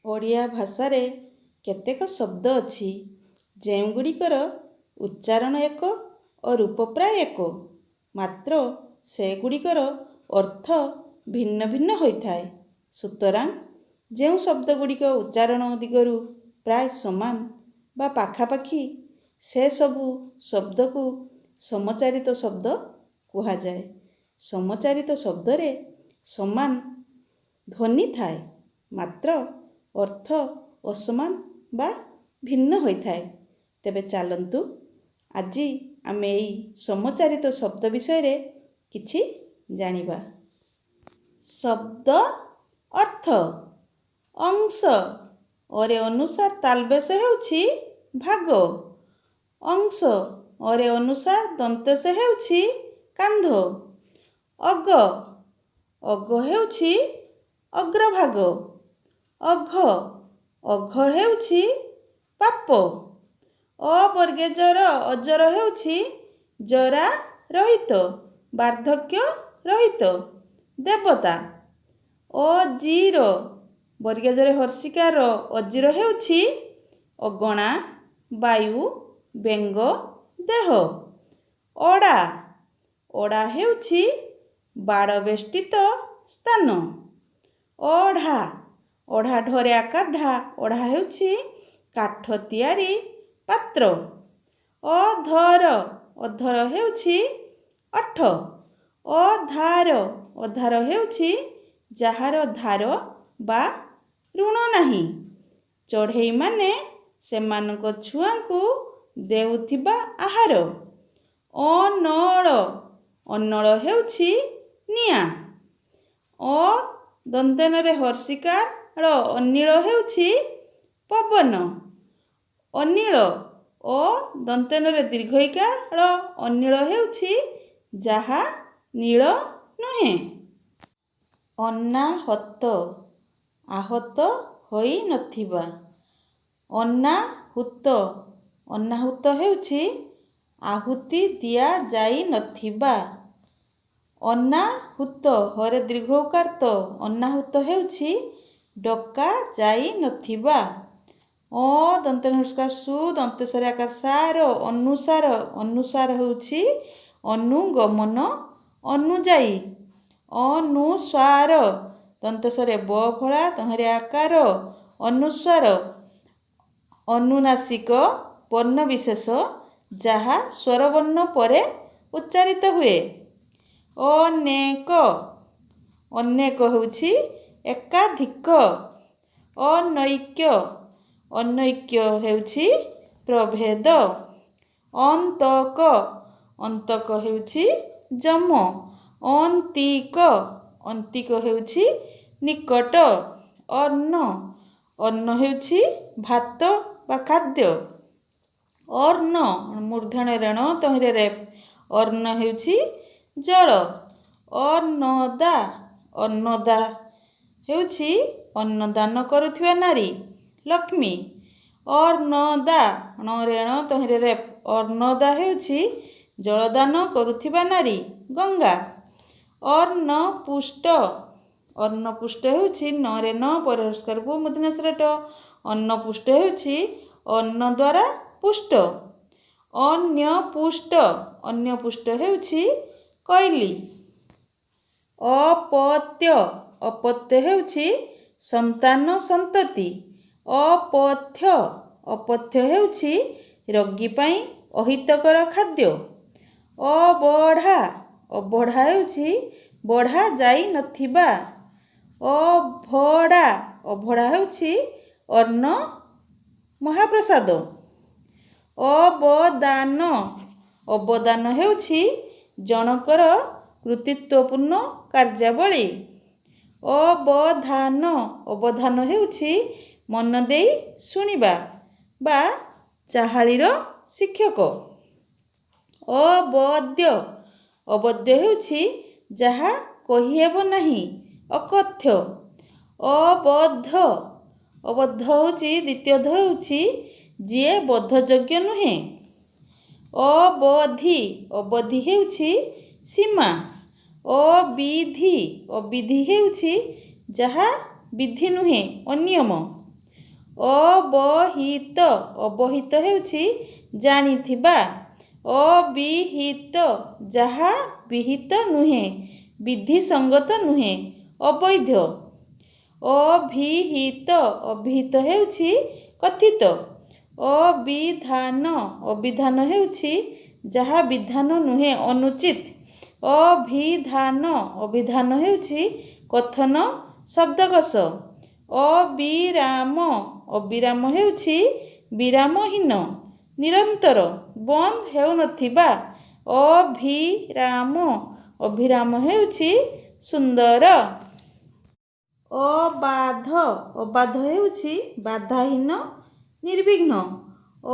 ଓଡ଼ିଆ ଭାଷାରେ କେତେକ ଶବ୍ଦ ଅଛି ଯେଉଁଗୁଡ଼ିକର ଉଚ୍ଚାରଣ ଏକ ଓ ରୂପ ପ୍ରାୟ ଏକ, ମାତ୍ର ସେଗୁଡ଼ିକର ଅର୍ଥ ଭିନ୍ନ ଭିନ୍ନ ହୋଇଥାଏ। ସୁତରାଂ ଯେଉଁ ଶବ୍ଦଗୁଡ଼ିକ ଉଚ୍ଚାରଣ ଦିଗରୁ ପ୍ରାୟ ସମାନ ବା ପାଖାପାଖି ସେସବୁ ଶବ୍ଦକୁ ସମଚାରିତ ଶବ୍ଦ କୁହାଯାଏ। ସମଚାରିତ ଶବ୍ଦରେ ସମାନ ଧ୍ୱନି ଥାଏ, ମାତ୍ର ଅର୍ଥ ଅସମାନ ବା ଭିନ୍ନ ହୋଇଥାଏ। ତେବେ ଚାଲନ୍ତୁ ଆଜି ଆମେ ଏହି ସମଚାରିତ ଶବ୍ଦ ବିଷୟରେ କିଛି ଜାଣିବା। ଶବ୍ଦ ଅର୍ଥ ଅଂଶ ଅରେ ଅନୁସାର ତାଲବେଶ ହେଉଛି ଭାଗ। ଅଂଶ ଅରେ ଅନୁସାର ଦନ୍ତେଶ ହେଉଛି କାନ୍ଧ। ଅଗ ଅଗ ହେଉଛି ଅଗ୍ରଭାଗ। ଅଘ ଅଘ ହେଉଛି ପାପ। ଅବର୍ଗେଜର ଅଜର ହେଉଛି ଜରା ରହିତ ବାର୍ଦ୍ଧକ୍ୟ ରହିତ ଦେବତା। ଅଜିର ବର୍ଗେଜରେ ହର୍ଷିକାର ଅଜିର ହେଉଛି ଅଗଣା ବାୟୁ ବେଙ୍ଗ ଦେହ। ଅଡ଼ା ଅଡ଼ା ହେଉଛି ବାଡ଼ ବେଷ୍ଟିତ ସ୍ଥାନ। ଅଢ଼ା ଅଢ଼ା ଢରେ ଆକାର ଢା ଅଢ଼ା ହେଉଛି କାଠ ତିଆରି ପାତ୍ର। ଅଧର ଅଧର ହେଉଛି ଅଠ। ଅଧାର ଅଧାର ହେଉଛି ଯାହାର ଧାର ବା ଋଣ ନାହିଁ। ଚଢ଼େଇମାନେ ସେମାନଙ୍କ ଛୁଆଙ୍କୁ ଦେଉଥିବା ଆହାର। ଅନଳ ଅନଳ ହେଉଛି ନିଆଁ। ଦନ୍ତେନରେ ହର୍ଷିକାର ଅନିଳ ହେଉଛି ପବନ। ଅନିଳ ଓ ଦନ୍ତେନରେ ଦୀର୍ଘଇକାର ଅନିଳ ହେଉଛି ଯାହା ନୀଳ ନୁହେଁ। ଅନାହତ ଆହତ ହୋଇନଥିବା। ଅନାହୁତ ଅନାହୁତ ହେଉଛି ଆହୁତି ଦିଆଯାଇନଥିବା। ଅନାହୁତ ହରେ ଦୀର୍ଘ ଉକାର ତ ଅନାହୁତ ହେଉଛି ଡକା ଯାଇନଥିବା। ଦନ୍ତେନ ହର୍ଷିକାର ସୁ ଦନ୍ତେଶ୍ୱର ଆକାର ସାର ଅନୁସାର ଅନୁସାର ହେଉଛି ଅନୁଗମନ ଅନୁଯାୟୀ। ଅନୁସ୍ୱାର ଦନ୍ତେଶ୍ୱରେ ବ ଫଳା ତହରେ ଆକାର ଅନୁସ୍ୱାର ଅନୁନାସିକ ବର୍ଣ୍ଣ ବିଶେଷ ଯାହା ସ୍ୱରବର୍ଣ୍ଣ ପରେ ଉଚ୍ଚାରିତ ହୁଏ। ଅନେକ ଅନେକ ହେଉଛି ଏକାଧିକ। ଅନୈକ୍ୟ ଅନୈକ୍ୟ ହେଉଛି ପ୍ରଭେଦ। ଅନ୍ତକ ଅନ୍ତକ ହେଉଛି ଯମ। ଅନ୍ତିକ ଅନ୍ତିକ ହେଉଛି ନିକଟ। ଅର୍ଣ୍ଣ ଅର୍ଣ୍ଣ ହେଉଛି ଭାତ ବା ଖାଦ୍ୟ। ଅର୍ଣ୍ଣ ମୂର୍ଧନ୍ୟ ରେଣ ତହିଁରେ ରେପ ଅର୍ଣ୍ଣ ହେଉଛି ଜଳ। ଅନ୍ନଦା ଅନ୍ନଦା ହେଉଛି ଅନ୍ନଦାନ କରୁଥିବା ନାରୀ ଲକ୍ଷ୍ମୀ। ଅର୍ଣ୍ଣଦା ରେଣ ତହିଁରେ ରେପ ଅର୍ଣ୍ଣଦା ହେଉଛି ଜଳଦାନ କରୁଥିବା ନାରୀ ଗଙ୍ଗା। ଅନ୍ନପୁଷ୍ଟ ଅନ୍ନପୁଷ୍ଟ ହେଉଛି ନରେ ନ ପରେ ହର୍ଷକାର ପୁ ମୂର୍ଧନ୍ୟ ଟ ଅନ୍ନପୁଷ୍ଟ ହେଉଛି ଅନ୍ନ ଦ୍ୱାରା ପୁଷ୍ଟ। ଅନ୍ୟପୁଷ୍ଟ ଅନ୍ୟପୁଷ୍ଟ ହେଉଛି କୋଇଲି। ଅପତ୍ୟ ଅପତ୍ୟ ହେଉଛି ସନ୍ତାନ ସନ୍ତତି। ଅପଥ୍ୟ ଅପଥ୍ୟ ହେଉଛି ରୋଗୀ ପାଇଁ ଅହିତକର ଖାଦ୍ୟ। ଅବଢ଼ା ଅବଢ଼ା ହେଉଛି ବଢ଼ା ଯାଇନଥିବା। ଅଭଡ଼ା ଅଭଡ଼ା ହେଉଛି ଅନ୍ନ ମହାପ୍ରସାଦ। ଅବଦାନ ଅବଦାନ ହେଉଛି ଜଣକର କୃତିତ୍ୱପୂର୍ଣ୍ଣ କାର୍ଯ୍ୟାବଳୀ। ଅବଧାନ ଅବଧାନ ହେଉଛି ମନ ଦେଇ ଶୁଣିବା ବା ଚାହାଳିର ଶିକ୍ଷକ। ଅବଦ୍ୟ ଅବଦ୍ୟ ହେଉଛି ଯାହା କହିହେବ ନାହିଁ ଅକଥ୍ୟ। ଅବଦ୍ଧ ଅବଦ୍ଧ ହେଉଛି ଦ୍ୱିତୀୟ ଧ ହେଉଛି ଯିଏ ବଦ୍ଧଯୋଗ୍ୟ ନୁହେଁ। ଅବଧି ଅବଧି ହେଉଛି ସୀମା। ଅବିଧି ଅବିଧି ହେଉଛି ଯାହା ବିଧି ନୁହେଁ, ଅନିୟମ। ଅବହିତ ଅବହିତ ହେଉଛି ଜାଣିଥିବା। ଅବିହିତ ଯାହା ବିହିତ ନୁହେଁ, ବିଧିସଙ୍ଗତ ନୁହେଁ, ଅବୈଧ। ଅଭିହିତ ଅଭିହିତ ହେଉଛି କଥିତ। ଅବିଧାନ ଅବିଧାନ ହେଉଛି ଯାହା ବିଧାନ ନୁହେଁ, ଅନୁଚିତ। ଅଭିଧାନ ଅଭିଧାନ ହେଉଛି କଥନ, ଶବ୍ଦକୋଷ। ଅବିରାମ ଅବିରାମ ହେଉଛି ବିରାମହୀନ, ନିରନ୍ତର, ବନ୍ଦ ହେଉନଥିବା। ଅଭିରାମ ଅଭିରାମ ହେଉଛି ସୁନ୍ଦର। ଅବାଧ ଅବାଧ ହେଉଛି ବାଧାହୀନ, ନିର୍ବିଘ୍ନ।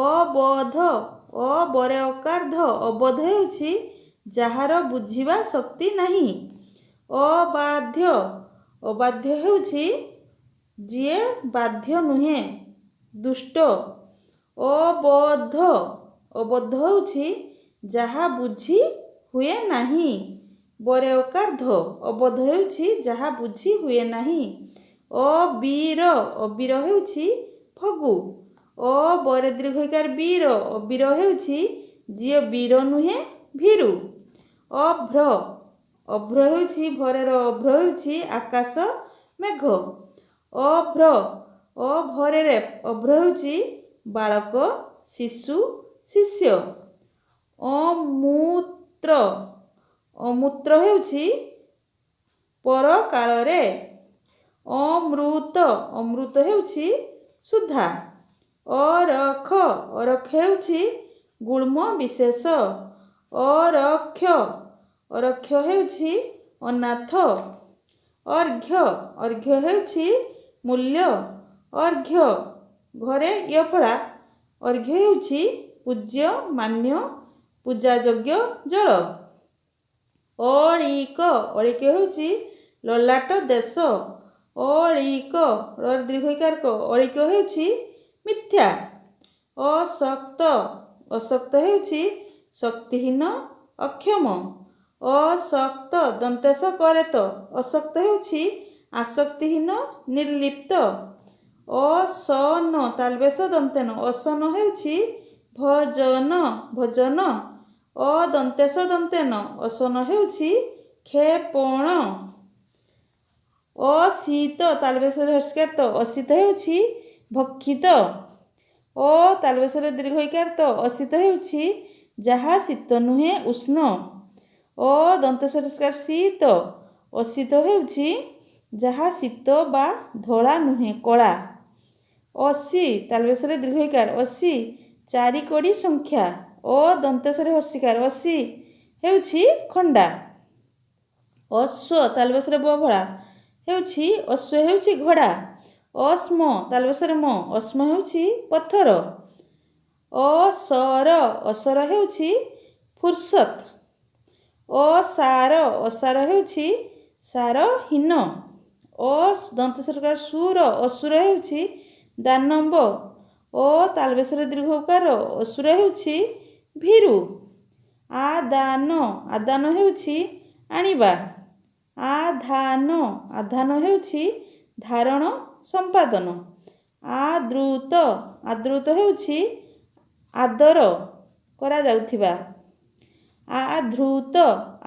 ଅବୋଧ ଅବରେ ଅକାର୍ଧ ଅବୋଧ ହେଉଛି ଯାହାର ବୁଝିବା ଶକ୍ତି ନାହିଁ। ଅବାଧ୍ୟ ଅବାଧ୍ୟ ହେଉଛି ଯିଏ ବାଧ୍ୟ ନୁହେଁ, ଦୁଷ୍ଟ। ଅବୋଧ ଅବୋଧ ହେଉଛି ଯାହା ବୁଝି ହୁଏ ନାହିଁ। ବରେ ଅକାର୍ଧ ଅବୋଧ ହେଉଛି ଯାହା ବୁଝି ହୁଏ ନାହିଁ। ଅବୀର ଅବୀର ହେଉଛି ଫଗୁ। ଅବରେ ଦୀର୍ଘଇକାର ବୀର ଅବୀର ହେଉଛି ଯିଏ ବୀର ନୁହେଁ, ଭୀରୁ। ଅଭ୍ର ଅଭ୍ର ହେଉଛି ଭରର ଅଭ୍ର ହେଉଛି ଆକାଶ, ମେଘ। ଅଭ୍ର ଅଭରରେ ଅଭ୍ର ହେଉଛି ବାଳକ, ଶିଶୁ, ଶିଷ୍ୟ। ଅମୂତ୍ର ଅମୂତ୍ର ହେଉଛି ପରକାଳରେ। ଅମୃତ ଅମୃତ ହେଉଛି ସୁଧା। ଅରଖ ଅରଖ ହେଉଛି ଗୁଳ୍ମ ବିଶେଷ। ଅରକ୍ଷ ଅରକ୍ଷ ହେଉଛି ଅନାଥ। ଅର୍ଘ୍ୟ ଅର୍ଘ୍ୟ ହେଉଛି ମୂଲ୍ୟ। ଅର୍ଘ୍ୟ ଘରେ ୟଫଳା। ଅର୍ଘ୍ୟ ହେଉଛି ପୂଜ୍ୟ, ମାନ୍ୟ, ପୂଜାଯୋଗ୍ୟ ଜଳ। ଅଳିକ ଅଳିକ ହେଉଛି ଲଲାଟ ଦେଶ। ଅଳିକ ଦୀର୍ଘଇକାର ଅଳିକ ହେଉଛି ମିଥ୍ୟା। ଅଶକ୍ତ ଅଶକ୍ତ ହେଉଛି ଶକ୍ତିହୀନ, ଅକ୍ଷମ। ଅଶକ୍ତ ଦନ୍ତେଶ କରେତ ଅଶକ୍ତ ହେଉଛି ଆସକ୍ତିହୀନ, ନିର୍ଲିପ୍ତ। ଅସନ ତାଲବେଶ ଦନ୍ତେନ ଅସନ ହେଉଛି ଭଜନ ଭଜନ। ଅଦନ୍ତେଶ ଦନ୍ତେନ ଅସନ ହେଉଛି କ୍ଷେପଣ। ଅଶୀତ ତାଲବେଶରେ ହର୍ଷିକାର ଅଶୀତ ହେଉଛି ଭକ୍ଷିତ। ଅ ତାଲବେଶରେ ଦୀର୍ଘଇକାର ଅଶୀତ ହେଉଛି ଯାହା ଶୀତ ନୁହେଁ, ଉଷ୍ଣ। ଅଦନ୍ତେଶ୍ୱର ଶୀତ ଅଶୀତ ହେଉଛି ଯାହା ଶୀତ ବା ଧଳା ନୁହେଁ, କଳା। ଅଶୀ ତାଲବେଶରେ ଦୀର୍ଘଇକାର ଅଶୀ ଚାରି କୋଡ଼ି ସଂଖ୍ୟା। ଅଦନ୍ତେଶ୍ୱର ହର୍ଷିକାର ଅଶୀ ହେଉଛି ଖଣ୍ଡା। ଅଶ୍ୱ ତାଲବେଶରେ ବଭଳା ହେଉଛି ଅଶ୍ୱ ହେଉଛି ଘୋଡ଼ା। ଅଶ୍ମ ତାଲବେଶରେ ମ ଅଶ୍ମ ହେଉଛି ପଥର। ଅସର ଅସର ହେଉଛି ଫୁର୍ସତ। ଅସାର ଅସାର ହେଉଛି ସାରହୀନ। ଦନ୍ତେଶ୍ୱର ସୁର ଅସୁର ହେଉଛି ଦାନବ। ଓ ତାଲବେଶରେ ଦୀର୍ଘ ଉକାର ଅସୁର ହେଉଛି ଭୀରୁ। ଆଦାନ ଆଦାନ ହେଉଛି ଆଣିବା। ଆଧାନ ଆଧାନ ହେଉଛି ଧାରଣ, ସମ୍ପାଦନ। ଆଦୃତ ଆଦୃତ ହେଉଛି ଆଦର କରାଯାଉଥିବା। ଆଧୃତ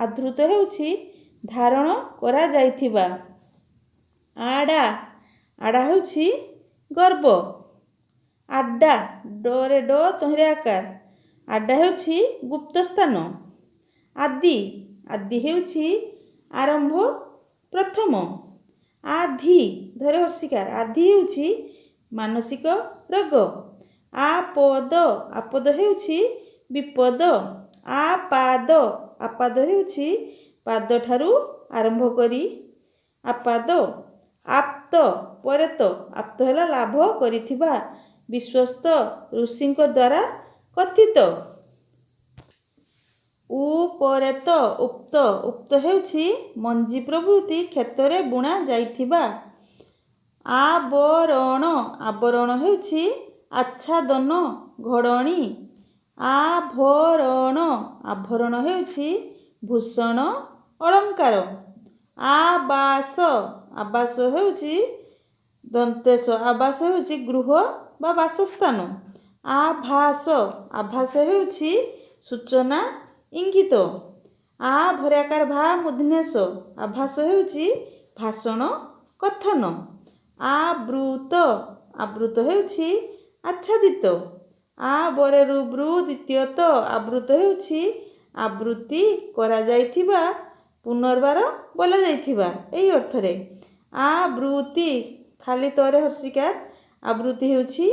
ଆଧୃତ ହେଉଛି ଧାରଣ କରାଯାଇଥିବା। ଆଡ଼ା ଆଡ଼ା ହେଉଛି ଗର୍ବ। ଆଡ୍ଡା ଡରେ ଡ ତହିଁରେ ଆକାର ଆଡ୍ଡା ହେଉଛି ଗୁପ୍ତ ସ୍ଥାନ। ଆଦି ଆଦି ହେଉଛି ଆରମ୍ଭ, ପ୍ରଥମ। ଆଧି ଧରେ ହର୍ଷିକାର ଆଧି ହେଉଛି ମାନସିକ ରୋଗ। ଆପଦ ଆପଦ ହେଉଛି ବିପଦ। ଆପାଦ ଆପାଦ ହେଉଛି ପାଦଠାରୁ ଆରମ୍ଭ କରି ଆପାଦ। ଆପ୍ତ ପରେତ ଆପ୍ତ ହେଲା ଲାଭ କରିଥିବା, ବିଶ୍ୱସ୍ତ, ଋଷିଙ୍କ ଦ୍ୱାରା କଥିତ। ଉପରେତ ଉକ୍ତ ଉକ୍ତ ହେଉଛି ମଞ୍ଜି ପ୍ରଭୃତି କ୍ଷେତରେ ବୁଣା ଯାଇଥିବା। ଆବରଣ ଆବରଣ ହେଉଛି ଆଚ୍ଛାଦନ, ଘୋଡ଼ଣୀ। ଆଭରଣ ଆଭରଣ ହେଉଛି ଭୂଷଣ, अलंकार। आवास आवास ହେଉଛି दंतेश आवास ହେଉଛି गृह बा बासस्थान। आभास आभास ହେଉଛି सूचना इंगित। आ भर्याकार भा मूर्धन्यस आभास ହେଉଛି भाषण कथन। आवृत आवृत ହେଉଛି आच्छादित। आ ବରେରୁ ବୃ ଦ୍ୱିତୀୟତ ଆବୃତ ହେଉଛି ଆବୃତ୍ତି କରାଯାଇଥିବା ପୁନର୍ବାର ବୋଲାଯାଇଥିବା ଏହି ଅର୍ଥରେ। ଆବୃତ୍ତି ଖାଲି ତରେ ହର୍ଷିକାର ଆବୃତ୍ତି ହେଉଛି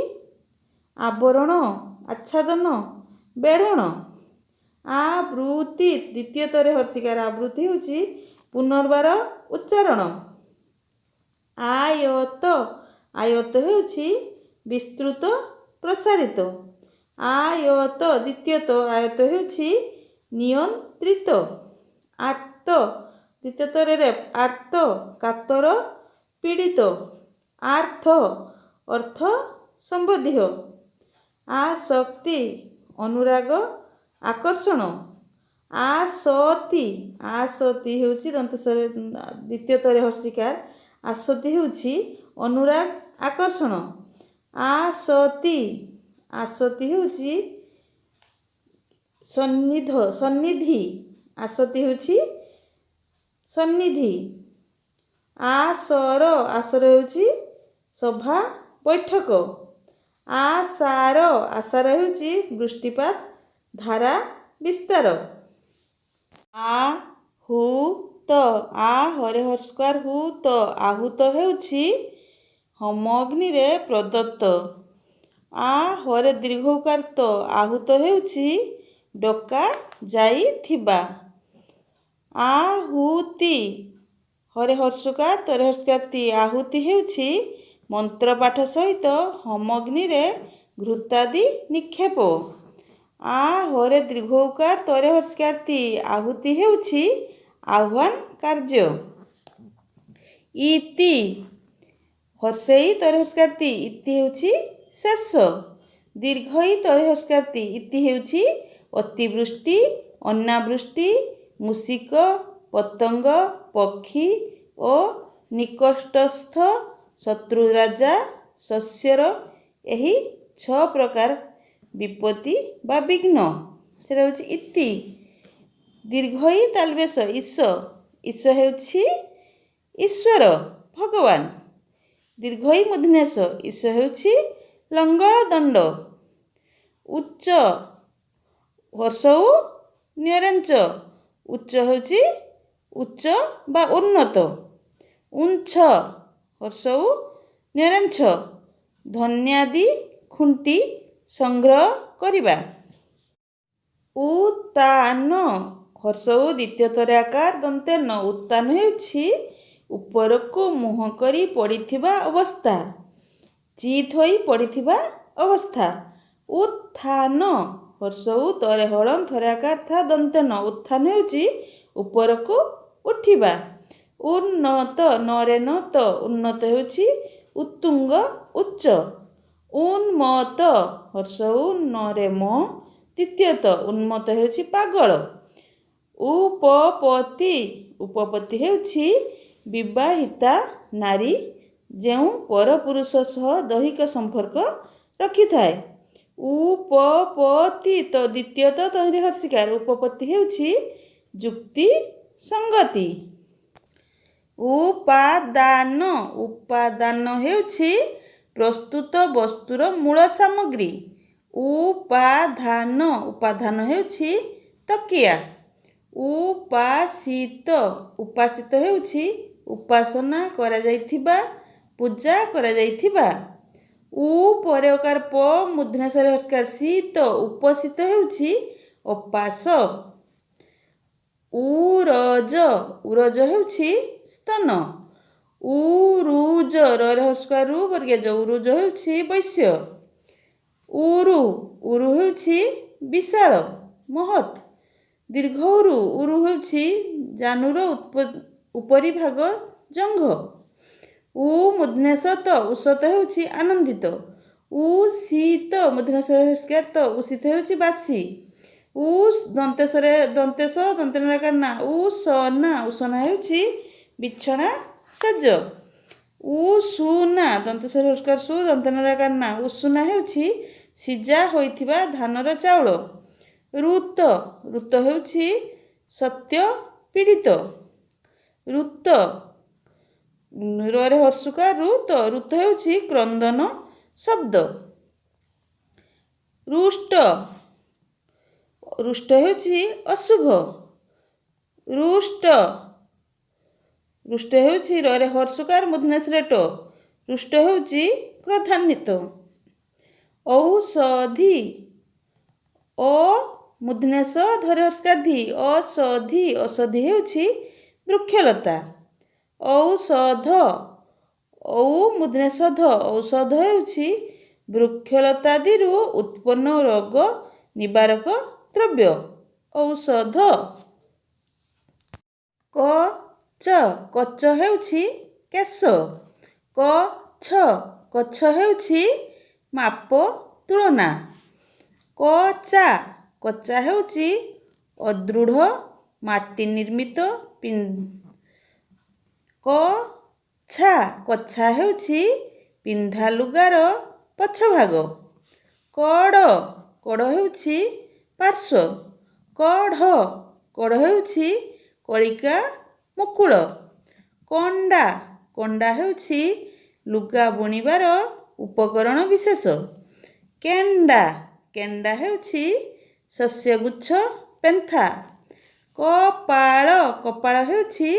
ଆବରଣ ଆଚ୍ଛାଦନ ବେଢ଼ଣ। ଆବୃତ୍ତି ଦ୍ୱିତୀୟ ତରେ ହର୍ଷିକାର ଆବୃତ୍ତି ହେଉଛି ପୁନର୍ବାର ଉଚ୍ଚାରଣ। ଆୟତ ଆୟତ ହେଉଛି ବିସ୍ତୃତ ପ୍ରସାରିତ। ଆୟତ ଦ୍ୱିତୀୟତ ଆୟତ ହେଉଛି ନିୟନ୍ତ୍ରିତ। ଆର୍ତ ଦ୍ୱିତୀୟ ତରରେ ଆର୍ତ କାତର ପୀଡ଼ିତ। ଆର୍ଥ ଅର୍ଥ ସମ୍ବନ୍ଧୀୟ। ଆସକ୍ତି ଅନୁରାଗ ଆକର୍ଷଣ। ଆସତି ଆସତି ହେଉଛି ଦନ୍ତସ୍ୱର ଦ୍ୱିତୀୟ ତରେ ହର୍ଷିକାର ଆସତି ହେଉଛି ଅନୁରାଗ ଆକର୍ଷଣ। ଆସତି ଆସତି ହେଉଛି ସନ୍ନିଧି ଆସତି ହେଉଛି ସନ୍ନିଧି। ଆସର ଆସର ହେଉଛି ସଭା ବୈଠକ। ଆସାର ଆସାର ହେଉଛି ବୃଷ୍ଟିପାତ ଧାରା ବିସ୍ତାର। ଆହୁତ ଆ ହରେ ହର୍ଷକାର ହୁତ ଆହୁତ ହେଉଛି ହୋମ ଅଗ୍ନିରେ ପ୍ରଦତ୍ତ। ଆ ହରେ ଦୀର୍ଘକାର ତ ଆହୁତ ହେଉଛି ଡକା ଯାଇଥିବା। ଆହୁତି ହରେ ହର୍ଷକାର ତରେ ହର୍ଷକାର ତି ଆହୁତି ହେଉଛି ମନ୍ତ୍ରପାଠ ସହିତ ହୋମ ଅଗ୍ନିରେ ଘୃତାଦି ନିକ୍ଷେପ। ଆ ହରେ ଦୀର୍ଘ ଉକାର ତରେ ହର୍ଷକାର ତି ଆହୁତି ହେଉଛି ଆହ୍ୱାନ କାର୍ଯ୍ୟ। ଇତି ହର୍ଷେଇ ତରେ ହର୍ଷକାର ତି ଇତି ହେଉଛି ଶେଷ। ଦୀର୍ଘଇ ତରେ ହର୍ଷକାର ତି ଇତି ହେଉଛି ଅତିବୃଷ୍ଟି ଅନାବୃଷ୍ଟି ମୂଷିକ ପତଙ୍ଗ ପକ୍ଷୀ ଓ ନିକଟସ୍ଥ ଶତ୍ରୁ ରାଜା ଶସ୍ୟର ଏହି 6 ପ୍ରକାର ବିପତ୍ତି ବା ବିଘ୍ନ ସେଟା ହେଉଛି ଇତି। ଦୀର୍ଘଇ ତାଲବେଶ ଈଶ ଈଶ ହେଉଛି ଈଶ୍ୱର ଭଗବାନ। ଦୀର୍ଘଇ ମୂର୍ଧନ୍ୟସ ଈଶ ହେଉଛି ଲଙ୍ଗଳ ଦଣ୍ଡ। ଉଚ୍ଚ ହର୍ଷଉ ନ୍ୟରେଞ୍ଚ ଉଚ୍ଚ ହେଉଛି ଉଚ୍ଚ ବା ଉନ୍ନତ। ଉଞ୍ଛ ହର୍ଷଉ ନ୍ୟରେଞ୍ଚ ଧନ୍ୟାଦି ଖୁଣ୍ଟି ସଂଗ୍ରହ କରିବା। ଉତ୍ତାନ ହର୍ଷଉ ଦ୍ୱିତୀୟ ତରେ ଆକାର ଦନ୍ତେନ ଉତ୍ତାନ ହେଉଛି ଉପରକୁ ମୁହଁ କରି ପଡ଼ିଥିବା ଅବସ୍ଥା ଚିତ୍ ହୋଇ ପଡ଼ିଥିବା ଅବସ୍ଥା। ଉତ୍ଥାନ ହର୍ଷଉ ତରେ ହଳଂ ଥରେ ଆକାର ଥା ଦନ୍ତେନ ଉତ୍ଥାନ ହେଉଛି ଉପରକୁ ଉଠିବା। ଉନ୍ନତ ନରେ ନ ତ ଉନ୍ନତ ହେଉଛି ଉତ୍ତୁଙ୍ଗ ଉଚ୍ଚ। ଉନ୍ମତ ହର୍ଷଉ ନରେ ମ ଦ୍ୱିତୀୟତ ଉନ୍ମତ ହେଉଛି ପାଗଳ। ଉପପତି ଉପପତି ହେଉଛି ବିବାହିତା ନାରୀ ଯେଉଁ ପରପୁରୁଷ ସହ ଦୈହିକ ସମ୍ପର୍କ ରଖିଥାଏ। ଉପପତି ତ ଦ୍ୱିତୀୟତ ତହିଁରେ ହର୍ଷିକାର ଉପପତି ହେଉଛି ଯୁକ୍ତି ସଙ୍ଗତି। ଉପାଦାନ ଉପାଦାନ ହେଉଛି ପ୍ରସ୍ତୁତ ବସ୍ତୁର ମୂଳ ସାମଗ୍ରୀ। ଉପାଧାନ ଉପାଧାନ ହେଉଛି ତକିଆ। ଉପାସିତ ଉପାସିତ ହେଉଛି ଉପାସନା କରାଯାଇଥିବା ପୂଜା କରାଯାଇଥିବା। ଉପରେ ଓକାର ପ ମୂର୍ଧନ୍ୟସ୍ୱରରେ ହର୍ଷକାର ଶୀତ ଉପସିତ ହେଉଛି ଅପାସ। ଉରଜ ଉରଜ ହେଉଛି ସ୍ତନ। ଉରୁଜ ରରେ ହର୍ଷକାର ରୁ ବର୍ଗୀୟ ଜ ଉରୁଜ ହେଉଛି ବୈଶ୍ୟ। ଉରୁ ଉରୁ ହେଉଛି ବିଶାଳ ମହତ୍। ଦୀର୍ଘ ଉରୁ ଉରୁ ହେଉଛି ଜାନୁର ଉପରି ଭାଗ ଜଙ୍ଘ। ଉ ମୂର୍ଧନ୍ୟସ୍ୱତ ଉଷତ ହେଉଛି ଆନନ୍ଦିତ। ଉଷିତ ମୂର୍ଧନ୍ୟସ୍ୱରରେ ହର୍ଷକାର ତ ଉଷିତ ହେଉଛି ବାସି। ଉ ଦନ୍ତେଶରେ ଦନ୍ତେଶ ଦନ୍ତେନକାର ନା ଉଷନା ଉଷନା ହେଉଛି ବିଛଣା ସାଜ। ଉଷୁନା ଦନ୍ତେଶରେ ହର୍ଷକାର ସୁ ଦନ୍ତେନକାର ନା ଉଷୁନା ହେଉଛି ସିଝା ହୋଇଥିବା ଧାନର ଚାଉଳ। ଋତ ଋତ ହେଉଛି ସତ୍ୟ ପୀଡ଼ିତ। ଋତ ରରେ ହର୍ଷକାର ଋତ ଋତ ହେଉଛି କ୍ରନ୍ଦନ ଶବ୍ଦ। ରୁଷ୍ଟ ରୁଷ୍ଟ ହେଉଛି ଅଶୁଭ। ରୁଷ୍ଟ ରୁଷ୍ଟ ହେଉଛି ରରେ ହର୍ଷକାର ମୂର୍ଧନ୍ୟରେ ଟ ରୁଷ୍ଟ ହେଉଛି କ୍ରୋଧାନ୍ୱିତ। ଔଷଧି ଓ ମୂର୍ଧନ୍ୟସ ଧରେ ହର୍ଷକାର ଧି ଔଷଧି ଔଷଧି ହେଉଛି ବୃକ୍ଷଲତା। ଔଷଧ ଔ ମୂର୍ଧନ୍ୟସ ଧ ଔଷଧ ହେଉଛି ବୃକ୍ଷଲତାଦିରୁ ଉତ୍ପନ୍ନ ରୋଗ ନିବାରକ ଦ୍ରବ୍ୟ। ଔଷଧ। କଚ କଚ ହେଉଛି କେଶ। କଛ କଛ ହେଉଛି ମାପ ତୁଳନା। କଚା କଚା ହେଉଛି ଅଦୃଢ଼ ମାଟି ନିର୍ମିତ କଛା କଛା ହେଉଛି ପିନ୍ଧା ଲୁଗାର ପଛଭାଗ। କଡ଼ କଡ଼ ହେଉଛି ପାର୍ଶ୍ୱ। କଢ଼ କଢ଼ ହେଉଛି କଳିକା ମୁକୁଳ। କଣ୍ଡା କଣ୍ଡା ହେଉଛି ଲୁଗା ବୁଣିବାର ଉପକରଣ ବିଶେଷ। କେଣ୍ଡା କେଣ୍ଡା ହେଉଛି ଶସ୍ୟଗୁଚ୍ଛ ପେନ୍ଥା। କପାଳ କପାଳ ହେଉଛି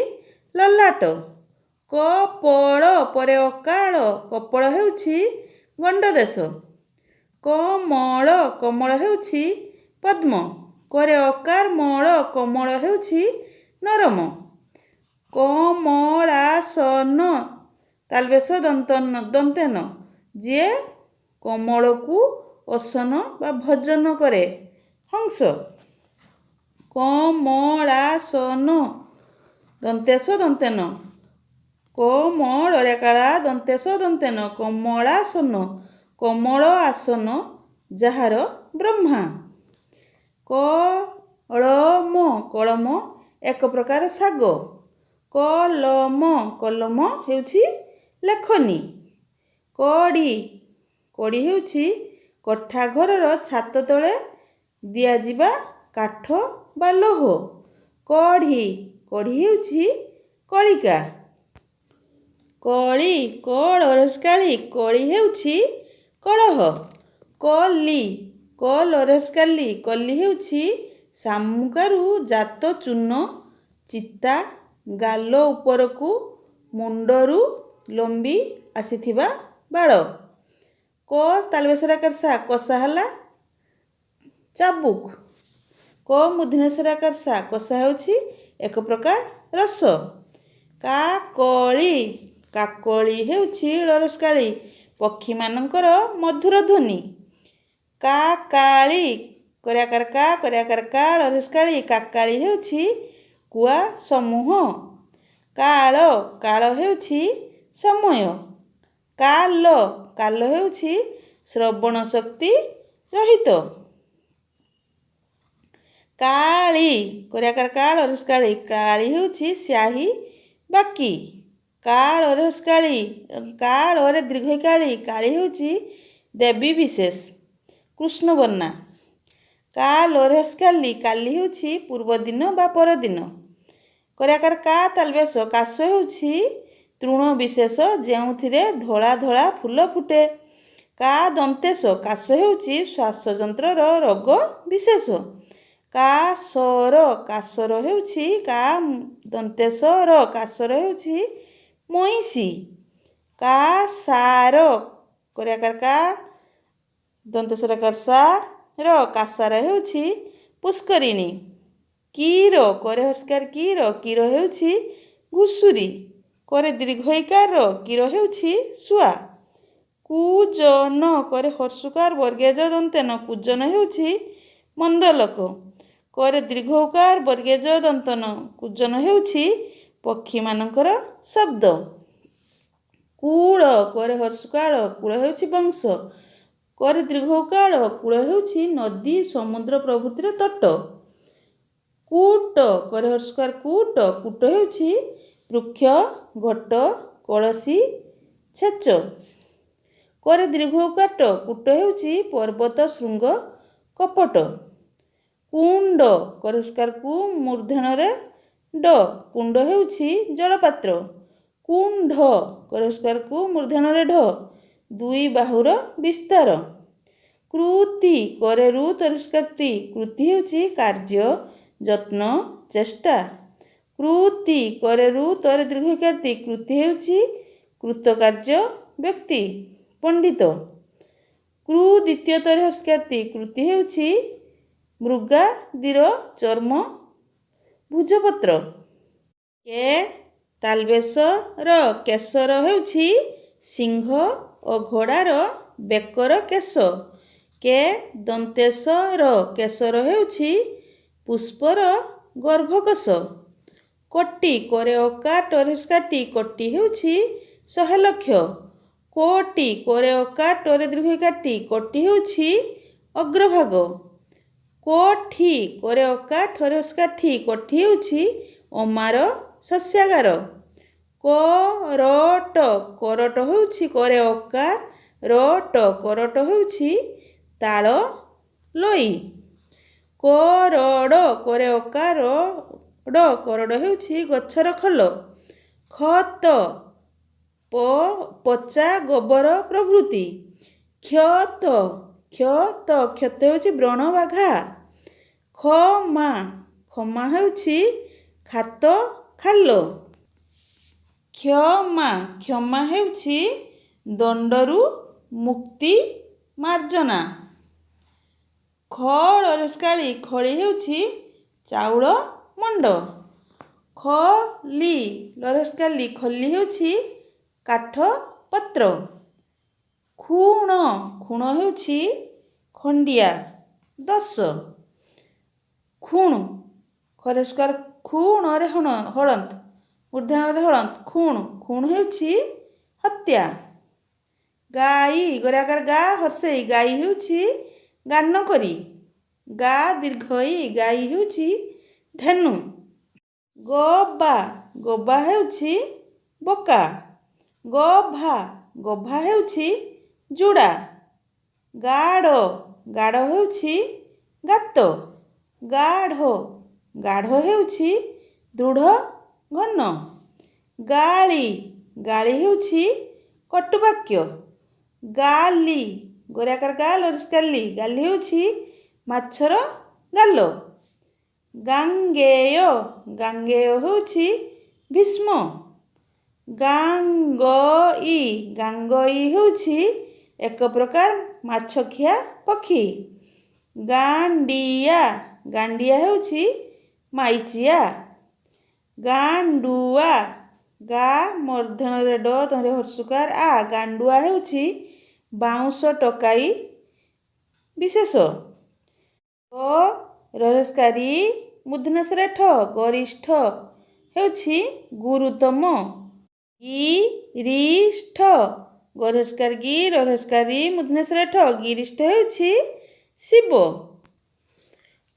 ଲଲାଟ। କପଳ ପରେ ଅକାଳ କପଳ ହେଉଛି ଗଣ୍ଡଦେଶ। କମଳ କମଳ ହେଉଛି ପଦ୍ମ। କରେ ଅକାର ମଳ କମଳ ହେଉଛି ନରମ। କମଳାସନ ତାଲବେଶ ଦନ୍ତେନ ଯିଏ କମଳକୁ ଅସନ ବା ଭଜନ କରେ ହଂସ। କମଳାସନ ଦନ୍ତେଶ ଦନ୍ତେନ କମଳରେ କାଳା ଦନ୍ତେଶ ଦନ୍ତେନ କମଳାସନ କମଳ ଆସନ ଯାହାର ବ୍ରହ୍ମା। କଳମ କଳମ ଏକ ପ୍ରକାର ଶାଗ। କଲମ କଲମ ହେଉଛି ଲେଖନୀ। କଡ଼ି କଡ଼ି ହେଉଛି କୋଠା ଘରର ଛାତ ତଳେ ଦିଆଯିବା କାଠ ବା ଲୌହ। କଢ଼ି କଢ଼ି ହେଉଛି କଳିକା। କଳି କଳରସ୍କାଳି କଳି ହେଉଛି କଳହ। କଲି କଲରସ୍କାଲି କଲି ହେଉଛି ଶାମୁକାରୁ ଜାତ ଚୂନ ଚିତା ଗାଲ ଉପରକୁ ମୁଣ୍ଡରୁ ଲମ୍ବି ଆସିଥିବା ବାଳ। କ ତାଲବେସରାକାର ସା କଷା ହେଲା ଚାବୁକ। କ ମୂର୍ଧନ୍ୟସ୍ୱରାକାର ସା କଷା ହେଉଛି ଏକ ପ୍ରକାର ରସ। କାକଳି କାକଳି ହେଉଛି ଳରସ୍କାଳି ପକ୍ଷୀମାନଙ୍କର ମଧୁର ଧ୍ୱନି। କାକାଳି କରିଆକାର କା କରିଆକାର କା ଳରସ୍କାଳି କାକାଳି ହେଉଛି କୁଆ ସମୂହ। କାଳ କାଳ ହେଉଛି ସମୟ। କାଲ କାଲ ହେଉଛି ଶ୍ରବଣ ଶକ୍ତି ରହିତ। କାଳି କରିଆକାର କା ଳରସ୍କାଳି କାଳି ହେଉଛି ସ୍ୟାହୀ ବାକି। କାଳରସ୍କାଳି କାଳରେ ଦୀର୍ଘକାଳି କାଳି ହେଉଛି ଦେବୀ ବିଶେଷ କୃଷ୍ଣବର୍ଣ୍ଣା। କାଲରସ୍କାଲି କାଲି ହେଉଛି ପୂର୍ବଦିନ ବା ପରଦିନ। କରିଆକାର କା ତାଲବେଶ କାଶ ହେଉଛି ତୃଣ ବିଶେଷ ଯେଉଁଥିରେ ଧଳା ଧଳା ଫୁଲ ଫୁଟେ। କା ଦନ୍ତେଶ କାଶ ହେଉଛି ଶ୍ୱାସଯନ୍ତ୍ରର ରୋଗ ବିଶେଷ। କାସର କାସର ହେଉଛି କା ଦନ୍ତେଶର କାସର ହେଉଛି ମଇଁଷି। କାସାର କରିଆକାର କା ଦନ୍ତେଶରାକାର ସା ର କାସାର ହେଉଛି ପୁଷ୍କରିଣୀ। କିର କରେ ହର୍ଷକାର କିର କିର ହେଉଛି ଘୁଷୁରୀ। କରେ ଦୀର୍ଘଇକାର କିର ହେଉଛି ଶୁଆ। କୁଜନ କରେ ହର୍ଷକାର ବର୍ଗେଜ ଦନ୍ତେନ କୁଜନ ହେଉଛି ମନ୍ଦଲୋକ। କରେ ଦୀର୍ଘ ଉକାର ବର୍ଗେଜ ଦନ୍ତନ କୁଜନ ହେଉଛି ପକ୍ଷୀମାନଙ୍କର ଶବ୍ଦ। କୂଳ କରେ ହର୍ଷକାଳ କୂଳ ହେଉଛି ବଂଶ। करे ଦୀର୍ଘ ଳ କୂଳ ହେଉଛି ନଦୀ ସମୁଦ୍ର ପ୍ରଭୃତିର ତଟ। କୂଟ करे ହର୍ଷକାର କୂଟ କୂଟ ହେଉଛି ବୃକ୍ଷ ଘଟ କଳସୀ ଛେଚ। करे ଦୀର୍ଘ ଟ କୂଟ ହେଉଛି ପର୍ବତ ଶୃଙ୍ଗ କପଟ। କୁଣ୍ଡ करे ହର୍ଷକାର କୁ ମୂର୍ଧନ୍ୟରେ ଡ କୁଣ୍ଡ ହେଉଛି ଜଳପାତ୍ର। କୁଣ୍ଢ करे ହର୍ଷକାର କୁ ମୂର୍ଧନ୍ୟରେ ଢ ଦୁଇ ବାହୁର ବିସ୍ତାର। କୃତି करे ରୁ ତରିଷ୍କାର ତି କୃତି ହେଉଛି କାର୍ଯ୍ୟ ଯତ୍ନ ଚେଷ୍ଟା। କୃତି करे ରୁ ତରେ ଦୀର୍ଘ ତି କୃତି ହେଉଛି କୃତକାର୍ଯ୍ୟ ବ୍ୟକ୍ତି ପଣ୍ଡିତ। କୃ ଦ୍ୱିତୀୟ ତରେ ହର୍ଷକାର ତି କୃତି ହେଉଛି ମୃଗାଦିର ଚର୍ମ ଭୁଜପତ୍ର। କେ ତାଲବେଶର କେଶର ହେଉଛି ସିଂହ ଓ ଘୋଡ଼ାର ବେକର କେଶ। କେ ଦନ୍ତେଶର କେଶର ହେଉଛି ପୁଷ୍ପର ଗର୍ଭକୋଷ। କୋଟି करे ଅକାର ଟରେ ହର୍ଷକାର ଟି କୋଟି ହେଉଛି 100 ଲକ୍ଷ। କୋଟି करे ଅକାର ଟରେ ଦୀର୍ଘ ଟି କୋଟି ହେଉଛି ଅଗ୍ରଭାଗ। କୋଠି करे ଅକାର ଠରେ ହର୍ଷକାର ଠି କୋଠି ହେଉଛି ଅମାର ଶସ୍ୟାଗାର। କରଟ କରଟ ହେଉଛି करे ଅକାର ରଟ କରଟ ହେଉଛି ତାଳ ଲଇ। କରଡ଼ करे ଅକାର ଡ଼ କରଡ଼ ହେଉଛି ଗଛର ଖୋଲ। ଖତ ପଚା ଗୋବର ପ୍ରଭୃତି। କ୍ଷତ କ୍ଷତ କ୍ଷତ ହେଉଛି ବ୍ରଣ ବା ଘା। କ୍ଷମା କ୍ଷମା ହେଉଛି ଖାତ ଖାଲ। କ୍ଷମା କ୍ଷମା ହେଉଛି ଦଣ୍ଡରୁ ମୁକ୍ତି ମାର୍ଜନା। ଖଳରସ୍କାଳି ଖଳି ହେଉଛି ଚାଉଳ ମଣ୍ଡ। ଖଲି ଲରସ୍କାଲି ଖଲି ହେଉଛି କାଠ ପତ୍ର। ଖୁଣ ଖୁଣ ହେଉଛି ଖଣ୍ଡିଆ 10। ଖୁଣ ଖରସ୍କାର ଖୁଣରେ ହଳନ୍ତ ମୂର୍ଧନ୍ୟରେ ହଳନ୍ତ ଖୁଣ ଖୁଣ ହେଉଛି ହତ୍ୟା। ଗାଈ ଗରାକାର ଗା ହର୍ଷେଇ ଗାଈ ହେଉଛି ଗାନ କରି। ଗା ଦୀର୍ଘଇ ଗାଈ ହେଉଛି ଧେନୁ। ଗବା ଗବା ହେଉଛି ବୋକା। ଗଭା ଗଭା ହେଉଛି ଯୁଡ଼ା। ଗାଢ଼ ଗାଢ଼ ହେଉଛି ଗାତ। ଗାଢ଼ ଗାଢ଼ ହେଉଛି ଦୃଢ଼ ଘନ। ଗାଳି ଗାଳି ହେଉଛି କଟୁବାକ୍ୟ। ଗାଲି ଗରାକାର ଗା ଲରସ୍କାଲି ଗାଲି ହେଉଛି ମାଛର ଗାଲ। ଗାଙ୍ଗେୟ ଗାଙ୍ଗେୟ ହେଉଛି ଭୀଷ୍ମ। ଗାଙ୍ଗଇ ଗାଙ୍ଗଇ ହେଉଛି ଏକ ପ୍ରକାର ମାଛଖିଆ ପକ୍ଷୀ। ଗାଣ୍ଡିଆ ଗାଣ୍ଡିଆ ହେଉଛି ମାଇଚିଆ। ଗାଣ୍ଡୁଆ ଗା ମୂର୍ଧନ୍ୟରେ ଡ ତରେ ହର୍ଷକାର ଆ ଗାଣ୍ଡୁଆ ହେଉଛି ବାଉଁଶ ଟୋକାଇ ବିଶେଷ। ଗରସ୍କାରୀ ମୂର୍ଧନ୍ୟସ୍ୱର ଠ ଗରିଷ୍ଠ ହେଉଛି ଗୁରୁତମ। ଗିରିଷ୍ଠ ଗରସ୍କାର ଗି ରହସ୍କାରୀ ମୂର୍ଧନ୍ୟସ୍ୱର ଠ ଗିରିଷ୍ଠ ହେଉଛି ଶିବ।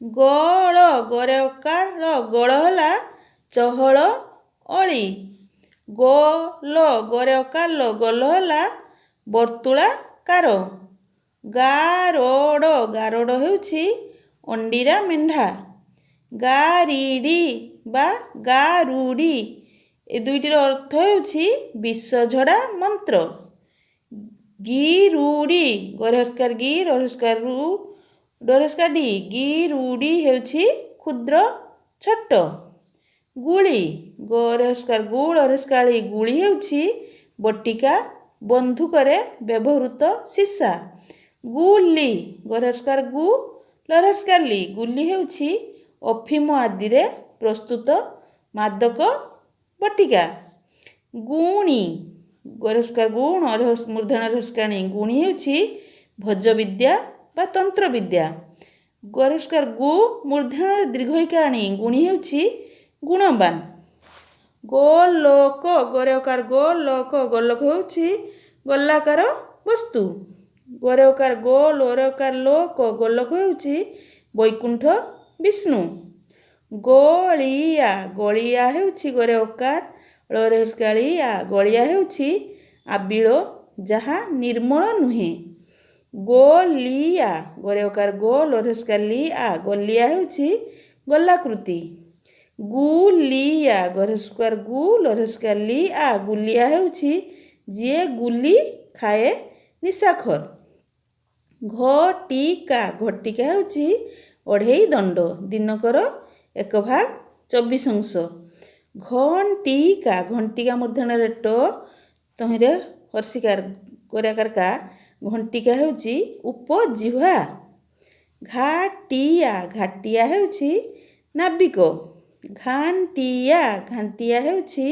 ଗଳ ଗରେ ଅକାର ଗଳ ହେଲା ଚହଳ ଅଳି। ଗୋଲ ଗରେ ଅକାର ଗୋଲ ହେଲା ବର୍ତ୍ତୁଳାକାର। ଗାରୋଡ଼ ଗାରୋଡ଼ ହେଉଛି ଅଣ୍ଡିରା ମେଣ୍ଢା। ଗାରିଡ଼ି ବା ଗାରୁଡ଼ି ଏ ଦୁଇଟିର ଅର୍ଥ ହେଉଛି ବିଷଝଡ଼ା ମନ୍ତ୍ର। ଗିରୁଡ଼ି ଗରସ୍କାର ଗି ରହସ୍କାର ରୁ ଡରସ୍କାର ଡି ଗିରୁଡ଼ି ହେଉଛି କ୍ଷୁଦ୍ର ଛୋଟ। ଗୁଳି ଗରସ୍କାର ଗୁ ଲରସ୍କାଳି ଗୁଳି ହେଉଛି ବଟିକା ବନ୍ଧୁକରେ ବ୍ୟବହୃତ ସୀସା। ଗୁଲି ଗରସ୍କାର ଗୁ ଲରସ୍କାଲି ଗୁଲି ହେଉଛି ଅଫିମ ଆଦିରେ ପ୍ରସ୍ତୁତ ମାଦକ ବଟିକା। ଗୁଣି ଗରସ୍କାର ଗୁଣ ମୂର୍ଧନ୍ୟ ହର୍ଷକାଣି ଗୁଣି ହେଉଛି ଭୋଜବିଦ୍ୟା ବା ତନ୍ତ୍ରବିଦ୍ୟା। ଗରସ୍କାର ଗୁ ମୂର୍ଧନ୍ୟରେ ଦୀର୍ଘଇକାରାଣୀ ଗୁଣି ହେଉଛି ଗୁଣବାନ। ଗୋଲୋକ ଗରେ ଅକାର ଗୋଲୋକ ଗୋଲୋକ ହେଉଛି ଗୋଲାକାର ବସ୍ତୁ। ଗୋରେ ଓକାର ଗୋ ଲୋରେ ଓକାର ଲୋକ ଗୋଲକ ହେଉଛି ବୈକୁଣ୍ଠ ବିଷ୍ଣୁ। ଗୋଳିଆ ଗଳିଆ ହେଉଛି ଗୋରେ ଓକାର ଳରେ ହର୍ଷକାଳିଆ ଗଳିଆ ହେଉଛି ଆବିଳ ଯାହା ନିର୍ମଳ ନୁହେଁ। ଗୋଲିଆ ଗୋରେ ଓକାର ଗୋ ଲୋରେ ହର୍ଷକାର ଲିଆ ଗୋଲିଆ ହେଉଛି ଗୋଲାକୃତି। ଗୁଲିଆ ଗୋରେ ହର୍ଷକାର ଗୁ ଲୋରେ ହର୍ଷକାର ଲିଆ ଗୁଲିଆ ହେଉଛି ଯିଏ ଗୁଲି ଖାଏ ନିଶାଖୋର। ଘଟିକା ଘଟିକା ହେଉଛି ଅଢ଼େଇ ଦଣ୍ଡ ଦିନକର 1/24। ଘଣ୍ଟିକା ଘଣ୍ଟିକା ମୂର୍ଦ୍ଧନ୍ୟରେ ଟ ତହିଁରେ ହର୍ଷିକାର ଗୋରାକାର କା ଘଣ୍ଟିକା ହେଉଛି ଉପଜିହ୍ୱା। ଘାଟିଆ ଘାଟିଆ ହେଉଛି ନାବିକ। ଘାଣ୍ଟିଆ ଘାଣ୍ଟିଆ ହେଉଛି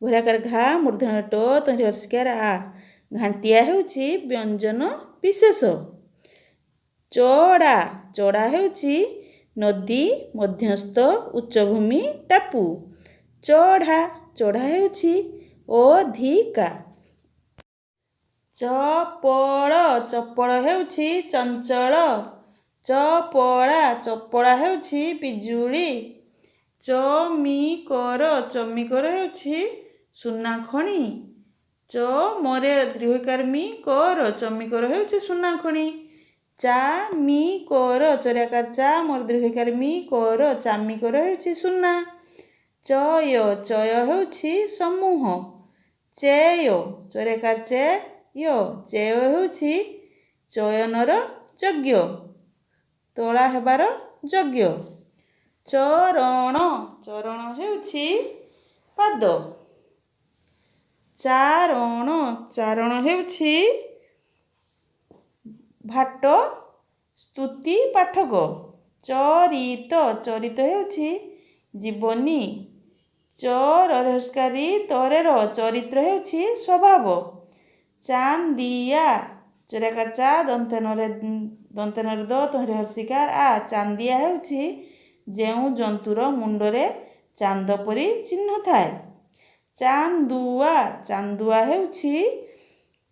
ଘୋରାକାର ଘା ମୂର୍ଦ୍ଧନ୍ୟ ଟ ତହିଁରେ ହର୍ଷିକାର ଆ ଘାଣ୍ଟିଆ ହେଉଛି ବ୍ୟଞ୍ଜନ ବିଶେଷ। ଚଡ଼ା ଚଡ଼ା ହେଉଛି ନଦୀ ମଧ୍ୟସ୍ଥ ଉଚ୍ଚଭୂମି ଟାପୁ। ଚଢ଼ା ଚଢ଼ା ହେଉଛି ଅଧିକା। ଚପଳ ଚପଳ ହେଉଛି ଚଞ୍ଚଳ। ଚପଳା ଚପଳା ହେଉଛି ପିଜୁଳି। ଚମିକର ଚମିକର ହେଉଛି ସୁନାଖଣି। ଚମରେ ଦୀର୍ଘଇକାର ମି କର ଚମିକର ହେଉଛି ସୁନାଖଣି। ଚାମିକର ଚରାକାର ଚା ମୋର ଦୀର୍ଘଇକାର ମି କର ଚାମିକର ହେଉଛି ସୁନା। ଚୟ ଚୟ ହେଉଛି ସମୂହ। ଚେୟ ଚରାକାର ଚେ ୟ ଚେୟ ହେଉଛି ଚୟନର ଯଜ୍ଞ ତୋଳା ହେବାର ଯଜ୍ଞ। ଚରଣ ଚରଣ ହେଉଛି ପାଦ। ଚାରଣ ଚାରଣ ହେଉଛି ଭାଟ ସ୍ତୁତି ପାଠକ। ଚରିତ ଚରିତ ହେଉଛି ଜୀବନୀ। ଚରରେ ହର୍ଷକାରୀ ତରେର ଚରିତ୍ର ହେଉଛି ସ୍ୱଭାବ। ଚାନ୍ଦିଆ ଚରାକାର ଚା ଦନ୍ତେନରେ ଦ ତହିଁରେ ହର୍ଷିକାର ଆ ଚାନ୍ଦିଆ ହେଉଛି ଯେଉଁ ଜନ୍ତୁର ମୁଣ୍ଡରେ ଚାନ୍ଦ ପରି ଚିହ୍ନ ଥାଏ। ଚାନ୍ଦୁଆ ଚାନ୍ଦୁଆ ହେଉଛି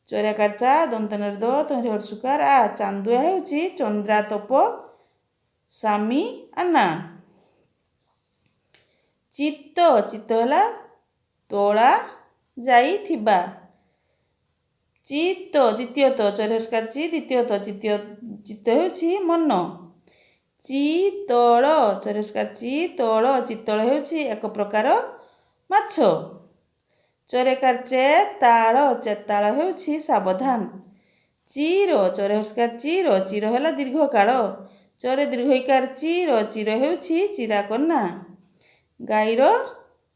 ଚରାକାର ଚା ଦନ୍ତେନରେ ଦ ତହିଁରେ ହର୍ଷକାର ଆ ଚାନ୍ଦୁଆ ହେଉଛି ଚନ୍ଦ୍ରାତପ ସାମି ଆନା। ଚିତ୍ତ ଚିତ୍ତ ହେଲା ତୋଳା ଯାଇଥିବା। ଚିତ୍ତ ଦ୍ୱିତୀୟତ ଚରେ ହର୍ଷକାର ଚି ଦ୍ୱିତୀୟତ ଚିତ୍ତ ହେଉଛି ମନ। ଚିତଳ ଚରେ ହର୍ଷକାର ଚି ତଳ ଚିତ୍ତଳ ହେଉଛି ଏକ ପ୍ରକାର ମାଛ। ଚରେକାର ଚେ ତାଳ ଚେତାଳ ହେଉଛି ସାବଧାନ। ଚିର ଚରେ ହର୍ଷକାର ଚିର ଚିର ହେଲା ଦୀର୍ଘକାଳ। ଚରେ ଦୀର୍ଘଇକାର ଚିର ଚିର ହେଉଛି ଚିରାକନା। ଗାଈର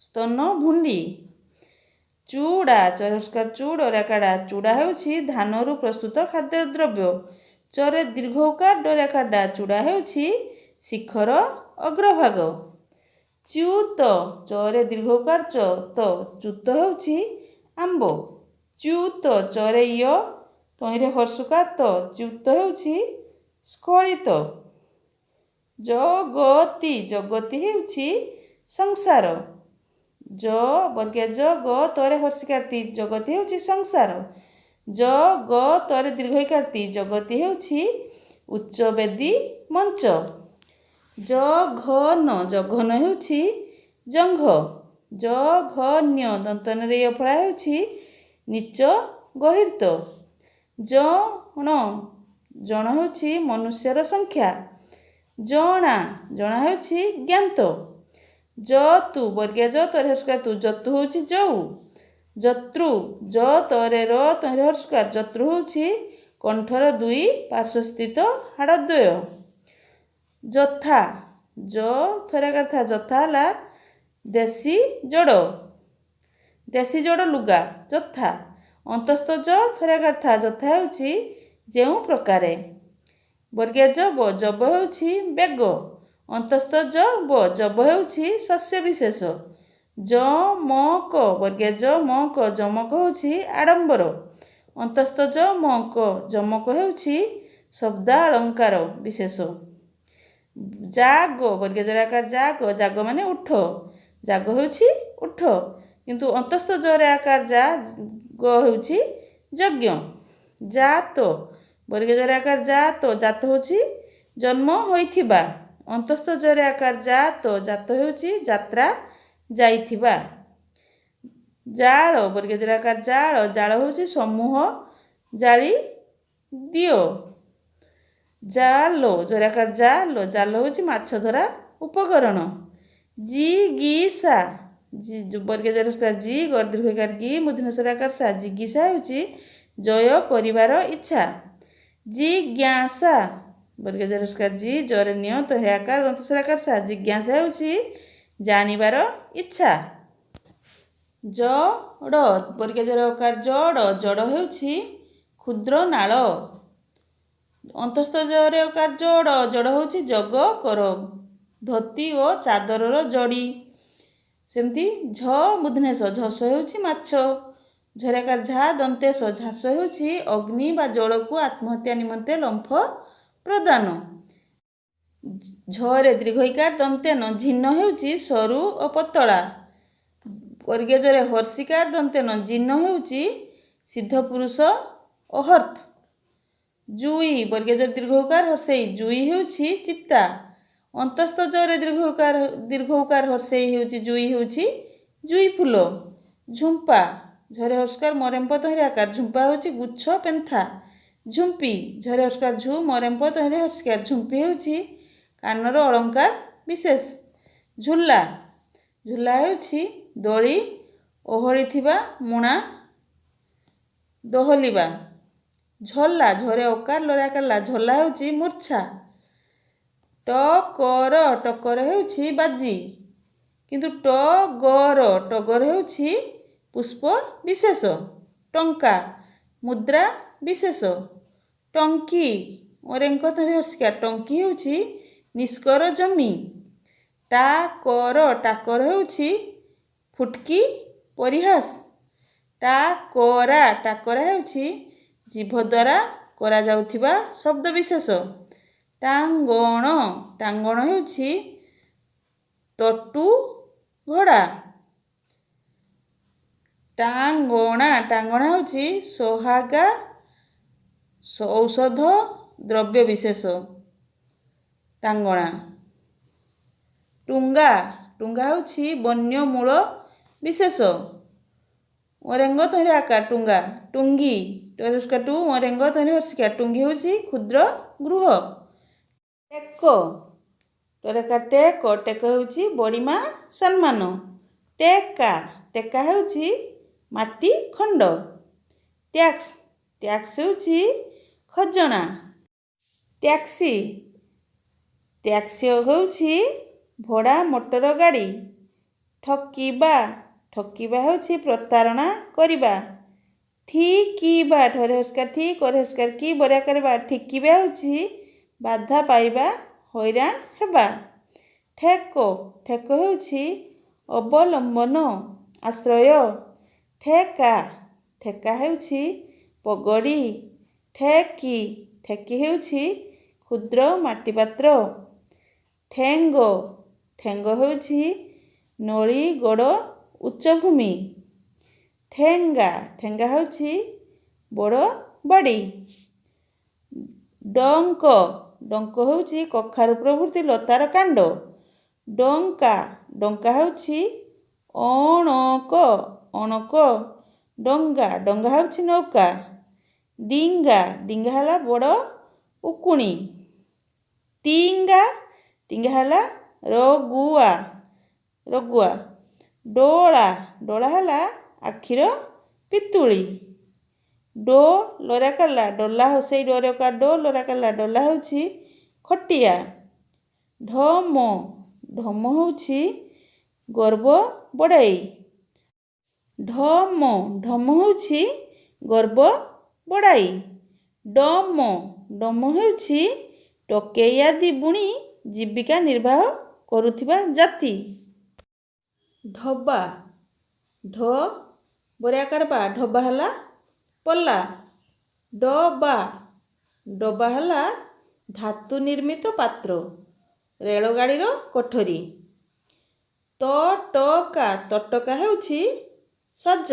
ସ୍ତନ ଭୁଣ୍ଡି। ଚୁଡ଼ା ଚରେ ହର୍ଷକାର ଚୁଡ଼ ରେକାଡ଼ା ଚୁଡ଼ା ହେଉଛି ଧାନରୁ ପ୍ରସ୍ତୁତ ଖାଦ୍ୟଦ୍ରବ୍ୟ। ଚରେ ଦୀର୍ଘ ଉକାର ଡୋରେକାଡ଼ା ଚୁଡ଼ା ହେଉଛି ଶିଖର ଅଗ୍ରଭାଗ। ଚ୍ୟୁତ ଚରେ ଦୀର୍ଘ ଉକାର ଚ ତ ଚ୍ୟୁତ ହେଉଛି ଆମ୍ବ। ଚ୍ୟୁତ ଚରେ ୟ ତହିଁରେ ହର୍ଷକାର ତ ଚ୍ୟୁତ ହେଉଛି ସ୍ଖଳିତ। ଜଗତି ଜଗତି ହେଉଛି ସଂସାର। ଜ ବର୍ଗୀୟ ଜ ଗ ତରେ ହର୍ଷିକାର ତି ଜଗତି ହେଉଛି ସଂସାର। ଜ ଗ ତରେ ଦୀର୍ଘଇକାର ତି ଜଗତି ହେଉଛି ଉଚ୍ଚବେଦୀ ମଞ୍ଚ। ଜଘନ ଜଘନ ହେଉଛି ଜଙ୍ଘ। ଜଘନ୍ୟ ଦନ୍ତନରେ ୟ ଫଳା ହେଉଛି ନୀଚ ଗର୍ହିତ। ଜଣ ଜଣ ହେଉଛି ମନୁଷ୍ୟର ସଂଖ୍ୟା। ଜଣା ଜଣା ହେଉଛି ଜ୍ଞାତ। ଯତୁ ବର୍ଗୀୟ ଜ ତରେ ହର୍ଷକାର ତୁ ଯତୁ ହେଉଛି ଯଉ। ଯତୃ ଜ ତରେ ର ତହିଁରେ ହର୍ଷକାର ଯତୃ ହେଉଛି କଣ୍ଠର ଦୁଇ ପାର୍ଶ୍ୱସ୍ଥିତ ହାଡ଼ଦ୍ୱୟ। ଯଥା ଜ ଥରାକାର ଥା ଯଥା ହେଲା ଦେଶୀ ଜଡ଼। ଦେଶୀ ଜଡ଼ ଲୁଗା ଯଥା। ଅନ୍ତସ୍ଥ ଜ ଥରାକାର ଥା ଯଥା ହେଉଛି ଯେଉଁ ପ୍ରକାରେ। ବର୍ଗୀୟ ଜବ ଜବ ହେଉଛି ବେଗ। ଅନ୍ତସ୍ଥ ଜ ବ ଜବ ହେଉଛି ଶସ୍ୟ ବିଶେଷ। ଜମକ ବର୍ଗୀୟ ଜ ମ କ ଜମକ ହେଉଛି ଆଡ଼ମ୍ବର। ଅନ୍ତସ୍ଥ ଜ ମ କ ଜମକ ହେଉଛି ଶବ୍ଦାଳଙ୍କାର ବିଶେଷ। ଜାଗ ବର୍ଗୀୟ ଜରାକାର ଜାଗ ଜାଗ ମାନେ ଉଠ। ଜାଗ ହେଉଛି ଉଠ କିନ୍ତୁ ଅନ୍ତସ୍ଥ ଜରେ ଆକାର ଯା ଗ ହେଉଛି ଯଜ୍ଞ। ଜାତ ବର୍ଗ ଜରେ ଆକାର ଜାତ ଜାତ ହେଉଛି ଜନ୍ମ ହୋଇଥିବା। ଅନ୍ତସ୍ଥ ଜରେ ଆକାର ଜାତ ହେଉଛି ଯାତ୍ରା ଯାଇଥିବା। ଜାଳ ବର୍ଗ ଜରେ ଆକାର ଜାଳ ହେଉଛି ସମୂହ ଜାଳି ଦିଅ। ଜାଲ ଜରେ ଆକାର ଜାଲ ହେଉଛି ମାଛ ଧରା ଉପକରଣ। ଜିଗିସା ବର୍ଗ ଜରେ ଜି ଦୀର୍ଘଇକାର ଗି ମୂର୍ଧନ୍ୟ ସ୍ୱର ଆକାର ସା ଜିଗିସା ହେଉଛି ଜୟ କରିବାର ଇଚ୍ଛା। ଜିଜ୍ଞାସା ବର୍ଗ ଜରେ ଜି ଜରେ ନିୟ ତ ହେ ଆକାର ଦନ୍ତ ସ୍ୱର ଆକାର ସା ଜିଜ୍ଞାସା ହେଉଛି ଜାଣିବାର ଇଚ୍ଛା। ଜଡ଼ ବର୍ଗ ଜରେ ଅକାର ଜଡ଼ ହେଉଛି କ୍ଷୁଦ୍ର ନାଳ। ଅନ୍ତସ୍ଥ ଜରେ ଅକାର ଜଡ଼ ହେଉଛି ଜଗ କର ଧୋତି ଓ ଚାଦରର ଜଡ଼ି। ସେମିତି ଝ ମୂର୍ଧନ୍ୟ ଝସ ହେଉଛି ମାଛ। ଝରେ ଆକାର ଝା ଦନ୍ତେଶ ଝାସ ହେଉଛି ଅଗ୍ନି ବା ଜଳକୁ ଆତ୍ମହତ୍ୟା ନିମନ୍ତେ ଲମ୍ଫ ପ୍ରଦାନ। ଝରେ ଦୀର୍ଘଇକାର ଦନ୍ତେନ ଝିନ ହେଉଛି ସରୁ ଓ ପତଳା। ବର୍ଗ ଜରେ ହର୍ଷିକାର ଦନ୍ତେନ ଜିନ ହେଉଛି ସିଦ୍ଧ ପୁରୁଷ ଅହର୍ଥ। ଜୁଇ ବର୍ଗ ଜରେ ଦୀର୍ଘ ହର୍ଷେଇ ଜୁଇ ହେଉଛି ଚିତା। ଅନ୍ତସ୍ଥ ଜରେ ଦୀର୍ଘ ଉକାର ହର୍ଷେଇ ହେଉଛି ଜୁଇ ହେଉଛି ଜୁଇ ଫୁଲ। ଝୁମ୍ପା ଝରେ ହର୍ଷକାର ମରେମ୍ପ ତହିଁରେ ଆକାର ଝୁମ୍ପା ହେଉଛି ଗୁଚ୍ଛ ପେନ୍ଥା। ଝୁମ୍ପି ଝରେ ହର୍ଷକାର ଝୁ ମରେମ୍ପ ତହିଁରେ ହର୍ଷକାର ଝୁମ୍ପି ହେଉଛି କାନର ଅଳଙ୍କାର ବିଶେଷ। ଝୁଲା ଝୁଲା ହେଉଛି ଦୋଳି ଓହଳିଥିବା ମୁଣା ଦୋହଲିବା। ଝଲା ଝରେ ଅକାର ଲରେ ଆକାର ଲା ଝଲା ହେଉଛି ମୂର୍ଚ୍ଛା। ଟକର ହେଉଛି ବାଜି କିନ୍ତୁ ଟଗର ହେଉଛି ପୁଷ୍ପ ବିଶେଷ। ଟଙ୍କା ମୁଦ୍ରା ବିଶେଷ। ଟଙ୍କି ଅରେଙ୍କ ତହିଁରେ ହର୍ଷିକାର ଟଙ୍କି ହେଉଛି ନିଷ୍କର ଜମି। ଟାକର ହେଉଛି ଫୁଟକି ପରିହାସ। ଟାକରା ହେଉଛି ଜିଭ ଦ୍ୱାରା କରାଯାଉଥିବା ଶବ୍ଦ ବିଶେଷ। ଟାଙ୍ଗଣ ହେଉଛି ତଟୁ ଘୋଡ଼ା। ଟାଙ୍ଗଣା ହେଉଛି ସୋହାଗା ଔଷଧ ଦ୍ରବ୍ୟ ବିଶେଷ। ଟାଙ୍ଗଣା। ଟୁଙ୍ଗା ହେଉଛି ବନ୍ୟ ମୂଳ ବିଶେଷ। ଅରେଙ୍ଗ ତହିଁରେ ଆକାର ଟୁଙ୍ଗା ଟୁଙ୍ଗି ଟୁ ଅରେଙ୍ଗ ତହିଁରେ ହର୍ଷିକାର ଟୁଙ୍ଗି ହେଉଛି କ୍ଷୁଦ୍ର ଗୃହ। ଟେକ ହେଉଛି ବଡ଼ିମା ସମ୍ମାନ। ଟେକା ହେଉଛି ମାଟି ଖଣ୍ଡ। ଟ୍ୟାକ୍ସ ହେଉଛି ଖଜଣା। ଟ୍ୟାକ୍ସି ହେଉଛି ଭଡ଼ା ମୋଟର ଗାଡ଼ି। ଠକିବା ହେଉଛି ପ୍ରତାରଣା କରିବା। ଠିକିବା ଠରେ ହର୍ଷକାର ଠି କରେ ହର୍ଷକାର କି ବରେ ଆକାର ଠିକିବା ହେଉଛି ବାଧା ପାଇବା ହଇରାଣ ହେବା। ଠେକ ହେଉଛି ଅବଲମ୍ବନ ଆଶ୍ରୟ। ଠେକା ହେଉଛି ପଗଡ଼ି। ଠେକି ହେଉଛି କ୍ଷୁଦ୍ର ମାଟି ପାତ୍ର। ଠେଙ୍ଗ ହେଉଛି ନଳି ଗୋଡ଼ ଉଚ୍ଚଭୂମି। ଠେଙ୍ଗା ହେଉଛି ବଡ଼ ବାଡ଼ି। ଡଙ୍କ ହେଉଛି କଖାରୁ ପ୍ରଭୃତି ଲତାର କାଣ୍ଡ। ଡଙ୍କା ହେଉଛି ଅଣକ। ଡଙ୍ଗା ହେଉଛି ନୌକା। ଡିଙ୍ଗା ହେଲା ବଡ଼ ଉକୁଣି। ଟିଙ୍ଗା ହେଲା ରଗୁଆ। ଡୋଳା ହେଲା ଆଖିର ପିତୁଳି। ଡୋଲା ସେଇ ଡୋରେ ଡୋଲା ହେଉଛି ଖଟିଆ। ଢମ ହେଉଛି ଗର୍ବ ବଡ଼ାଇ। ଢମ ହେଉଛି ଗର୍ବ ବଡ଼ାଇ। ଡମ ହେଉଛି ଟୋକେଇ ଆଦି ବୁଣି ଜୀବିକା ନିର୍ବାହ କରୁଥିବା ଜାତି। ଢବା ଢ ବରେ ଆକାର ବା ଢବା ହେଲା ପଲା। ଡବା ହେଲା ଧାତୁ ନିର୍ମିତ ପାତ୍ର ରେଳଗାଡ଼ିର କୋଠରୀ। ତଟକା ହେଉଛି ସଜ।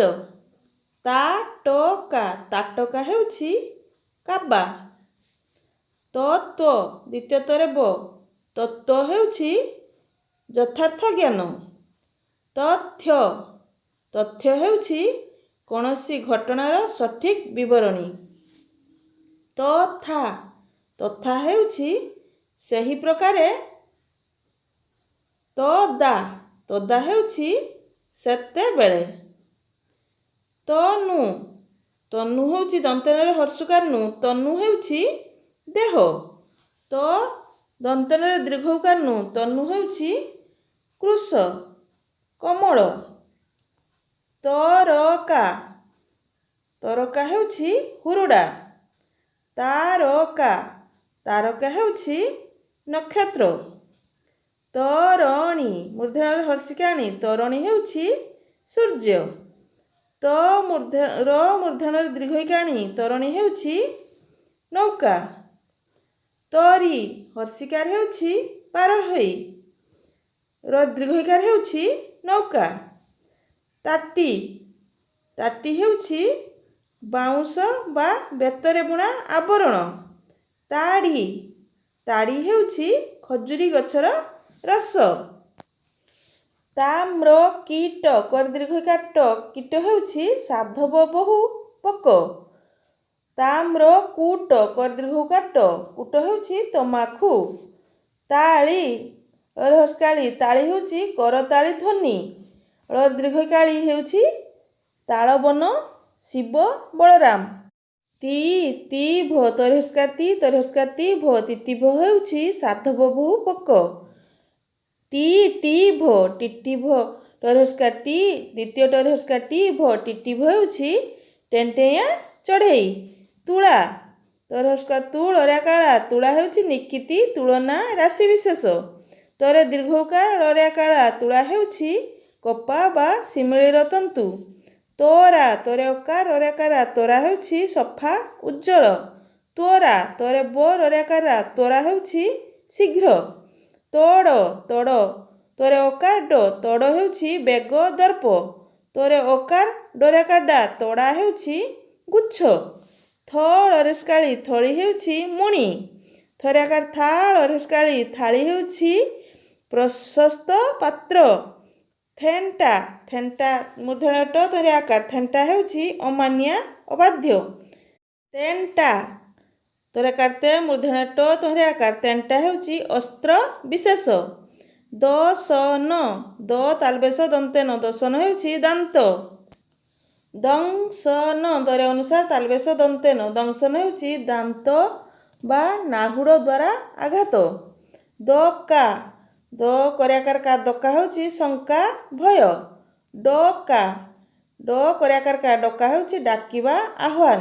ତାଟକା ହେଉଛି କାବା। ତତ୍ତ୍ୱ ଦ୍ୱିତୀୟରେ ବ ତତ୍ତ୍ୱ ହେଉଛି ଯଥାର୍ଥ ଜ୍ଞାନ। ତଥ୍ୟ ତଥ୍ୟ ହେଉଛି କୌଣସି ଘଟଣାର ସଠିକ୍ ବିବରଣୀ। ତଥା ତଥା ହେଉଛି ସେହି ପ୍ରକାରେ। ତଦା ତଦା ହେଉଛି ସେତେବେଳେ। ତନୁ ତନୁ ହେଉଛି ଦନ୍ତନରେ ହର୍ଷକାର ନୁ ତନୁ ହେଉଛି ଦେହ। ତ ଦନ୍ତନରେ ଦୀର୍ଘକାର ନୁ ତନୁ ହେଉଛି କୃଶ କମଳ। ତରକା ତରକା ହେଉଛି ହୁରୁଡ଼ା। ତାରକା ତାରକା ହେଉଛି ନକ୍ଷତ୍ର। ତରଣୀ ମୂର୍ଧନ୍ୟରେ ହର୍ଷିକାଣୀ ତରଣୀ ହେଉଛି ସୂର୍ଯ୍ୟ। ର ମୂର୍ଧନ୍ୟରେ ଦୀର୍ଘଇକାଣୀ ତରଣୀ ହେଉଛି ନୌକା। ତରି ହର୍ଷିକାର ହେଉଛି ପାରହଇ। ର ଦୀର୍ଘଇକାର ହେଉଛି ନୌକା। ତାଟି ତାଟି ହେଉଛି ବାଉଁଶ ବା ବେତରେ ବୁଣା ଆବରଣ। ତାଡ଼ି ତାଡ଼ି ହେଉଛି ଖଜୁରୀ ଗଛର ରସ। ତାମ୍ର କୀଟ ଦୀର୍ଘଇକାର କୀଟ ହେଉଛି ସାଧବ ବହୁ ପୋକ। ତାମ୍ର କୂଟ ଦୀର୍ଘଇକାର କୂଟ ହେଉଛି ତମାଖୁ। ତାଳି ହର୍ଷକାଳି ତାଳି ହେଉଛି କରତାଳି ଧ୍ୱନି। ଦୀର୍ଘଇକାଳି ହେଉଛି ତାଳବନ ଶିବ ବଳରାମ। ତିତିଭ ତରିହସ୍କାର ତିଭ ତିତିଭ ହେଉଛି ସାଧବ ବହୁ ପୋକ। ଟିଟିଭ ଟିଟିଭ ଟରିହସ୍କାର ଦ୍ୱିତୀୟ ଟରିହସ୍କାର ଟିଟିଭ ହେଉଛି ଟେଣ୍ଟେଇଆ ଚଢ଼େଇ। ତୁଳା ତରିହସ୍କାର ଲରାକାଳା ତୁଳା ହେଉଛି ନିକିତି ତୁଳନା ରାଶି ବିଶେଷ। ତରେ ଦୀର୍ଘକାର ଲରାକାଳା ତୁଳା ହେଉଛି କପା ବା ଶିମିଳିର ତନ୍ତୁ। ତୋରା ତୋରେ ଅକାର ରରାକାରା ତୋରା ହେଉଛି ସଫା ଉଜ୍ଜଳ। ତୋରା ତୋରେ ବୋ ରରାକାରା ତୋରା ହେଉଛି ଶୀଘ୍ର। ତୋଡ଼ ତୋଡ଼ ତୋରେ ଅକାର ତୋଡ଼ ହେଉଛି ବେଗ ଦର୍ପ। ତୋରେ ଅକାର ଡରାକାଡା ତୋଡ଼ା ହେଉଛି ଗୁଚ୍ଛ। ଥଳରେସ୍କାଳି ଥଳି ହେଉଛି ମୁଣି। ଥରେ ଆକାର ଥାଳରେସ୍କାଳି ଥାଳି ହେଉଛି ପ୍ରଶସ୍ତ ପାତ୍ର। ଥେଣ୍ଟା ଥେଣ୍ଟା ମୂର୍ଧନ୍ୟ ଟ ତୋରେ ଆକାର ଥେଣ୍ଟା ହେଉଛି ଅମାନିଆ ଅବାଧ୍ୟ। ତେଣ୍ଟା ତୋରେ କାର୍ତ୍ତେ ମୂର୍ଧନ୍ୟ ଟ ତୋରେ ଆକାର ତେଣ୍ଟା ହେଉଛି ଅସ୍ତ୍ର ବିଶେଷ। ଦଶନ ଦ ତାଲବେଶ ଦନ୍ତେନ ଦଶନ ହେଉଛି ଦାନ୍ତ। ଦଂଶନ ଦରେ ଅନୁସାର ତାଲବେଶ ଦନ୍ତେନ ଦଂଶନ ହେଉଛି ଦାନ୍ତ ବା ନାହୁଡ଼ ଦ୍ୱାରା ଆଘାତ। ଦକା ଦ କରିଆକାର କା ଦକା ହେଉଛି ଶଙ୍କା ଭୟ। ଡକା ଡ କରିଆକାର କା ଡକା ହେଉଛି ଡାକିବା ଆହ୍ୱାନ।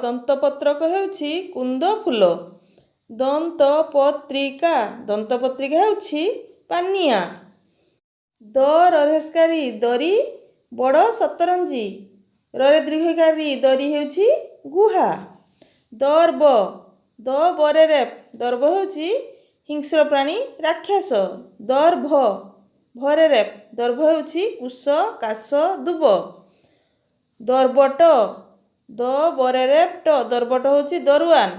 ଦନ୍ତପତ୍ରକ ହେଉଛି କୁନ୍ଦ ଫୁଲ। ଦନ୍ତପତ୍ରିକା ଦନ୍ତପତ୍ରିକା ହେଉଛି ପାନିଆ। ଦରହସ୍କାରୀ ଦରି ବଡ଼ ସତରଞ୍ଜି। ରରେ ଦୀର୍ଘଇକାରୀ ଦରି ହେଉଛି ଗୁହା। ଦର୍ବ ଦ ବରରେ ଦର୍ବ ହେଉଛି ହିଂସ୍ର ପ୍ରାଣୀ ରାକ୍ଷସ। ଦର୍ଭ ଭରେ ଦର୍ଭ ହେଉଛି କୁଶ କାଶ ଦୁବ। ଦର୍ବଟ ଦ ବରରେ ଦର୍ବଟ ହେଉଛି ଦରୁଆନ।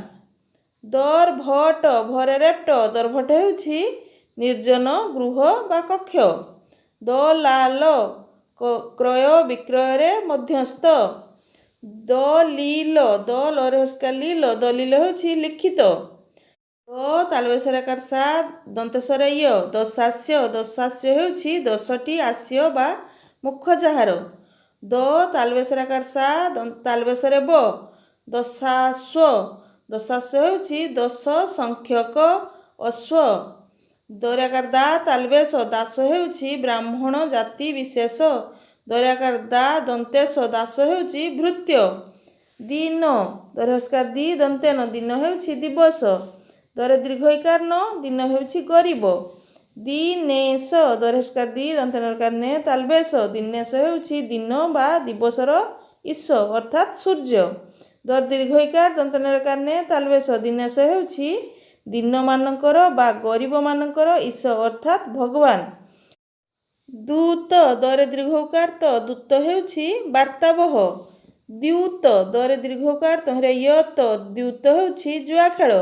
ଦର୍ଭଟ ଭରରେ ଦର୍ଭଟ ହେଉଛି ନିର୍ଜନ ଗୃହ ବା କକ୍ଷ। ଦଲାଲ କ୍ରୟ ବିକ୍ରୟରେ ମଧ୍ୟସ୍ଥ। ଦଲିଲ ଦ ଲରହସ୍କାଲିଲ ଦଲିଲ ହେଉଛି ଲିଖିତ। ଦ ତାଲବେଶରେ ଆକାର ସା ଦନ୍ତେଶ୍ୱର ୟ ଦଶାସ୍ୟ ଦଶାସ୍ୟ ହେଉଛି 10ଟି ଆସ୍ୟ ବା ମୁଖ ଯାହାର। ଦ ତାଲବେଶରେ ଆକାର ସା ତାଲବେଶରେ ବ ଦଶାଶ୍ୱ ଦଶାଶ୍ୱ ହେଉଛି 10 ସଂଖ୍ୟକ ଅଶ୍ୱ। ଦରେ ଆକାର ଦା ତାଲବେଶ ଦାସ ହେଉଛି ବ୍ରାହ୍ମଣ ଜାତି ବିଶେଷ। ଦରେ ଆକାର ଦା ଦନ୍ତେଶ ଦାସ ହେଉଛି ଭୃତ୍ୟ। ଦିନ ଦରହସ୍କାର ଦି ଦନ୍ତେନ ଦିନ ହେଉଛି ଦିବସ। ଦରେ ଦୀର୍ଘଇକାର ନ ଦିନ ହେଉଛି ଗରିବ। ଦିନେଶ ଦରହସ୍କାର ଦି ଦନ୍ତନକାର ନେ ତାଲବେଶ ଦିନେଶ ହେଉଛି ଦିନ ବା ଦିବସର ଈଶ ଅର୍ଥାତ୍ ସୂର୍ଯ୍ୟ। ଦର ଦୀର୍ଘଇକାର ଦନ୍ତନକାର ନେ ତାଲବେଶ ଦିନେଶ ହେଉଛି ଦିନମାନଙ୍କର ବା ଗରିବମାନଙ୍କର ଈଶ ଅର୍ଥାତ୍ ଭଗବାନ। ଦୂତ ଦରେ ଦୀର୍ଘ ଉକାର ତ ଦୂତ ହେଉଛି ବାର୍ତ୍ତାବହ। ଦ୍ୟୁତ ଦରେ ଦୀର୍ଘକାର ତହିଁରେ ୟତ ଦ୍ୟୁତ ହେଉଛି ଜୁଆ ଖେଳ।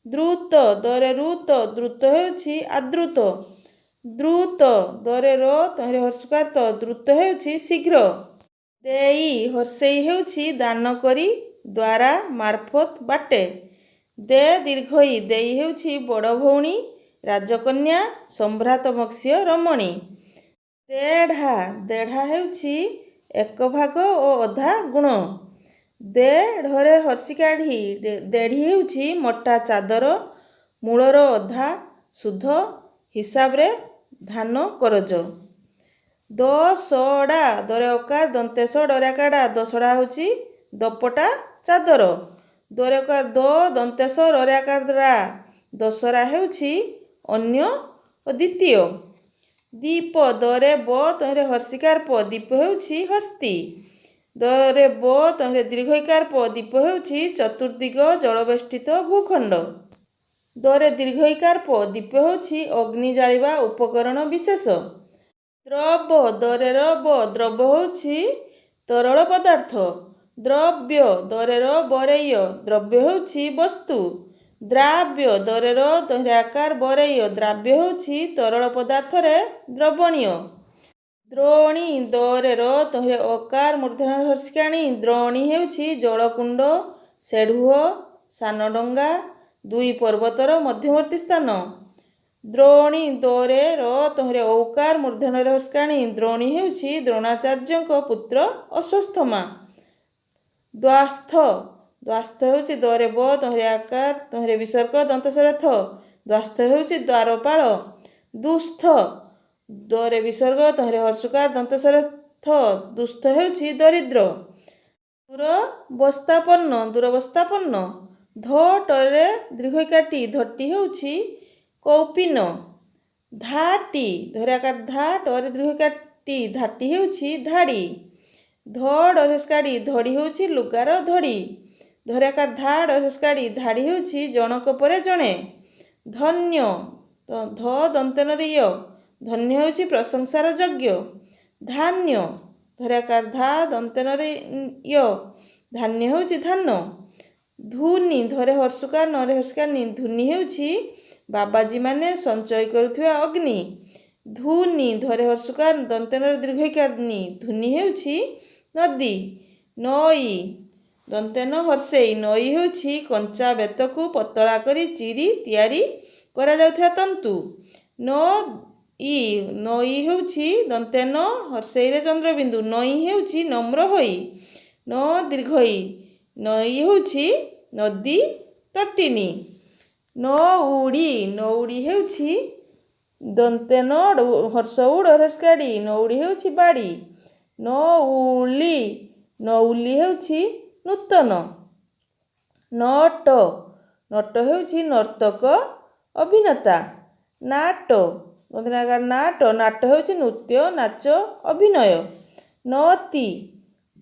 ଦ୍ରୁତ ଦରେ ରୁତ ଦ୍ରୁତ ହେଉଛି ଆଦୃତ। ଦ୍ରୁତ ଦରେ ର ତହିଁରେ ହର୍ଷକାର ତ ଦ୍ରୁତ ହେଉଛି ଶୀଘ୍ର। ଦେଇ ହର୍ଷେଇ ହେଉଛି ଦାନ କରି ଦ୍ୱାରା ମାରଫତ ବାଟେ। ଦେ ଦୀର୍ଘଇ ଦେଇ ହେଉଛି ବଡ଼ ଭଉଣୀ ରାଜକନ୍ୟା ସମ୍ଭ୍ରାତ ମତ୍ସ୍ୟ ରମଣୀ। ଦେଢ଼ା ଦେଢ଼ା ହେଉଛି ଏକ ଭାଗ ଓ ଅଧା ଗୁଣ। ଦେଢ଼ରେ ହର୍ଷିକାଢ଼ି ଦେଢ଼ି ହେଉଛି ମୋଟା ଚାଦର ମୂଳର ଅଧା ସୁଧ ହିସାବରେ ଧାନ କରଜ। ଦଶଡ଼ା ଦରେ ଅକାର ଦନ୍ତେଶ ଡରାକାଡ଼ା ଦଶଡ଼ା ହେଉଛି ଦପଟା ଚାଦର। ଦରେ ଅକାର ଦ ଦନ୍ତେଶ ରରାକାର ରା ଦଶରା ହେଉଛି ଅନ୍ୟ ଓ ଦ୍ୱିତୀୟ। ଦୀପ ଦରେ ବ ତହିଁରେ ହର୍ଷିକାର ପ ଦୀପ ହେଉଛି ହସ୍ତି। ଦରେ ବ ତହିଁରେ ଦୀର୍ଘଇକାର ପ ଦୀପ ହେଉଛି ଚତୁର୍ଦିଗ ଜଳବେଷ୍ଟିତ ଭୂଖଣ୍ଡ। ଦରେ ଦୀର୍ଘଇକାର ପ ଦୀପ ହେଉଛି ଅଗ୍ନି ଜାଳିବା ଉପକରଣ ବିଶେଷ। ଦ୍ରବ ଦରେ ର ବ ଦ୍ରବ ହେଉଛି ତରଳ ପଦାର୍ଥ। ଦ୍ରବ୍ୟ ଦରେ ର ବରେ ୟ ଦ୍ରବ୍ୟ ହେଉଛି ବସ୍ତୁ। ଦ୍ରାବ୍ୟ ଦରେ ର ତହିଁରେ ଆକାର ବରେ ୟ ଦ୍ରାବ୍ୟ ହେଉଛି ତରଳ ପଦାର୍ଥରେ ଦ୍ରବଣୀୟ। ଦ୍ରୋଣୀ ଦରେ ର ତହିଁରେ ଅକାର ମୂର୍ଦ୍ଧନ୍ୟ ହର୍ଷିକାଣୀ ଦ୍ରୋଣୀ ହେଉଛି ଜଳକୁଣ୍ଡ ସେଢୁଅ ସାନ ଡଙ୍ଗା ଦୁଇ ପର୍ବତର ମଧ୍ୟବର୍ତ୍ତୀ ସ୍ଥାନ। ଦ୍ରୋଣୀ ଦରେ ର ତହିଁରେ ଔକାର ମୂର୍ଦ୍ଧନ୍ୟରେ ହର୍ଷିକାଣୀ ଦ୍ରୋଣୀ ହେଉଛି ଦ୍ରୋଣାଚାର୍ଯ୍ୟଙ୍କ ପୁତ୍ର ଅଶ୍ୱତ୍ଥମା। ଦ୍ୱାସ୍ଥ ଦ୍ୱାସ୍ଥ ହେଉଛି ଦରେ ବ ତହିଁରେ ଆକାର ତହିଁରେ ବିସର୍ଗ ଦନ୍ତସ୍ୱର ଥ ଦ୍ୱାସ୍ଥ ହେଉଛି ଦ୍ୱାରପାଳ। ଦୁସ୍ଥ ଦରେ ବିସର୍ଗ ତହିଁରେ ହର୍ଷକାର ଦନ୍ତସ୍ୱର ଥ ଦୁସ୍ଥ ହେଉଛି ଦରିଦ୍ର। ଦୂରବସ୍ଥାପନ୍ନ ଦୂରବସ୍ଥାପନ୍ନ। ଧଟରେ ଦୀର୍ଘଇକାରଟି ଧଟି ହେଉଛି କୌପୀନ। ଧାଟି ଧରେ ଆକାର ଧା ଟରେ ଦୀର୍ଘଇକାରଟି ଧାଟି ହେଉଛି ଧାଡ଼ି। ଧଡ଼ ହର୍ଷକାଡ଼ି ଧଡ଼ି ହେଉଛି ଲୁଗାର ଧଡ଼ି। ଧରେ ଆକାର ଧା ହର୍ଷକାଡ଼ି ଧାଡ଼ି ହେଉଛି ଜଣକ ପରେ ଜଣେ। ଧନ୍ୟ ଧ ଦନ୍ତେନରେ ୟ ଧନ୍ୟ ହେଉଛି ପ୍ରଶଂସାର ଯୋଗ୍ୟ। ଧାନ୍ୟ ଧରେ ଆକାର ଧା ଦନ୍ତେନରେ ୟ ଧାନ୍ୟ ହେଉଛି ଧାନ। ଧୂନି ଧରେ ହର୍ଷକାର ନରେ ହର୍ଷକାର ନି ଧୂନି ହେଉଛି ବାବାଜୀମାନେ ସଞ୍ଚୟ କରୁଥିବା ଅଗ୍ନି। ଧୂନି ଧରେ ହର୍ଷକାର ଦନ୍ତେନରେ ଦୀର୍ଘଇକାର ନି ଧୂନି ହେଉଛି ନଦୀ। ନଈ ଦନ୍ତେନ ହର୍ଷେଇ ନଈ ହେଉଛି କଞ୍ଚା ବେତକୁ ପତଳା କରି ଚିରି ତିଆରି କରାଯାଉଥିବା ତନ୍ତୁ। ନଈ ନଈ ହେଉଛି ଦନ୍ତେନ ହର୍ଷେଇରେ ଚନ୍ଦ୍ରବିନ୍ଦୁ ନଈ ହେଉଛି ନମ୍ର ହୋଇ। ନ ଦୀର୍ଘଇ ନଈ ହେଉଛି ନଦୀ ତଟିନୀ। ନଉଡ଼ି ନଉଡ଼ି ହେଉଛି ଦନ୍ତେନ ହର୍ଷ ଉଡ଼ ହର୍ଷକାଡ଼ି ନଉଡ଼ି ହେଉଛି ବାଡ଼ି। ନଉଲି ନଉଲି ହେଉଛି ନୂତନ। ନଟ ନଟ ହେଉଛି ନର୍ତ୍ତକ ଅଭିନେତା। ନାଟ ନାଟ ନାଟ ହେଉଛି ନୃତ୍ୟ ନାଚ ଅଭିନୟ। ନତି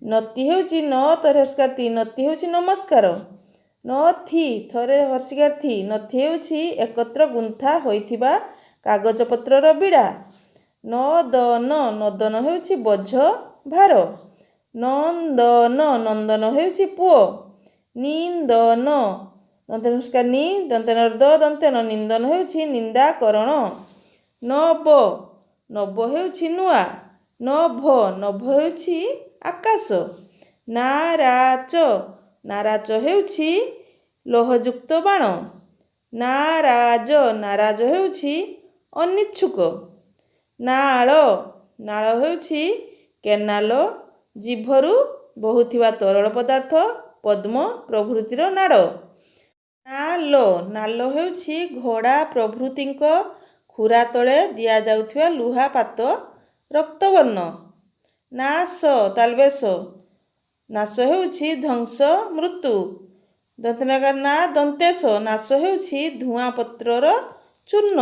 ନତି ହେଉଛି ନ ତରେ ହର୍ଷକାର ତି ନତି ହେଉଛି ନମସ୍କାର। ନଥି ଥରେ ହର୍ଷିକାର ଥି ନଥି ହେଉଛି ଏକତ୍ର ଗୁନ୍ଥା ହୋଇଥିବା କାଗଜପତ୍ରର ବିଡ଼ା। ନଦନ ନଦନ ହେଉଛି ବୋଝ ଭାର। ନନ୍ଦନ ନନ୍ଦନ ହେଉଛି ପୁଅ। ନିନ୍ଦନ ଦନ୍ତେନ ହର୍ଷକାର ନି ଦନ୍ତେନର ଦ ଦନ୍ତେନ ନିନ୍ଦନ ହେଉଛି ନିନ୍ଦାକରଣ। ନବ ନବ ହେଉଛି ନୂଆ। ନଭ ନଭ ହେଉଛି ଆକାଶ। ନାରାଚ ନାରାଚ ହେଉଛି ଲୋହଯୁକ୍ତ ବାଣ। ନାରାଜ ନାରାଜ ହେଉଛି ଅନିଚ୍ଛୁକ। ନାଳ ନାଳ ହେଉଛି କେନାଲ ଜିଭରୁ ବହୁଥିବା ତରଳ ପଦାର୍ଥ ପଦ୍ମ ପ୍ରଭୃତିର ନାଳ। ନାଲ ନାଲ ହେଉଛି ଘୋଡ଼ା ପ୍ରଭୃତିଙ୍କ ଖୁରା ତଳେ ଦିଆଯାଉଥିବା ଲୁହା ପାତ ରକ୍ତବର୍ଣ୍ଣ। ନାଶ ତାଲବେଶ ନାଶ ହେଉଛି ଧ୍ୱଂସ ମୃତ୍ୟୁ। ଦନ୍ତେନକାର ନା ଦନ୍ତେଶ ନାଶ ହେଉଛି ଧୂଆଁ ପତ୍ରର ଚୂର୍ଣ୍ଣ।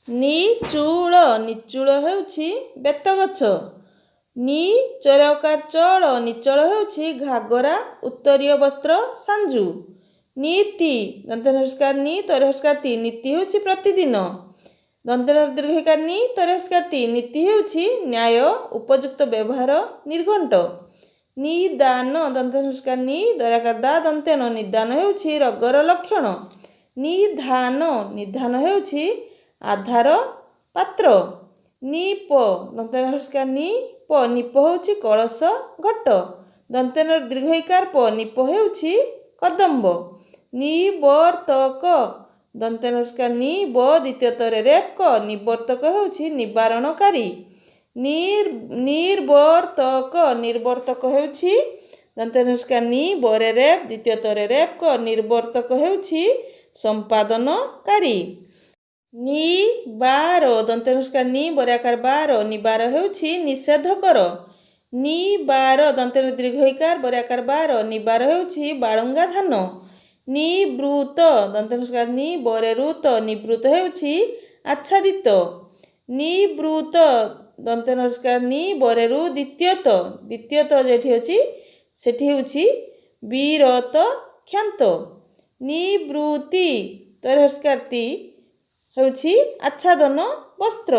ନିଚୂଳ ନିଚୂଳ ହେଉଛି ବେତଗଛ। ନିଚରେ ଅକାର ଚଳ ନିଚଳ ହେଉଛି ଘାଗରା ଉତ୍ତରୀୟ ବସ୍ତ୍ର ସାଞ୍ଜୁ। ନୀତି ଦନ୍ତେନ ହର୍ଷକାର ନି ତରେ ହର୍ଷକାର ତି ନୀତି ହେଉଛି ପ୍ରତିଦିନ। ଦନ୍ତେନ ଦୀର୍ଘଇକାର ନି ତରେ ହର୍ଷକାର ତି ନୀତି ହେଉଛି ନ୍ୟାୟ ଉପଯୁକ୍ତ ବ୍ୟବହାର ନିର୍ଘଣ୍ଟ। ନିଦାନ ଦନ୍ତ ସଂସ୍କାର ନି ଦରାକାର ଦା ଦନ୍ତେନ ନିଦାନ ହେଉଛି ରୋଗର ଲକ୍ଷଣ। ନିଧାନ ନିଧାନ ହେଉଛି ଆଧାର ପାତ୍ର। ନିପ ଦନ୍ତ ସଂସ୍କାର ନି ପ ନିପ ହେଉଛି କଳସ ଘଟ। ଦନ୍ତେନ ଦୀର୍ଘଇକାର ପ ନିପ ହେଉଛି କଦମ୍ବ। ନିବର୍ତ୍ତକ ଦନ୍ତେନ ସଂସ୍କାର ନି ବ ଦ୍ୱିତୀୟ ତରେ ରେପ୍ କ ନିବର୍ତ୍ତକ ହେଉଛି ନିବାରଣକାରୀ। ନିର୍ବର୍ତ୍ତକ ନିର୍ବର୍ତ୍ତକ ହେଉଛି ଦନ୍ତେନ ସଂସ୍କାର ନି ବରେ ରେପ୍ ଦ୍ୱିତୀୟ ତରେ ରେପ୍ କ ନିର୍ବର୍ତ୍ତକ ହେଉଛି ସମ୍ପାଦନକାରୀ। ନିବାର ଦନ୍ତେନ ସଂସ୍କାର ନି ବରେ ଆକାର ବାର ନିବାର ହେଉଛି ନିଷେଧକର। ନିବାର ଦନ୍ତେନ ଦୀର୍ଘଇକାର ବରେ ଆକାର ବାର ନିବାର ହେଉଛି ବାଳୁଙ୍ଗା ଧାନ। ନିବୃତ ଦନ୍ତେନ ସଂସ୍କାର ନି ବରେ ରୁତ ନିବୃତ ହେଉଛି ଆଚ୍ଛାଦିତ। ନିବୃତ ଦନ୍ତେନ ସଂସ୍କାର ନି ବରେ ରୁ ଦ୍ୱିତୀୟତ ଦ୍ୱିତୀୟତ ଯେଠି ଅଛି ସେଠି ହେଉଛି ବିରତ କ୍ଷାନ୍ତ। ନିବୃତ୍ତି ତରେ ସଂସ୍କାର ତି ହେଉଛି ଆଚ୍ଛାଦନ ବସ୍ତ୍ର।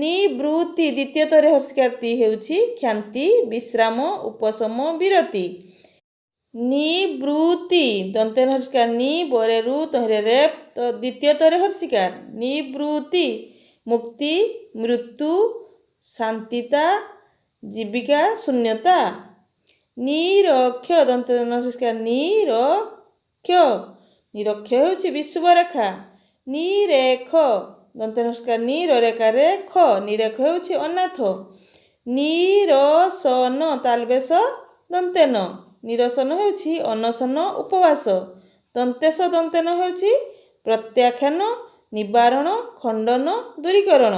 ନିବୃତ୍ତି ଦ୍ୱିତୀୟ ତରେ ସଂସ୍କାର ତି ହେଉଛି କ୍ଷାନ୍ତି ବିଶ୍ରାମ ଉପଶମ ବିରତି। ନିବୃତ୍ତି ଦନ୍ତେନ ସଂସ୍କାର ନି ବରେ ରୁ ତହିଁରେ ରେପ୍ ଦ୍ୱିତୀୟ ତରେ ହର୍ଷିକାର। ନିବୃତ୍ତି ମୁକ୍ତି ମୃତ୍ୟୁ ଶାନ୍ତିତା ଜୀବିକା ଶୂନ୍ୟତା। ନିରକ୍ଷ ଦନ୍ତେନ ସଂସ୍କାର ନିରକ୍ଷ ନିରକ୍ଷ ହେଉଛି ବିଷୁବରେଖା। ନିରେଖ ଦନ୍ତେନ ସଂସ୍କାର ନି ରେଖା ରେଖ ନିରେଖ ହେଉଛି ଅନାଥ। ନିରସନ ତାଲବେଶ ଦନ୍ତେନ ନିରସନ ହେଉଛି ଅନଶନ ଉପବାସ। ଦନ୍ତେଶ ଦନ୍ତେନ ହେଉଛି ପ୍ରତ୍ୟାଖ୍ୟାନ ନିବାରଣ ଖଣ୍ଡନ ଦୂରୀକରଣ।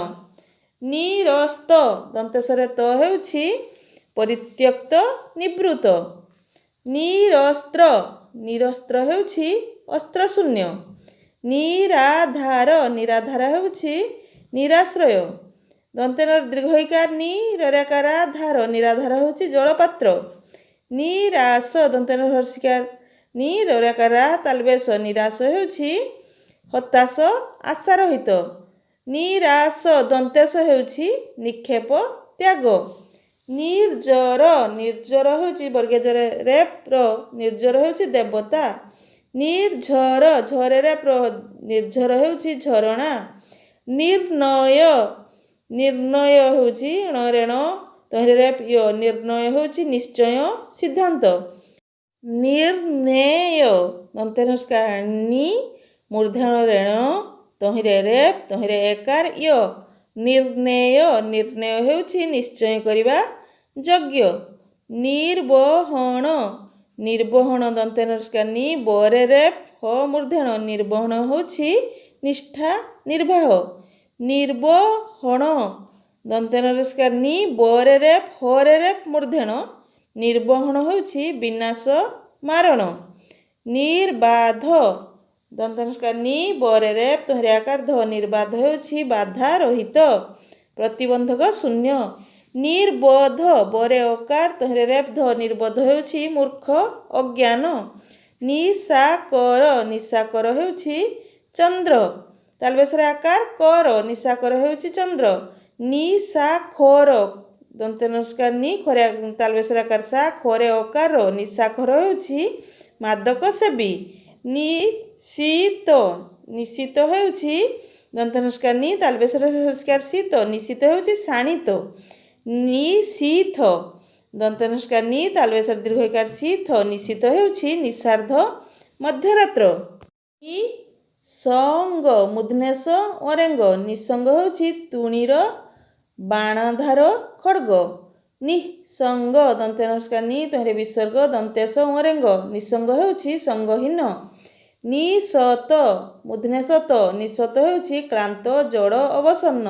ନିରସ୍ତ ଦନ୍ତେଶରେ ତ ହେଉଛି ପରିତ୍ୟକ୍ତ ନିବୃତ। ନିରସ୍ତ୍ର ନିରସ୍ତ୍ର ହେଉଛି ଅସ୍ତ୍ରଶୂନ୍ୟ। ନିରାଧାର ନିରାଧାର ହେଉଛି ନିରାଶ୍ରୟ। ଦନ୍ତେନ ଦୀର୍ଘଇକାର ନି ରରାକାର ଧାର ନିରାଧାର ହେଉଛି ଜଳପାତ୍ର। ନିରାଶ ଦନ୍ତେନ ହର୍ଷିକାର ନି ରରାକାର ତାଲବେଶ ନିରାଶ ହେଉଛି ହତାଶ ଆଶାରହିତ। ନିରାଶ ଦନ୍ତେଶ ହେଉଛି ନିକ୍ଷେପ ତ୍ୟାଗ। ନିର୍ଜର ନିର୍ଜର ହେଉଛି ବର୍ଗେଜର ରେପ୍ର ନିର୍ଜର ହେଉଛି ଦେବତା। ନିର୍ଝର ଝରେ ରେପ୍ର ନିର୍ଝର ହେଉଛି ଝରଣା। ନିର୍ଣ୍ଣୟ ନିର୍ଣ୍ଣୟ ହେଉଛି ରେଣ ତହିଁରେ ରେପ୍ ୟ ନିର୍ଣ୍ଣୟ ହେଉଛି ନିଶ୍ଚୟ ସିଦ୍ଧାନ୍ତ। ନିର୍ଣ୍ଣେୟ ଦନ୍ତେନ ସଂସ୍କାର ନି ମୂର୍ଧନ ରେଣ ତହିଁରେ ରେପ୍ ତହିଁରେ ଏକାର ୟ ନିର୍ଣ୍ଣେୟ ନିର୍ଣ୍ଣୟ ହେଉଛି ନିଶ୍ଚୟ କରିବା ଯଜ୍ଞ। ନିର୍ବହଣ ନିର୍ବହଣ ଦନ୍ତେନ ସଂସ୍କାର ନି ବରେ ରେପ୍ ହ ମୂର୍ଧନ ନିର୍ବହଣ ହେଉଛି ନିଷ୍ଠା ନିର୍ବାହ। ନିର୍ବହଣ ଦନ୍ତେନ ସଂସ୍କାର ନି ବରେ ରେପ୍ ହରେ ରେପ୍ ମୂର୍ଧନ ନିର୍ବହଣ ହେଉଛି ବିନାଶ ମାରଣ। ନିର୍ବାଧ ଦନ୍ତେନ ସଂସ୍କାର ନି ବରେ ରେପ୍ ତହିଁରେ ଆକାର ଧ ନିର୍ବାଧ ହେଉଛି ବାଧା ରହିତ ପ୍ରତିବନ୍ଧକ ଶୂନ୍ୟ। ନିର୍ବୋଧ ବରେ ଅକାର ତହିଁରେ ରେପ୍ ଧ ନିର୍ବୋଧ ହେଉଛି ମୂର୍ଖ ଅଜ୍ଞାନ। ନିଶାକର ନିଶାକର ହେଉଛି ଚନ୍ଦ୍ର ତାଲବେଶରେ ଆକାର କର ନିଶାକର ହେଉଛି ଚନ୍ଦ୍ର। ନିଶାଖୋର ଦନ୍ତେନ ସଂସ୍କାର ନି ଖରେ ତାଲବେଶରେ ଆକାର ସା ଖରେ ଅକାର ନିଶାଖର ହେଉଛି ମାଦକ ସେବୀ। ନିଶୀତ ନିଶୀତ ହେଉଛି ଦନ୍ତେନ ସଂସ୍କାର ନି ତାଲବେଶରେ ସଂସ୍କାର ଶୀତ ନିଶୀତ ହେଉଛି ଶାଣିତ। ନିଶୀଥ ଦନ୍ତେନ ସଂସ୍କାର ନି ତାଲବେଶରେ ଦୀର୍ଘଇକାର ଶୀଥ ନିଶୀଥ ହେଉଛି ନିଶାର୍ଦ୍ଧ ମଧ୍ୟରାତ୍ର। ନିସଙ୍ଗ ମୂର୍ଧନ୍ୟଷ ଅରେଙ୍ଗ ନିସଙ୍ଗ ହେଉଛି ତୁଣୀର ବାଣଧାର ଖଡ୍ଗ। ନିଃସଙ୍ଗ ଦନ୍ତେନ ସଂସ୍କାର ନି ତହିଁରେ ବିସର୍ଗ ଦନ୍ତେଶ ଅରେଙ୍ଗ ନିସଙ୍ଗ ହେଉଛି ସଙ୍ଗହୀନ। ନିଶତ ମୂର୍ଧନ୍ୟଷ ତ ନିଶତ ହେଉଛି କ୍ଳାନ୍ତ ଜଡ଼ ଅବସନ୍ନ।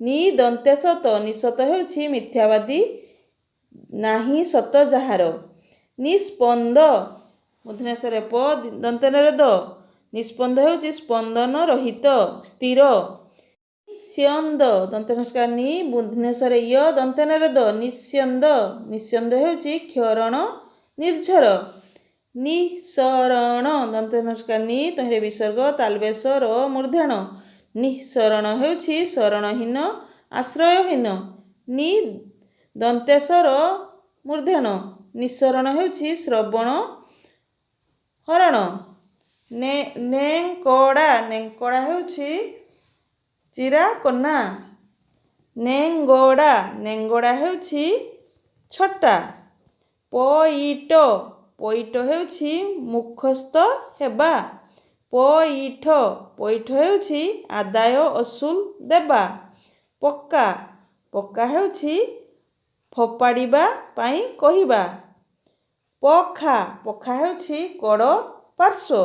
ନିଦନ୍ତେଶ ନିଶତ ହେଉଛି ମିଥ୍ୟାବାଦୀ ନାହିଁ ସତ ଯାହାର। ନିସ୍ପନ୍ଦ ମୂର୍ଧନ୍ୟଷରେ ପ ଦନ୍ତେନରେ ଦ ନିସ୍ପନ୍ଦ ହେଉଛି ସ୍ପନ୍ଦନ ରହିତ ସ୍ଥିର। ନିସ୍ୟନ୍ଦ ଦନ୍ତେନ ସଂସ୍କାର ନି ମୂର୍ଧନ୍ୟଷରେ ୟ ଦନ୍ତେନରେ ଦ ନିସ୍ୟନ୍ଦ ନିସ୍ୟନ୍ଦ ହେଉଛି କ୍ଷରଣ ନିର୍ଝର। ନିଃସରଣ ଦନ୍ତେନ ସଂସ୍କାର ନି ତହିଁରେ ବିସର୍ଗ ତାଲବେଶ ର ମୂର୍ଧନ ନିଃସରଣ ହେଉଛି ଶରଣହୀନ ଆଶ୍ରୟହୀନ। ନି ଦନ୍ତେଶ ର ମୂର୍ଧନ ନିଃସରଣ ହେଉଛି ଶ୍ରବଣ ହରଣ। ନେଙ୍କଡ଼ା ନେଙ୍କଡ଼ା ହେଉଛି ଚିରା କନା। ନେଙ୍ଗଡ଼ା ନେଙ୍ଗଡ଼ା ହେଉଛି ଛଟା। ପଇଠ ପଇଠ ହେଉଛି ମୁଖସ୍ଥ ହେବା। ପଇଠ ପଇଠ ହେଉଛି ଆଦାୟ ଅସୁଲ ଦେବା। ପକ୍କା ପକ୍କା ହେଉଛି ଫୋପାଡ଼ିବା ପାଇଁ କହିବା। ପଖା ପଖା ହେଉଛି କଡ଼ ପାର୍ଶ୍ୱ।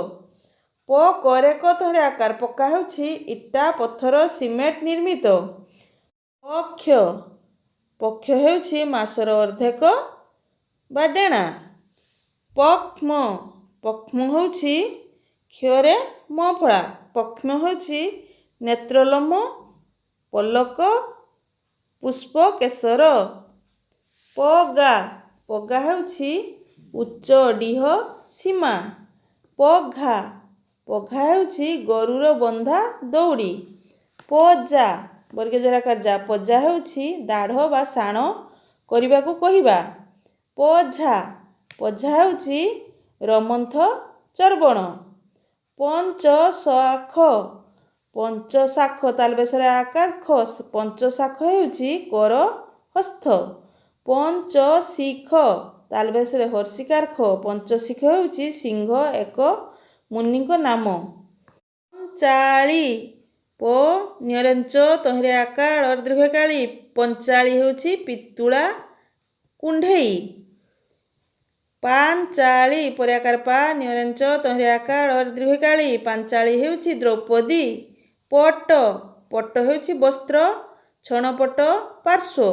କରେ କ ତହିଁରେ ଆକାର ପକ୍କା ହେଉଛି ଇଟା ପଥର ସିମେଣ୍ଟ ନିର୍ମିତ। ପକ୍ଷ ପକ୍ଷ ହେଉଛି ମାସର ଅର୍ଦ୍ଧେକ ବା ଡେଣା। ପକ୍ଷ୍ମ ପକ୍ଷ୍ମ ହେଉଛି କ୍ଷରେ ମ ଫଳା। ପକ୍ଷ୍ମ ହେଉଛି ନେତ୍ରଲୋମ ପଲକ ପୁଷ୍ପ କେଶର। ପଗା ପଗା ହେଉଛି ଉଚ୍ଚ ଡିହ ସୀମା। ପଘା ପଘା ହେଉଛି ଗୋରୁର ବନ୍ଧା ଦଉଡ଼ି। ପଜା ବର୍ଗେଜରାକାର ପଜା ହେଉଛି ଦାଢ଼ ବା ଶାଣ କରିବାକୁ କହିବା। ପଝା ପଝା ହେଉଛି ରମନ୍ଥ ଚର୍ବଣ। ପଞ୍ଚଶାଖ ପଞ୍ଚଶାଖ ତାଲବେଶରେ ଆକାର ଖ ପଞ୍ଚଶାଖ ହେଉଛି କର ହସ୍ତ। ପଞ୍ଚଶିଖ ତାଲବେଶରେ ହର୍ଷିକାର ଖ ପଞ୍ଚଶିଖ ହେଉଛି ସିଂହ ଏକ ମୁନିଙ୍କ ନାମ। ପଞ୍ଚାଳି ପ ନ୍ୟରେଞ୍ଚ ତହିଁରେ ଆକାର ଦୀର୍ଘକାଳୀ। ପଞ୍ଚାଳି ହେଉଛି ପିତୁଳା କୁଣ୍ଢେଇ। ପାଞ୍ଚାଳି ପରେ ଆକାର ପା ନ୍ୟରେଞ୍ଚ ତହିଁରେ ଆକାର ଦୀର୍ଘକାଳୀ। ପାଞ୍ଚାଳି ହେଉଛି ଦ୍ରୌପଦୀ। ପଟ ପଟ ହେଉଛି ବସ୍ତ୍ର ଛଣପଟ ପାର୍ଶ୍ୱ।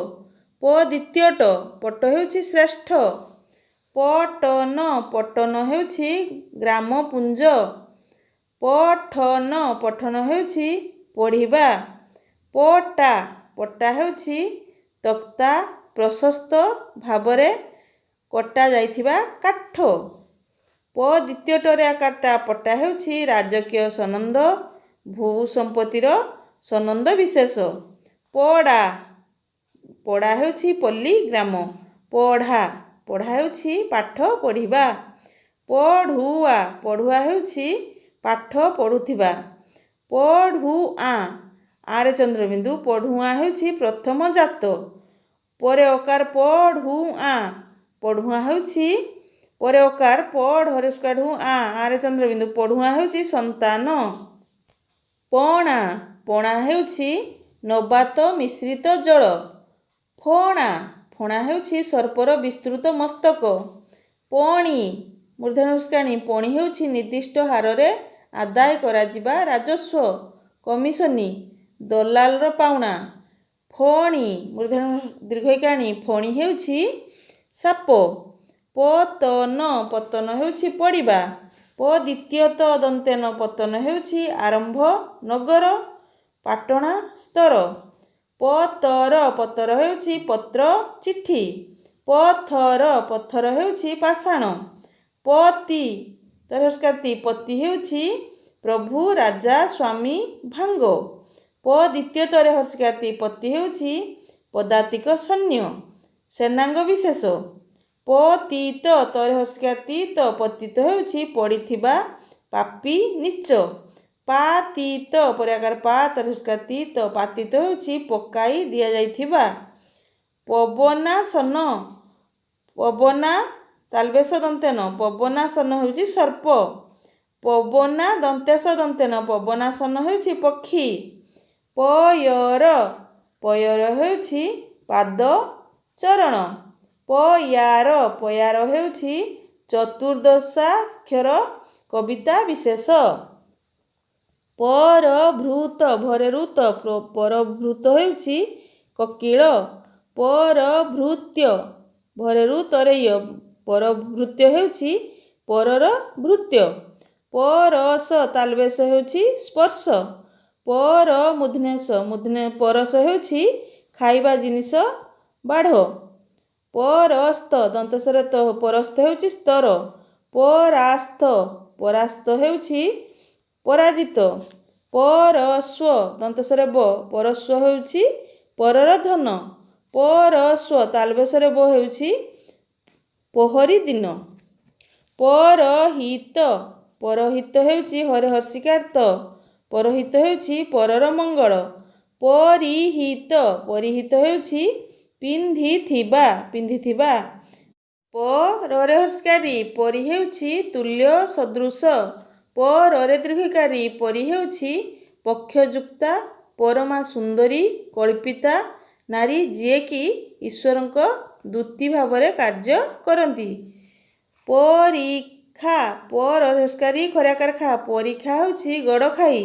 ଦ୍ୱିତୀୟଟ ପଟ ହେଉଛି ଶ୍ରେଷ୍ଠ। ପଟନ ପଟନ ହେଉଛି ଗ୍ରାମ ପୁଞ୍ଜ। ପଠନ ପଠନ ହେଉଛି ପଢ଼ିବା। ପଟା ପଟା ହେଉଛି ତକ୍ତା ପ୍ରଶସ୍ତ ଭାବରେ କଟା ଯାଇଥିବା କାଠ। ଦ୍ୱିତୀୟଟରେ ଆକାରଟା ପଟା ହେଉଛି ରାଜକୀୟ ସନନ୍ଦ ଭୂ ସମ୍ପତ୍ତିର ସନନ୍ଦ ବିଶେଷ। ପଡ଼ା ପଡ଼ା ହେଉଛି ପଲ୍ଲୀ ଗ୍ରାମ। ପଢ଼ା ପଢ଼ା ହେଉଛି ପାଠ ପଢ଼ିବା। ପଢ଼ୁଆ ପଢ଼ୁଆ ହେଉଛି ପାଠ ପଢ଼ୁଥିବା। ପଢ଼ୁଆଁ ଆରେ ଚନ୍ଦ୍ରବିନ୍ଦୁ ପଢ଼ୁଆଁ ହେଉଛି ପ୍ରଥମ ଜାତ। ପରେ ଅକାର ପଢ଼ୁଆଁ ପଢ଼ୁଆଁ ହେଉଛି ପରେ ଅକାର ପଢ଼ ଆରେ ଚନ୍ଦ୍ରବିନ୍ଦୁ ପଢ଼ୁଆଁ ହେଉଛି ସନ୍ତାନ। ପଣା ପଣା ହେଉଛି ନବାତ ମିଶ୍ରିତ ଜଳ। ଫଣା ଫଣା ହେଉଛି ସର୍ପର ବିସ୍ତୃତ ମସ୍ତକ। ପଣି ମୂର୍ଧନ୍ୟଷ୍କାଣୀ ପଣି ହେଉଛି ନିର୍ଦ୍ଦିଷ୍ଟ ହାରରେ ଆଦାୟ କରାଯିବା ରାଜସ୍ୱ କମିଶନି ଦଲାଲର ପାଉଣା। ଫଣି ଦୀର୍ଘଇକାଣୀ ଫଣି ହେଉଛି ସାପ। ପତନ ପତନ ହେଉଛି ପଡ଼ିବା। ଦ୍ୱିତୀୟତ ଦନ୍ତେନ ପତନ ହେଉଛି ଆରମ୍ଭ ନଗର ପାଟଣା ସ୍ତର। ପତର ପତର ହେଉଛି ପତ୍ର ଚିଠି। ପଥର ପଥର ହେଉଛି ପାଷାଣ। ପତି ପତି ହେଉଛି ପ୍ରଭୁ ରାଜା ସ୍ୱାମୀ ଭାଙ୍ଗ। ଦ୍ୱିତୀୟତରେ ହର୍ଷିକାର୍ତି ପତି ହେଉଛି ପଦାତିକ ସୈନ୍ୟ ସେନାଙ୍ଗ ବିଶେଷ। ପତିତ ତରେ ହର୍ଷିକାର୍ତି ପତିତ ହେଉଛି ପଡ଼ିଥିବା ପାପୀ ନୀଚ। ପାତିତ ପରେ ଆକାର ପା ତରେ ହର୍ଷିକାର୍ତି ପାତିତ ହେଉଛି ପକାଇ ଦିଆଯାଇଥିବା। ପବନାସନ ପବନା ତାଲବେଶ ଦନ୍ତେନ ପବନାସନ ହେଉଛି ସର୍ପ। ପବନା ଦନ୍ତେଶ ଦନ୍ତେନ ପବନାସନ ହେଉଛି ପକ୍ଷୀ। ପୟର ପୟର ହେଉଛି ପାଦ ଚରଣ। ପୟାର ପୟାର ହେଉଛି ଚତୁର୍ଦ୍ଦଶାକ୍ଷର କବିତା ବିଶେଷ। ପରଭୃତ ଭରେ ଋତ ପରଭୃତ ହେଉଛି କୋକିଳ। ପରଭୃତ୍ୟ ଭରେ ଋତରେ ପରଭୃତ୍ୟ ହେଉଛି ପରର ଭୃତ୍ୟ। ପରଶ ତାଲବେଶ ହେଉଛି ସ୍ପର୍ଶ। ପର ମୂର୍ଧନ୍ୟଷ ପରଶ ହେଉଛି ଖାଇବା ଜିନିଷ ବାଢ଼। ପରସ୍ତ ଦନ୍ତସ୍ୱର ପରସ୍ତ ହେଉଛି ସ୍ତର। ପରାସ୍ତ ପରାସ୍ତ ହେଉଛି ପରାଜିତ। ପରସ୍ୱ ଦନ୍ତସ୍ୱର ପରସ୍ୱ ହେଉଛି ପରର ଧନ। ପରସ୍ୱ ତାଲବେଶରେ ହେଉଛି ପୋହରୀ ଦିନ। ପରହିତ ପରହିତ ହେଉଛି ହରେ ହର୍ଷିକାର ତ। ପରହିତ ହେଉଛି ପରର ମଙ୍ଗଳ। ପରିହିତ ପରିହିତ ହେଉଛି ପିନ୍ଧିଥିବା ପିନ୍ଧିଥିବା। ପରରେ ହର୍ଷକାରୀ ପରି ହେଉଛି ତୁଲ୍ୟ ସଦୃଶ। ପରରେ ଦୀର୍ଘକାରୀ ପରି ହେଉଛି ପକ୍ଷଯୁକ୍ତା ପରମା ସୁନ୍ଦରୀ କଳ୍ପିତା ନାରୀ ଯିଏକି ଈଶ୍ୱରଙ୍କ ଦୂତୀ ଭାବରେ କାର୍ଯ୍ୟ କରନ୍ତି। ପରୀକ୍ଷା ପରରେ ହର୍ଷକାରୀ ଖରାକାର ଖା ପରୀକ୍ଷା ହେଉଛି ଗଡ଼ଖାଇ।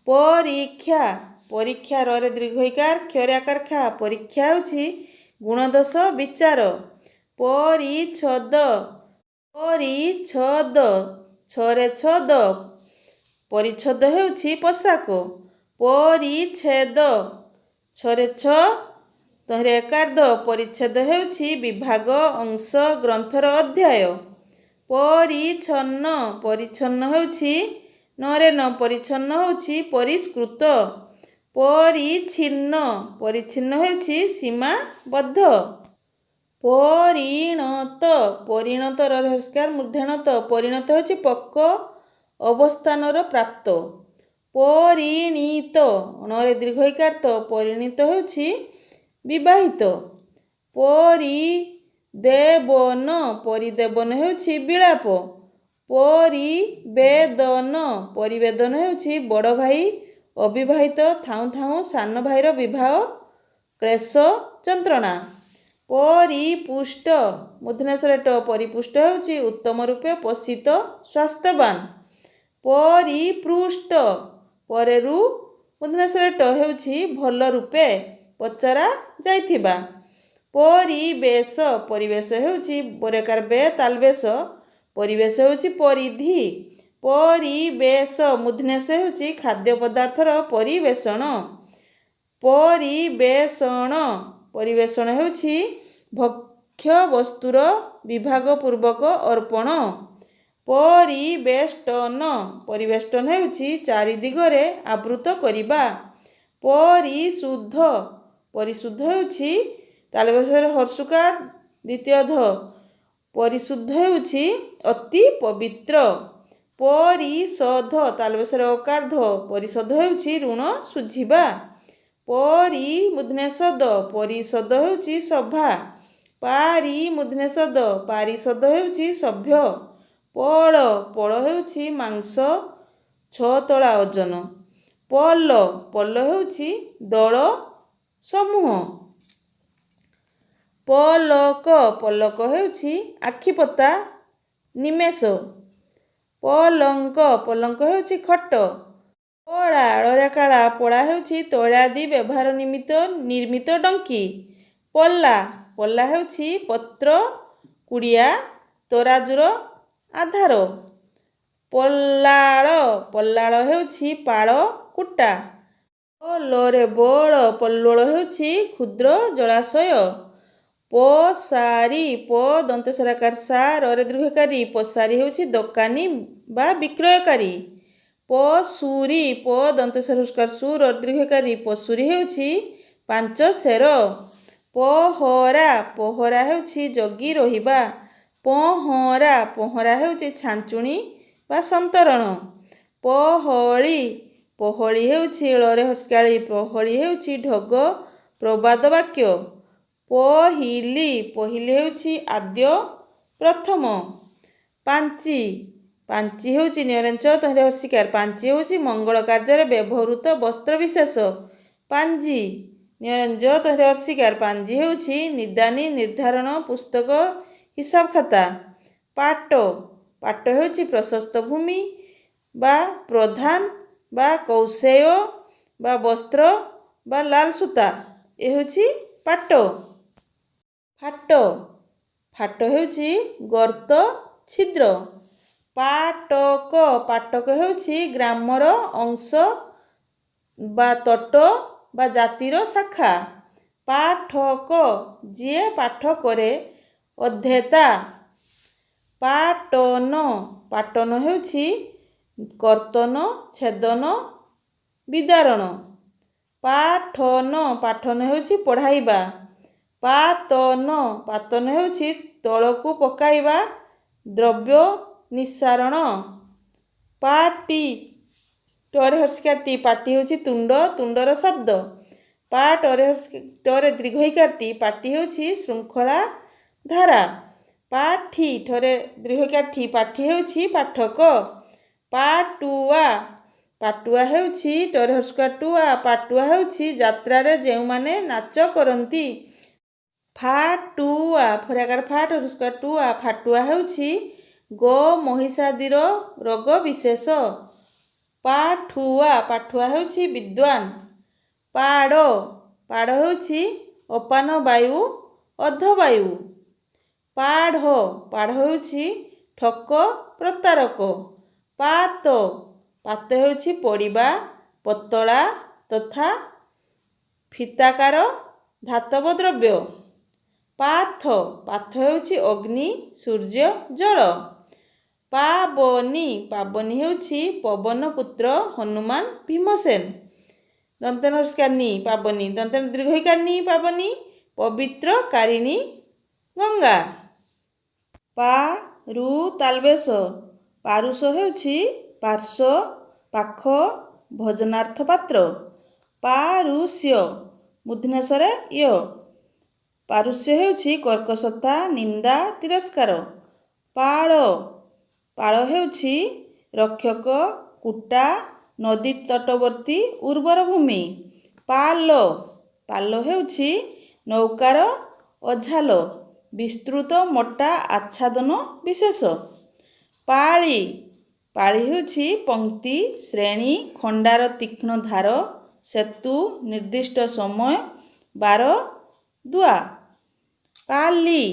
ପରୀକ୍ଷା ପରୀକ୍ଷା ରରେ ଦୀର୍ଘଇକାର କ୍ଷରେ ଆକାର ଖା ପରୀକ୍ଷା ହେଉଛି ଗୁଣଦୋଷ ବିଚାର। ପରିଚ୍ଛଦ ପରିଚ୍ଛଦ ଛରେ ଛଦ ପରିଚ୍ଛଦ ହେଉଛି ପୋଷାକ। ପରିଚ୍ଛେଦ ଛରେ ଛ ତହିଁରେ ଏକାର୍ଧ ପରିଚ୍ଛେଦ ହେଉଛି ବିଭାଗ ଅଂଶ ଗ୍ରନ୍ଥର ଅଧ୍ୟାୟ। ପରିଚ୍ଛନ୍ନ ପରିଚ୍ଛନ୍ନ ହେଉଛି ନରେ ନ ପରିଚ୍ଛନ୍ନ ହେଉଛି ପରିଷ୍କୃତ। ପରିଚ୍ଛିନ୍ନ ପରିଚ୍ଛିନ୍ନ ହେଉଛି ସୀମାବଦ୍ଧ। ପରିଣତ ପରିଣତ ରରେ ହର୍ଷକାର ମୂର୍ଧଣ୍ୟତ ପରିଣତ ହେଉଛି ପକ୍କ ଅବସ୍ଥାନର ପ୍ରାପ୍ତ। ପରିଣୀତ ଣରେ ଦୀର୍ଘଇକାର ତ ପରିଣୀତ ହେଉଛି ବିବାହିତ। ପରିଦେବନ ପରିଦେବନ ହେଉଛି ବିଳାପ। ପରିବେଦନ ପରିବେଦନ ହେଉଛି ବଡ଼ ଭାଇ ଅବିବାହିତ ଥାଉଁ ଥାଉଁ ସାନ ଭାଇର ବିବାହ କ୍ଲେଶ ଯନ୍ତ୍ରଣା। ପରିପୁଷ୍ଟ ମୂର୍ଧନ୍ୟସ୍ୱରରେ ଟ ପରିପୁଷ୍ଟ ହେଉଛି ଉତ୍ତମ ରୂପେ ପୋଷିତ ସ୍ୱାସ୍ଥ୍ୟବାନ। ପରିପୃଷ୍ଟ ପରେରୁ ମୂର୍ଧନ୍ୟସ୍ୱରରେ ଟ ହେଉଛି ଭଲ ରୂପେ ପଚରା ଯାଇଥିବା। ପରିବେଶ ପରିବେଶ ହେଉଛି ବରେକାର ବେ ତାଲବେଶ ପରିବେଶ ହେଉଛି ପରିଧି। ପରିବେଶ ମୂର୍ଧନ୍ୟସ୍ୱ ହେଉଛି ଖାଦ୍ୟ ପଦାର୍ଥର ପରିବେଷଣ। ପରିବେଷଣ ପରିବେଷଣ ହେଉଛି ଭକ୍ଷ୍ୟ ବସ୍ତୁର ବିଭାଗ ପୂର୍ବକ ଅର୍ପଣ। ପରିବେଷ୍ଟନ ପରିବେଷ୍ଟନ ହେଉଛି ଚାରି ଦିଗରେ ଆବୃତ କରିବା। ପରିଶୁଦ୍ଧ ପରିଶୁଦ୍ଧ ହେଉଛି ତାଲବେଶରେ ହର୍ଷୁକାର ଦ୍ୱିତୀୟ ଧ ପରିଶୁଦ୍ଧ ହେଉଛି ଅତି ପବିତ୍ର। ପରିଶୋଧ ତାଲବେଶରେ ଅକାର୍ଧ ପରିଶୋଧ ହେଉଛି ଋଣ ଶୁଝିବା। ପରିମୂର୍ଧନ୍ୟସ୍ୱଦ ପରିଷଦ ହେଉଛି ସଭା। ପାରିମୂର୍ଧନ୍ୟସ୍ୱଦ ପାରିଷଦ ହେଉଛି ସଭ୍ୟ। ପଳ ପଳ ହେଉଛି ମାଂସ ଛତଳା ଓଜନ। ପଲ ପଲ ହେଉଛି ଦଳ ସମୂହ। ପଲକ ପଲକ ହେଉଛି ଆଖିପତା ନିମେଷ। ପଲଙ୍କ ପଲଙ୍କ ହେଉଛି ଖଟ। ପଳା ଳରେ କାଳା ପଳା ହେଉଛି ତୈଳାଦି ବ୍ୟବହାର ନିମିତ୍ତ ନିର୍ମିତ ଡଙ୍କି। ପଲ୍ଲା ପଲ୍ଲା ହେଉଛି ପତ୍ର କୁଡ଼ିଆ ତରାଜୁର ଆଧାର। ପଲ୍ଲାଳ ପଲ୍ଲାଳ ହେଉଛି ପାଳ କୁଟା। ପୋଲରେ ବଳ ପଲ୍ୱଳ ହେଉଛି କ୍ଷୁଦ୍ର ଜଳାଶୟ। ପୋସାରି ପ ଦନ୍ତେଶ୍ୱରାକାର ସା ରରେ ଦୀର୍ଘକାରୀ ପୋସାରି ହେଉଛି ଦୋକାନୀ ବା ବିକ୍ରୟକାରୀ। ପଶୁରୀ ପ ଦନ୍ତେଶ୍ୱର ସୁ ରରେ ଦୀର୍ଘକାରୀ ପଶୁରୀ ହେଉଛି ପାଞ୍ଚ ସେର। ପହରା ପହରା ହେଉଛି ଜଗି ରହିବା। ପହଁରା ପହଁରା ହେଉଛି ଛାଞ୍ଚୁଣୀ ବା ସନ୍ତରଣ। ପହଳି ପହଳି ହେଉଛି ଳରେ ହର୍ଷକାଳୀ ପହଳି ହେଉଛି ଢଗ ପ୍ରବାଦ ବାକ୍ୟ। ପହିଲି ପହିଲି ହେଉଛି ଆଦ୍ୟ ପ୍ରଥମ। ପାଞ୍ଚି ପାଞ୍ଚି ହେଉଛି ନ୍ୟରେଞ୍ଚ ତହିଁରେ ହର୍ଷିକାର ପାଞ୍ଚି ହେଉଛି ମଙ୍ଗଳ କାର୍ଯ୍ୟରେ ବ୍ୟବହୃତ ବସ୍ତ୍ର ବିଶେଷ। ପାଞ୍ଜି ନ୍ୟରେଞ୍ଚ ତହିଁରେ ହର୍ଷିକାର ପାଞ୍ଜି ହେଉଛି ନିଦାନୀ ନିର୍ଦ୍ଧାରଣ ପୁସ୍ତକ ହିସାବ ଖାତା। ପାଟ ପାଟ ହେଉଛି ପ୍ରଶସ୍ତ ଭୂମି ବା ପ୍ରଧାନ ବା କୌଶେୟ ବା ବସ୍ତ୍ର ବା ଲାଲ ସୂତା ଏ ହେଉଛି ପାଟ। ଫାଟ ଫାଟ ହେଉଛି ଗର୍ତ୍ତ ଛିଦ୍ର। ପାଟକ ପାଟକ ହେଉଛି ଗ୍ରାମର ଅଂଶ ବା ତଟ ବା ଜାତିର ଶାଖା। ପାଠକ ଯିଏ ପାଠ କରେ ଅଧ୍ୟେତା। ପାଟନ ପାଟନ ହେଉଛି କର୍ତ୍ତନ ଛେଦନ ବିଦାରଣ। ପାଠନ ପାଠନ ହେଉଛି ପଢ଼ାଇବା। ପାତନ ପାତନ ହେଉଛି ତଳକୁ ପକାଇବା ଦ୍ରବ୍ୟ ନିଃସାରଣ। ପାଟି ଟରେ ହର୍ଷିକାର ଟି ପାଟି ହେଉଛି ତୁଣ୍ଡ ତୁଣ୍ଡର ଶବ୍ଦ। ଟରେ ଦୀର୍ଘଇକାର ଟି ପାଟି ହେଉଛି ଶୃଙ୍ଖଳା ଧାରା। ପାଠି ଠରେ ଦୀର୍ଘଇକାର ଠି ପାଠି ହେଉଛି ପାଠକ। ପାଟୁଆ ପାଟୁଆ ହେଉଛି ଟରେ ହର୍ଷିକାର ଟୁଆ ପାଟୁଆ ହେଉଛି ଯାତ୍ରାରେ ଯେଉଁମାନେ ନାଚ କରନ୍ତି। ଫାଟୁଆ ଫରାକାର ଫାଟ ହର୍ଷିକାର ଟୁଆ ଫାଟୁଆ ହେଉଛି ଗୋ ମହିଷାଦିର ରୋଗ ବିଶେଷ। ପାଠୁଆ ପାଠୁଆ ହେଉଛି ବିଦ୍ୱାନ। ପାଡ଼ ପାଡ଼ ହେଉଛି ଅପାନ ବାୟୁ ଅର୍ଦ୍ଧବାୟୁ। ପାଢ଼ ପାଢ଼ ହେଉଛି ଠକ ପ୍ରତାରକ। ପାତ ପାତ ହେଉଛି ପଡ଼ିବା ପତଳା ତଥା ଫିତାକାର ଧାତବ ଦ୍ରବ୍ୟ। ପାଥ ପାଥ ହେଉଛି ଅଗ୍ନି ସୂର୍ଯ୍ୟ ଜଳ। ପାବନୀ ପାବନୀ ହେଉଛି ପବନ ପୁତ୍ର ହନୁମାନ ଭୀମସେନ। ଦନ୍ତେନ ହର୍ଷିକାର ନି ପାବନୀ ଦନ୍ତେନ ଦୀର୍ଘଇକାର ନି ପାବନୀ ପବିତ୍ର କାରିଣୀ ଗଙ୍ଗା। ପାରୁ ତାଲବେଶ ପାରୁଷ ହେଉଛି ପାର୍ଶ୍ୱ ପାଖ ଭଜନାର୍ଥ ପାତ୍ର। ପାରୁଷ୍ୟ ମୂର୍ଧନ୍ୟସ୍ୱରେ ୟ ପାରୁଷ୍ୟ ହେଉଛି କର୍କଶତା ନିନ୍ଦା ତିରସ୍କାର। ପାଳ ପାଳ ହେଉଛି ରକ୍ଷକ କୁଟା ନଦୀ ତଟବର୍ତ୍ତୀ ଉର୍ବର ଭୂମି। ପାଲ ପାଲ ହେଉଛି ନୌକାର ଅଝାଲ ବିସ୍ତୃତ ମୋଟା ଆଚ୍ଛାଦନ ବିଶେଷ। ପାଳି ପାଳି ହେଉଛି ପଂକ୍ତି ଶ୍ରେଣୀ ଖଣ୍ଡାର ତୀକ୍ଷ୍ଣ ଧାର ସେତୁ ନିର୍ଦ୍ଦିଷ୍ଟ ସମୟ ବାର ଦୁଆ। ପାଲି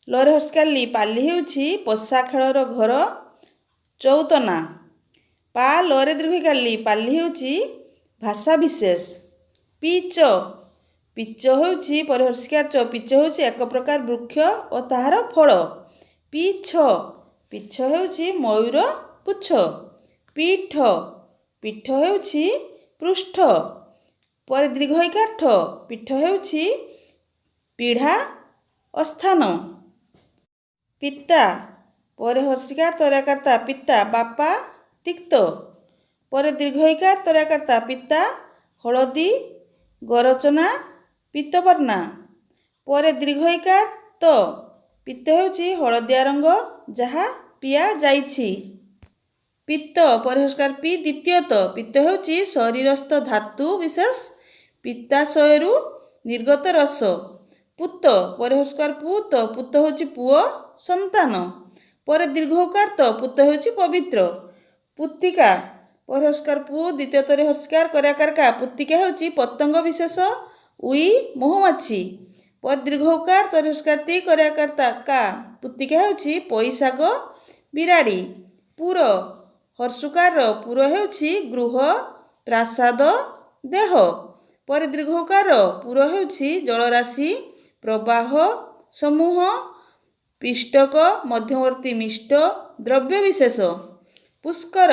ଲରେ ହର୍ଷିକାର ଲି ପାଲି ହେଉଛି ପଶା ଖେଳର ଘର ଚଉତନା। ପା ଲରେ ଦୀର୍ଘଇକାର ଲି ପାଲି ହେଉଛି ଭାଷା ବିଶେଷ। ପିଚ ପିଚ ହେଉଛି ପରେ ହର୍ଷିକାର ଚ ପିଚ ହେଉଛି ଏକ ପ୍ରକାର ବୃକ୍ଷ ଓ ତାହାର ଫଳ। ପିଛ ପିଛ ହେଉଛି ମୟୂର ପୁଚ୍ଛ। ପୀଠ ପୀଠ ହେଉଛି ପୃଷ୍ଠ ପରେ ଦୀର୍ଘଇକାର ଠ ପୀଠ ହେଉଛି ପୀଢ଼ା ଅସ୍ଥାନ। ପିତା ପରେ ହର୍ଷିକାର ତରାକାରତା ପିତା ବାପା ତିକ୍ତ ପରେ ଦୀର୍ଘଇକାର ତରାକାରତା ପିତା ହଳଦୀ ଗରଚନା ପିତବର୍ଣ୍ଣା ପରେ ଦୀର୍ଘଇକାର ତ ପିତ୍ତ ହେଉଛି ହଳଦିଆ ରଙ୍ଗ ଯାହା ପିଆଯାଇଛି। ପିତ୍ତ ପରେ ହର୍ଷିକାର ପି ଦ୍ୱିତୀୟତ ପିତ୍ତ ହେଉଛି ଶରୀରସ୍ଥ ଧାତୁ ବିଶେଷ ପିତ୍ତାଶୟରୁ ନିର୍ଗତ ରସ। ପୁତ ପରେ ହର୍ଷିକାର ପୁତ ପୁତ ହେଉଛି ପୁଅ ସନ୍ତାନ ପରେ ଦୀର୍ଘଉକାର ତ ପୁତ ହେଉଛି ପବିତ୍ର। ପୁତିକା ପରେ ହର୍ଷିକାର ପୁ ଦ୍ୱିତୀୟତରେ ହର୍ଷିକାର କରାକାର କା ପୁତିକା ହେଉଛି ପତଙ୍ଗ ବିଶେଷ ଉଇ ମହୁମାଛି ପରେ ଦୀର୍ଘଉକାର ତରେ ହର୍ଷିକାର ତି କରାକାର ତା କା ପୁତିକା ହେଉଛି ପଇଶାଗ ବିରାଡ଼ି। ପୁର ହର୍ଷୁକାର ପୁର ହେଉଛି ଗୃହ ପ୍ରାସାଦ ଦେହ ପରେ ଦୀର୍ଘଉକାର ପୁର ହେଉଛି ଜଳରାଶି ପ୍ରବାହ ସମୂହ ପିଷ୍ଟକ ମଧ୍ୟବର୍ତ୍ତୀ ମିଷ୍ଟ ଦ୍ରବ୍ୟ ବିଶେଷ। ପୁଷ୍କର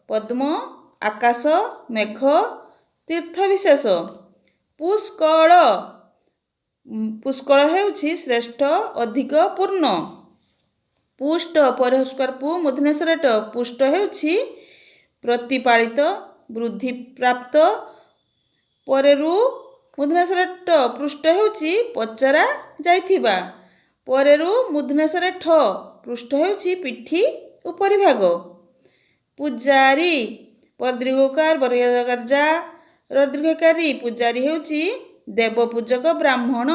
ପଦ୍ମ ଆକାଶ ମେଘ ତୀର୍ଥ ବିଶେଷ। ପୁଷ୍କଳ ପୁଷ୍କଳ ହେଉଛି ଶ୍ରେଷ୍ଠ ଅଧିକ ପୂର୍ଣ୍ଣ। ପୁଷ୍ଟ ପରେ ହର୍ଷିକାର ପୁ ମୂର୍ଧନ୍ୟସ୍ୱରେ ଟ ପୁଷ୍ଟ ହେଉଛି ପ୍ରତିପାଳିତ ବୃଦ୍ଧିପ୍ରାପ୍ତ ପରେ ରୁ ମୂର୍ଧନ୍ୟସ୍ୱରେ ଟ ପୃଷ୍ଟ ହେଉଛି ପଚରା ଯାଇଥିବା ପରେ ରୁ ମୂର୍ଧନ୍ୟସ୍ୱରେ ଠ ପୃଷ୍ଟ ହେଉଛି ପିଠି ଉପରି ଭାଗ। ପୂଜାରୀ ପରେ ଦୀର୍ଘକାର ବର୍ଗକାର ଯା ର ଦୀର୍ଘକାରୀ ପୂଜାରୀ ହେଉଛି ଦେବପୂଜକ ବ୍ରାହ୍ମଣ।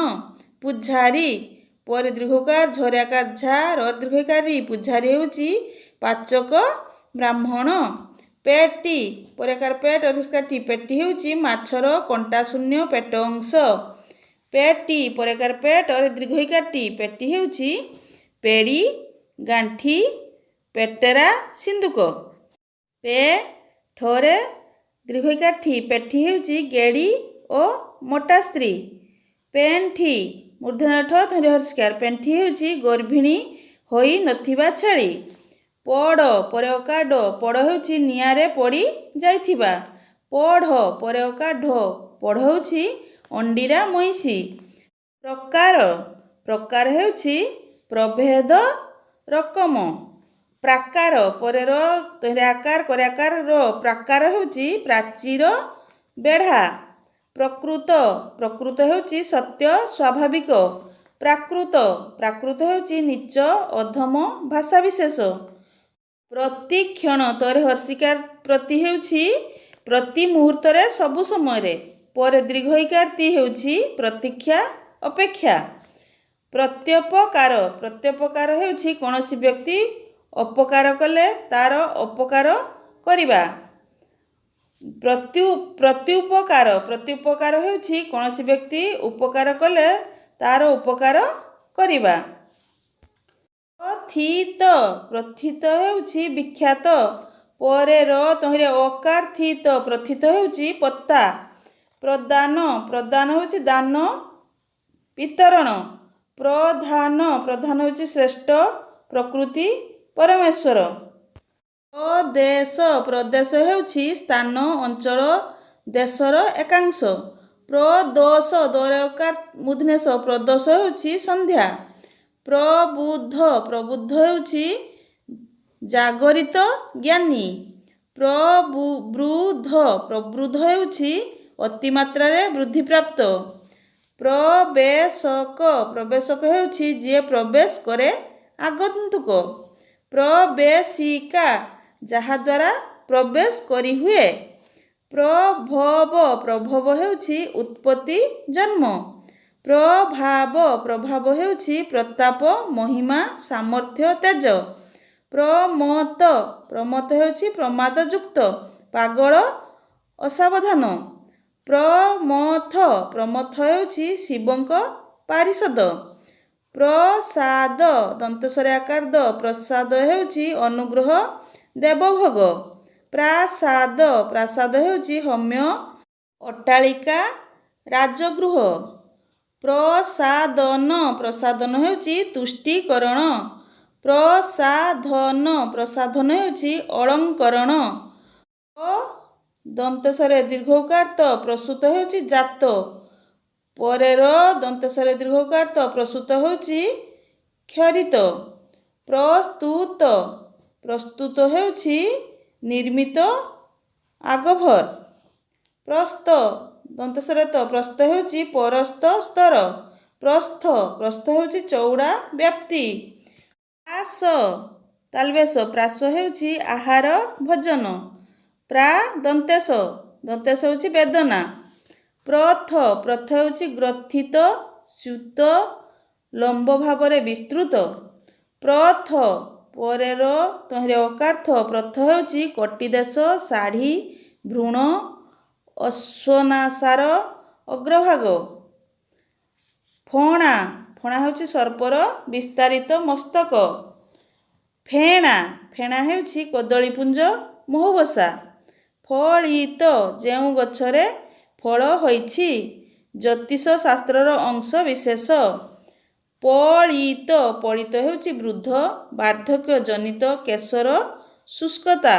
ପୂଜାରୀ ପରେ ଦୀର୍ଘକାର ଝରାକାର ଝା ର ଦୀର୍ଘକାରୀ ପୂଜାରୀ ହେଉଛି ପାଚକ ବ୍ରାହ୍ମଣ। ପେଟି ପରେକାର ପେଟ ଟି ପେଟି ହେଉଛି ମାଛର କଣ୍ଟା ଶୂନ୍ୟ ପେଟ ଅଂଶ। ପେଟି ପରେକାର ପେଟ ଦୀର୍ଘଇକାର ଟି ପେଟି ହେଉଛି ପେଡ଼ି ଗାଣ୍ଠି ପେଟେରା ସିନ୍ଦୁକ। ପେ ଠରେ ଦୀର୍ଘଇକାର ଠି ପେଠି ହେଉଛି ଗେଡ଼ି ଓ ମୋଟା ସ୍ତ୍ରୀ। ପେଣ୍ଠି ମୂର୍ଧନ୍ୟ ଠ ଧରି ହର୍ଷିକାର ପେଣ୍ଠି ହେଉଛି ଗର୍ଭିଣୀ ହୋଇ ନଥିବା ଛେଳି। ପଡ଼ ପରେ ଅକା ଡ଼ ପଡ଼ ହେଉଛି ନିଆଁରେ ପଡ଼ି ଯାଇଥିବା। ପଢ଼ ପରେ ଅକା ଢ ପଢ଼ ହେଉଛି ଅଣ୍ଡିରା ମଇଁଷି। ପ୍ରକାର ପ୍ରକାର ହେଉଛି ପ୍ରଭେଦ ରକମ। ପ୍ରାକାର ପରେର ତହିଁରେ ଆକାର ପରେ ଆକାରର ପ୍ରାକାର ହେଉଛି ପ୍ରାଚୀର ବେଢ଼ା। ପ୍ରକୃତ ପ୍ରକୃତ ହେଉଛି ସତ୍ୟ ସ୍ୱାଭାବିକ। ପ୍ରାକୃତ ପ୍ରାକୃତ ହେଉଛି ନୀଚ ଅଧମ ଭାଷାବିଶେଷ। ପ୍ରତିକ୍ଷଣ ତରେ ହର୍ଷିକାର ପ୍ରତି ହେଉଛି ପ୍ରତି ମୁହୂର୍ତ୍ତରେ ସବୁ ସମୟରେ। ପରେ ଦୀର୍ଘଇକାର ତି ହେଉଛି ପ୍ରତୀକ୍ଷା ଅପେକ୍ଷା। ପ୍ରତ୍ୟୁପକାର ପ୍ରତ୍ୟୁପକାର ହେଉଛି କୌଣସି ବ୍ୟକ୍ତି ଅପକାର କଲେ ତାର ଅପକାର କରିବା। ପ୍ରତ୍ୟୁପକାର ପ୍ରତ୍ୟୁପକାର ହେଉଛି କୌଣସି ବ୍ୟକ୍ତି ଉପକାର କଲେ ତାର ଉପକାର କରିବା। ପ୍ରଥିତ ପ୍ରଥିତ ହେଉଛି ବିଖ୍ୟାତ। ପରେ ର ତହିଁରେ ଅକାର ଥିତ ପ୍ରଥିତ ହେଉଛି ପତା। ପ୍ରଦାନ ପ୍ରଦାନ ହେଉଛି ଦାନ ବିତରଣ। ପ୍ରଧାନ ପ୍ରଧାନ ହେଉଛି ଶ୍ରେଷ୍ଠ ପ୍ରକୃତି ପରମେଶ୍ୱର। ପ୍ରଦେଶ ପ୍ରଦେଶ ହେଉଛି ସ୍ଥାନ ଅଞ୍ଚଳ ଦେଶର ଏକାଂଶ। ପ୍ରଦୋଷ ଦୋରେ ଅକାର ମୂର୍ଦ୍ଧନ୍ୟ ଷ ପ୍ରଦୋଷ ହେଉଛି ସନ୍ଧ୍ୟା। ପ୍ରବୁଦ୍ଧ ପ୍ରବୁଦ୍ଧ ହେଉଛି ଜାଗରିତ ଜ୍ଞାନୀ। ପ୍ରବୃଦ୍ଧ ପ୍ରବୃଦ୍ଧ ହେଉଛି ଅତିମାତ୍ରାରେ ବୃଦ୍ଧିପ୍ରାପ୍ତ। ପ୍ରବେଶକ ପ୍ରବେଶକ ହେଉଛି ଯିଏ ପ୍ରବେଶ କରେ ଆଗନ୍ତୁକ। ପ୍ରବେଶିକା ଯାହାଦ୍ୱାରା ପ୍ରବେଶ କରିହୁଏ। ପ୍ରଭବ ପ୍ରଭବ ହେଉଛି ଉତ୍ପତ୍ତି ଜନ୍ମ। ପ୍ରଭାବ ପ୍ରଭାବ ହେଉଛି ପ୍ରତାପ ମହିମା ସାମର୍ଥ୍ୟ ତେଜ। ପ୍ରମତ ପ୍ରମତ ହେଉଛି ପ୍ରମାଦଯୁକ୍ତ ପାଗଳ ଅସାବଧାନ। ପ୍ରମଥ ପ୍ରମଥ ହେଉଛି ଶିବଙ୍କ ପାରିଷଦ। ପ୍ରସାଦ ଦନ୍ତସ୍ୱର ଆକାର ଦ ପ୍ରସାଦ ହେଉଛି ଅନୁଗ୍ରହ ଦେବଭୋଗ। ପ୍ରାସାଦ ପ୍ରାସାଦ ହେଉଛି ହୌମ୍ୟ ଅଟ୍ଟାଳିକା ରାଜଗୃହ। ପ୍ରସାଦନ ପ୍ରସାଦନ ହେଉଛି ତୁଷ୍ଟୀକରଣ। ପ୍ରସାଧନ ପ୍ରସାଧନ ହେଉଛି ଅଳଙ୍କରଣ। ଦନ୍ତସ୍ୱରେ ଦୀର୍ଘ ଉକାର ତ ପ୍ରସୂତ ହେଉଛି ଜାତ। ପରେ ର ଦନ୍ତସ୍ୱରେ ଦୀର୍ଘ ଉକାର ତ ପ୍ରସୂତ ହେଉଛି କ୍ଷରିତ। ପ୍ରସ୍ତୁତ ପ୍ରସ୍ତୁତ ହେଉଛି ନିର୍ମିତ ଆଗଭର। ପ୍ରସ୍ତ ଦନ୍ତସ୍ୱର ତ ପ୍ରସ୍ତ ହେଉଛି ପରସ୍ତ ସ୍ତର। ପ୍ରସ୍ଥ ପ୍ରସ୍ଥ ହେଉଛି ଚଉଡ଼ା ବ୍ୟାପ୍ତି। ପ୍ରାସ ତାଲବେଶ ପ୍ରାସ ହେଉଛି ଆହାର ଭୋଜନ। ପ୍ରା ଦନ୍ତେଶ ଦନ୍ତେଶ ହେଉଛି ବେଦନା। ପ୍ରଥ ପ୍ରଥ ହେଉଛି ଗ୍ରଥିତ ସ୍ୟୁତ ଲମ୍ବ ଭାବରେ ବିସ୍ତୃତ। ପ୍ରଥ ପରେ ର ତହିଁରେ ଅକାର୍ଥ ପ୍ରଥ ହେଉଛି କଟିଦେଶ ଶାଢ଼ୀ ଭ୍ରୂଣ ଅଶ୍ୱନାସାର ଅଗ୍ରଭାଗ। ଫଣା ଫଣା ହେଉଛି ସର୍ପର ବିସ୍ତାରିତ ମସ୍ତକ। ଫେଣା ଫେଣା ହେଉଛି କଦଳୀପୁଞ୍ଜ ମହୁବସା। ଫଳିତ ଯେଉଁ ଗଛରେ ଫଳ ହୋଇଛି ଜ୍ୟୋତିଷ ଶାସ୍ତ୍ରର ଅଂଶ ବିଶେଷ। ପଳିତ ପଳିତ ହେଉଛି ବୃଦ୍ଧ ବାର୍ଦ୍ଧକ୍ୟ ଜନିତ କେଶର ଶୁଷ୍କତା।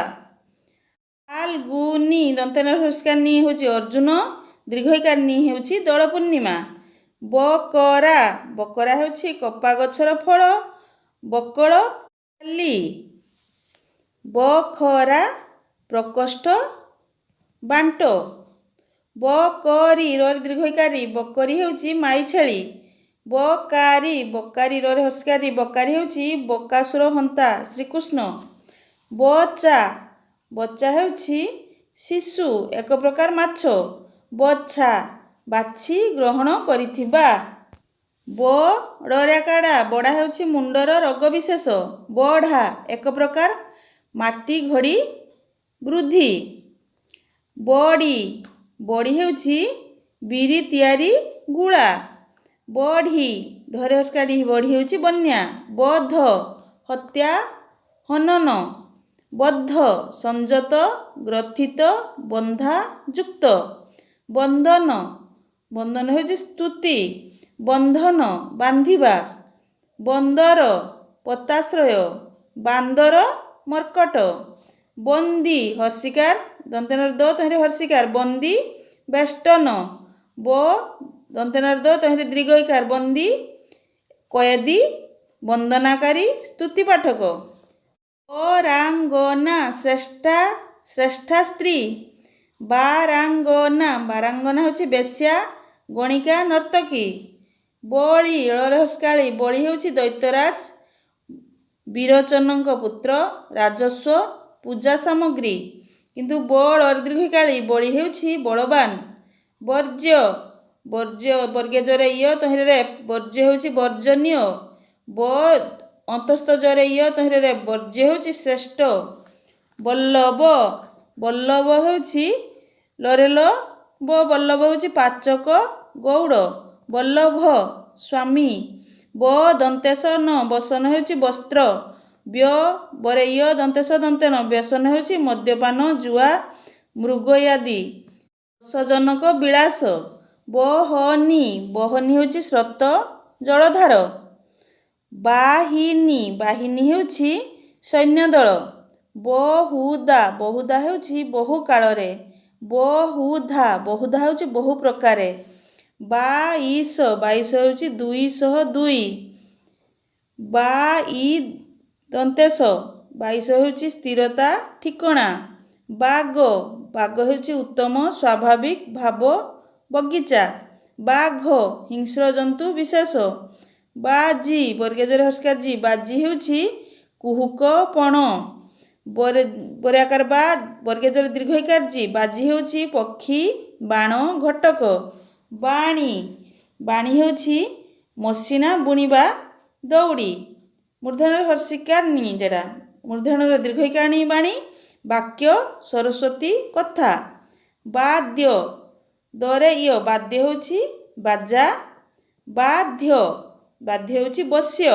ଫାଲ୍ଗୁନୀ ଦନ୍ତନ୍ୟ ହର୍ଷିକାର ନି ହେଉଛି ଅର୍ଜୁନ ଦୀର୍ଘଇକାର ନି ହେଉଛି ଦୋଳ ପୂର୍ଣ୍ଣିମା। ବକରା ବକରା ହେଉଛି କପା ଗଛର ଫଳ ବକଳ ଖାଲି। ବଖରା ପ୍ରକୋଷ୍ଠ ବାଣ୍ଟ। ବକରି ରରେ ଦୀର୍ଘଇକାରୀ ବକରି ହେଉଛି ମାଇ ଛେଳି। ବକାରି ବକାରି ରରେ ହର୍ଷିକାରୀ ବକାରି ହେଉଛି ବକାସୁର ହନ୍ତା ଶ୍ରୀକୃଷ୍ଣ। ବଚା ବଚା ହେଉଛି ଶିଶୁ ଏକ ପ୍ରକାର ମାଛ। ବଛା ବାଛି ଗ୍ରହଣ କରିଥିବା। ବଡ଼ରାକାଡ଼ା ବଡ଼ା ହେଉଛି ମୁଣ୍ଡର ରୋଗ ବିଶେଷ। ବଢ଼ା ଏକ ପ୍ରକାର ମାଟି ଘଡ଼ି ବୃଦ୍ଧି। ବଡ଼ି ବଡ଼ି ହେଉଛି ବିରି ତିଆରି ଗୁଳା। ବଢ଼ି ଢରେ ହର୍ଷକାଡ଼ି ବଢ଼ି ହେଉଛି ବନ୍ୟା। ବଧ ହତ୍ୟା ହନନ। ବଦ୍ଧ ସଂଯତ ଗ୍ରଥିତ ବନ୍ଧା ଯୁକ୍ତ। ବନ୍ଦନ ବନ୍ଦନ ହେଉଛି ସ୍ତୁତି। ବନ୍ଧନ ବାନ୍ଧିବା। ବନ୍ଦର ପତାଶ୍ରୟ। ବାନ୍ଦର ମର୍କଟ। ବନ୍ଦୀ ହର୍ଷିକାର ଦନ୍ତନ୍ୟ ଦ ତହିଁରେ ହର୍ଷିକାର ବନ୍ଦୀ ବେଷ୍ଟନ। ଦନ୍ତେନର ଦ ତହିଁରେ ଦୀର୍ଘଇକାର ବନ୍ଦୀ କଏଦୀ ବନ୍ଦନାକାରୀ ସ୍ତୁତି ପାଠକ। ବରାଙ୍ଗନା ଶ୍ରେଷ୍ଠା ସ୍ତ୍ରୀ। ବାରାଙ୍ଗନା ହେଉଛି ବେଶ୍ୟା ଗଣିକା ନର୍ତ୍ତକୀ। ବଳି ଳରହସ୍କାଳୀ ବଳି ହେଉଛି ଦୈତ୍ୟରାଜ ବିରୋଚନଙ୍କ ପୁତ୍ର ରାଜସ୍ୱ ପୂଜା ସାମଗ୍ରୀ। କିନ୍ତୁ ବଳର ଦୀର୍ଘକାଳୀ ବଳି ହେଉଛି ବଳବାନ। ବର୍ଜ୍ୟ ବର୍ଗେ ଜରେ ଇୟ ତହିଁରେ ବର୍ଜ୍ୟ ହେଉଛି ବର୍ଜନୀୟ। ଅନ୍ତସ୍ଥ ଜରେ ଇୟ ତହିଁରେ ବର୍ଜ୍ୟ ହେଉଛି ଶ୍ରେଷ୍ଠ। ବଲ୍ଲଭ ହେଉଛି ଲରେଲ ବଲ୍ଲଭ ହେଉଛି ପାଚକ ଗୌଡ଼। ବଲ୍ଲଭ ସ୍ୱାମୀ। ଦନ୍ତେଶ ନ ବସନ ହେଉଛି ବସ୍ତ୍ର। ବରେ ଇୟ ଦନ୍ତେଶ ଦନ୍ତେନ ବ୍ୟସନ ହେଉଛି ମଦ୍ୟପାନ ଜୁଆ ମୃଗ ଇତ୍ୟାଦି। ସଜନକ ବିଳାସ। ବହନି ହେଉଛି ସ୍ରୋତ ଜଳଧାର। ବାହିନୀ ହେଉଛି ସୈନ୍ୟଦଳ। ବହୁଦା ହେଉଛି ବହୁ କାଳରେ। ବହୁଧା ହେଉଛି ବହୁ ପ୍ରକାରେ। 22 ହେଉଛି 202। ଦନ୍ତେଶ 22 ହେଉଛି ସ୍ଥିରତା ଠିକଣା। ବାଗ ହେଉଛି ଉତ୍ତମ ସ୍ୱାଭାବିକ ଭାବ ବଗିଚା। ବାଘ ହିଂସ୍ର ଜନ୍ତୁ ବିଶେଷ। ବାଜି ବର୍ଗେଜରେ ହସ୍କାର ଜି ବାଜି ହେଉଛି କୁହୁକ ପଣ। ବରାକାର ବା ବର୍ଗେଜରେ ଦୀର୍ଘଇକାର ଜି ବାଜି ହେଉଛି ପକ୍ଷୀ ବାଣ ଘଟକ। ବାଣୀ ହେଉଛି ମସିଣା ବୁଣିବା ଦଉଡ଼ି। ମୂର୍ଧନ୍ୟରେ ହର୍ଷିକାର ନି ଯେଟା ମୂର୍ଧନ୍ୟରେ ଦୀର୍ଘଇକାର ନି ବାଣୀ। ବାକ୍ୟ ସରସ୍ୱତୀ କଥା। ବାଦ୍ୟ ଦରେ ଇୟ ବାଦ୍ୟ ହେଉଛି ବାଜା। ବାଧ୍ୟ ହେଉଛି ବଶ୍ୟ।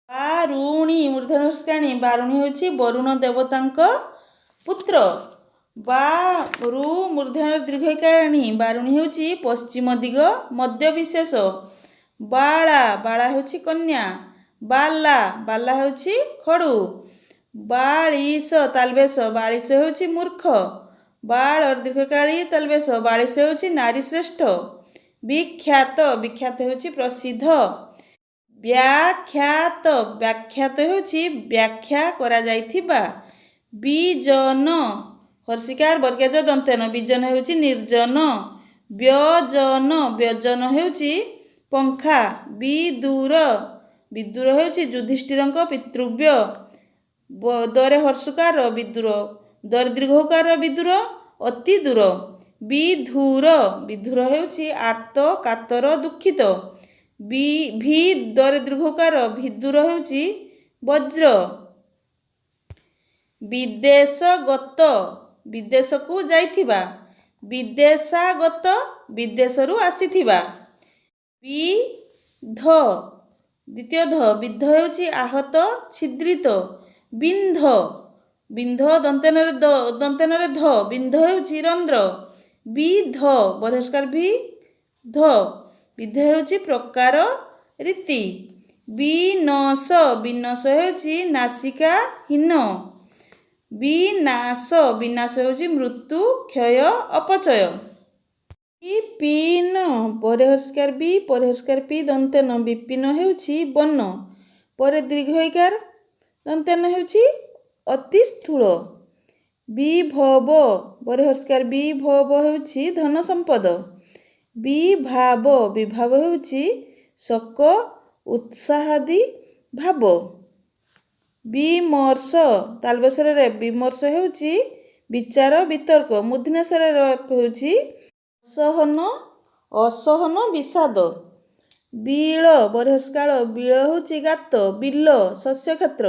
ବାରୁଣୀ ମୂର୍ଧନ୍ୟଷ୍କାଣୀ ବାରୁଣୀ ହେଉଛି ବରୁଣ ଦେବତାଙ୍କ ପୁତ୍ର। ବାରୁ ମୂର୍ଧନ୍ୟରେ ଦୀର୍ଘଇକାରାଣୀ ବାରୁଣୀ ହେଉଛି ପଶ୍ଚିମ ଦିଗ ମଧ୍ୟ ବିଶେଷ। ବାଳା ହେଉଛି କନ୍ୟା। ବାଲା ହେଉଛି ଖଡ଼ୁ। ବାଳିଶ ତାଲବେଶ ବାଳିଶ ହେଉଛି ମୂର୍ଖ। ବାଳର ଦୀର୍ଘକାଳୀ ତାଲବେଶ ବାଳିଶ ହେଉଛି ନାରୀ ଶ୍ରେଷ୍ଠ। ବିଖ୍ୟାତ ହେଉଛି ପ୍ରସିଦ୍ଧ। ବ୍ୟାଖ୍ୟାତ ହେଉଛି ବ୍ୟାଖ୍ୟା କରାଯାଇଥିବା। ବିଜନ ହର୍ଷିକାର ବର୍ଗେଜ ଦନ୍ତେନ ବିଜନ ହେଉଛି ନିର୍ଜନ। ବ୍ୟଜନ ହେଉଛି ପଙ୍ଖା। ବିଦୁର ହେଉଛି ଯୁଧିଷ୍ଠିରଙ୍କ ପିତୃବ୍ୟ। ଦରେ ହର୍ଷକାର ବିଦୁର ଦରେ ଦୀର୍ଘକାର ବିଦୁର ଅତି ଦୂର। ବିଧୁର ହେଉଛି ଆର୍ତ କାତର ଦୁଃଖିତ। ଦରେ ଦୀର୍ଘକାର ଭିଦୁର ହେଉଛି ବଜ୍ର। ବିଦେଶଗତ ବିଦେଶକୁ ଯାଇଥିବା। ବିଦେଶାଗତ ବିଦେଶରୁ ଆସିଥିବା। ବିଦ୍ଧ ହେଉଛି ଆହତ ଛିଦ୍ରିତ। ବିନ୍ଧ ଦନ୍ତେନରେ ଧ ବିନ୍ଧ ହେଉଛି ରନ୍ଧ୍ର। ବିଧ ବରହସ୍କାର ବିଧ ହେଉଛି ପ୍ରକାର ରୀତି। ବିନଶ ହେଉଛି ନାସିକାହୀନ। ବିନାଶ ହେଉଛି ମୃତ୍ୟୁ କ୍ଷୟ ଅପଚୟ। ବିପିନ ପରିହସ୍କାର ପି ଦନ୍ତେନ ବିପିନ ହେଉଛି ବନ। ପରେ ଦୀର୍ଘଇକାର ଦନ୍ତେନ ହେଉଛି ଅତି ସ୍ଥୂଳ। ବିଭବ ପରିହସ୍କାର ବିଭବ ହେଉଛି ଧନ ସମ୍ପଦ। ବିଭାବ ହେଉଛି ଶୋକ ଉତ୍ସାହାଦି ଭାବ। ବିମର୍ଷ ତାଲବେଶରେ ବିମର୍ଷ ହେଉଛି ବିଚାର ବିତର୍କ। ମୂର୍ଧନ୍ୟସ୍ୱରରେ ହେଉଛି ଅସହନ ବିଷାଦ। ବିଳ ବରହସ୍କାଳ ବିଳ ହେଉଛି ଗାତ। ବିଲ ଶସ୍ୟକ୍ଷେତ୍ର।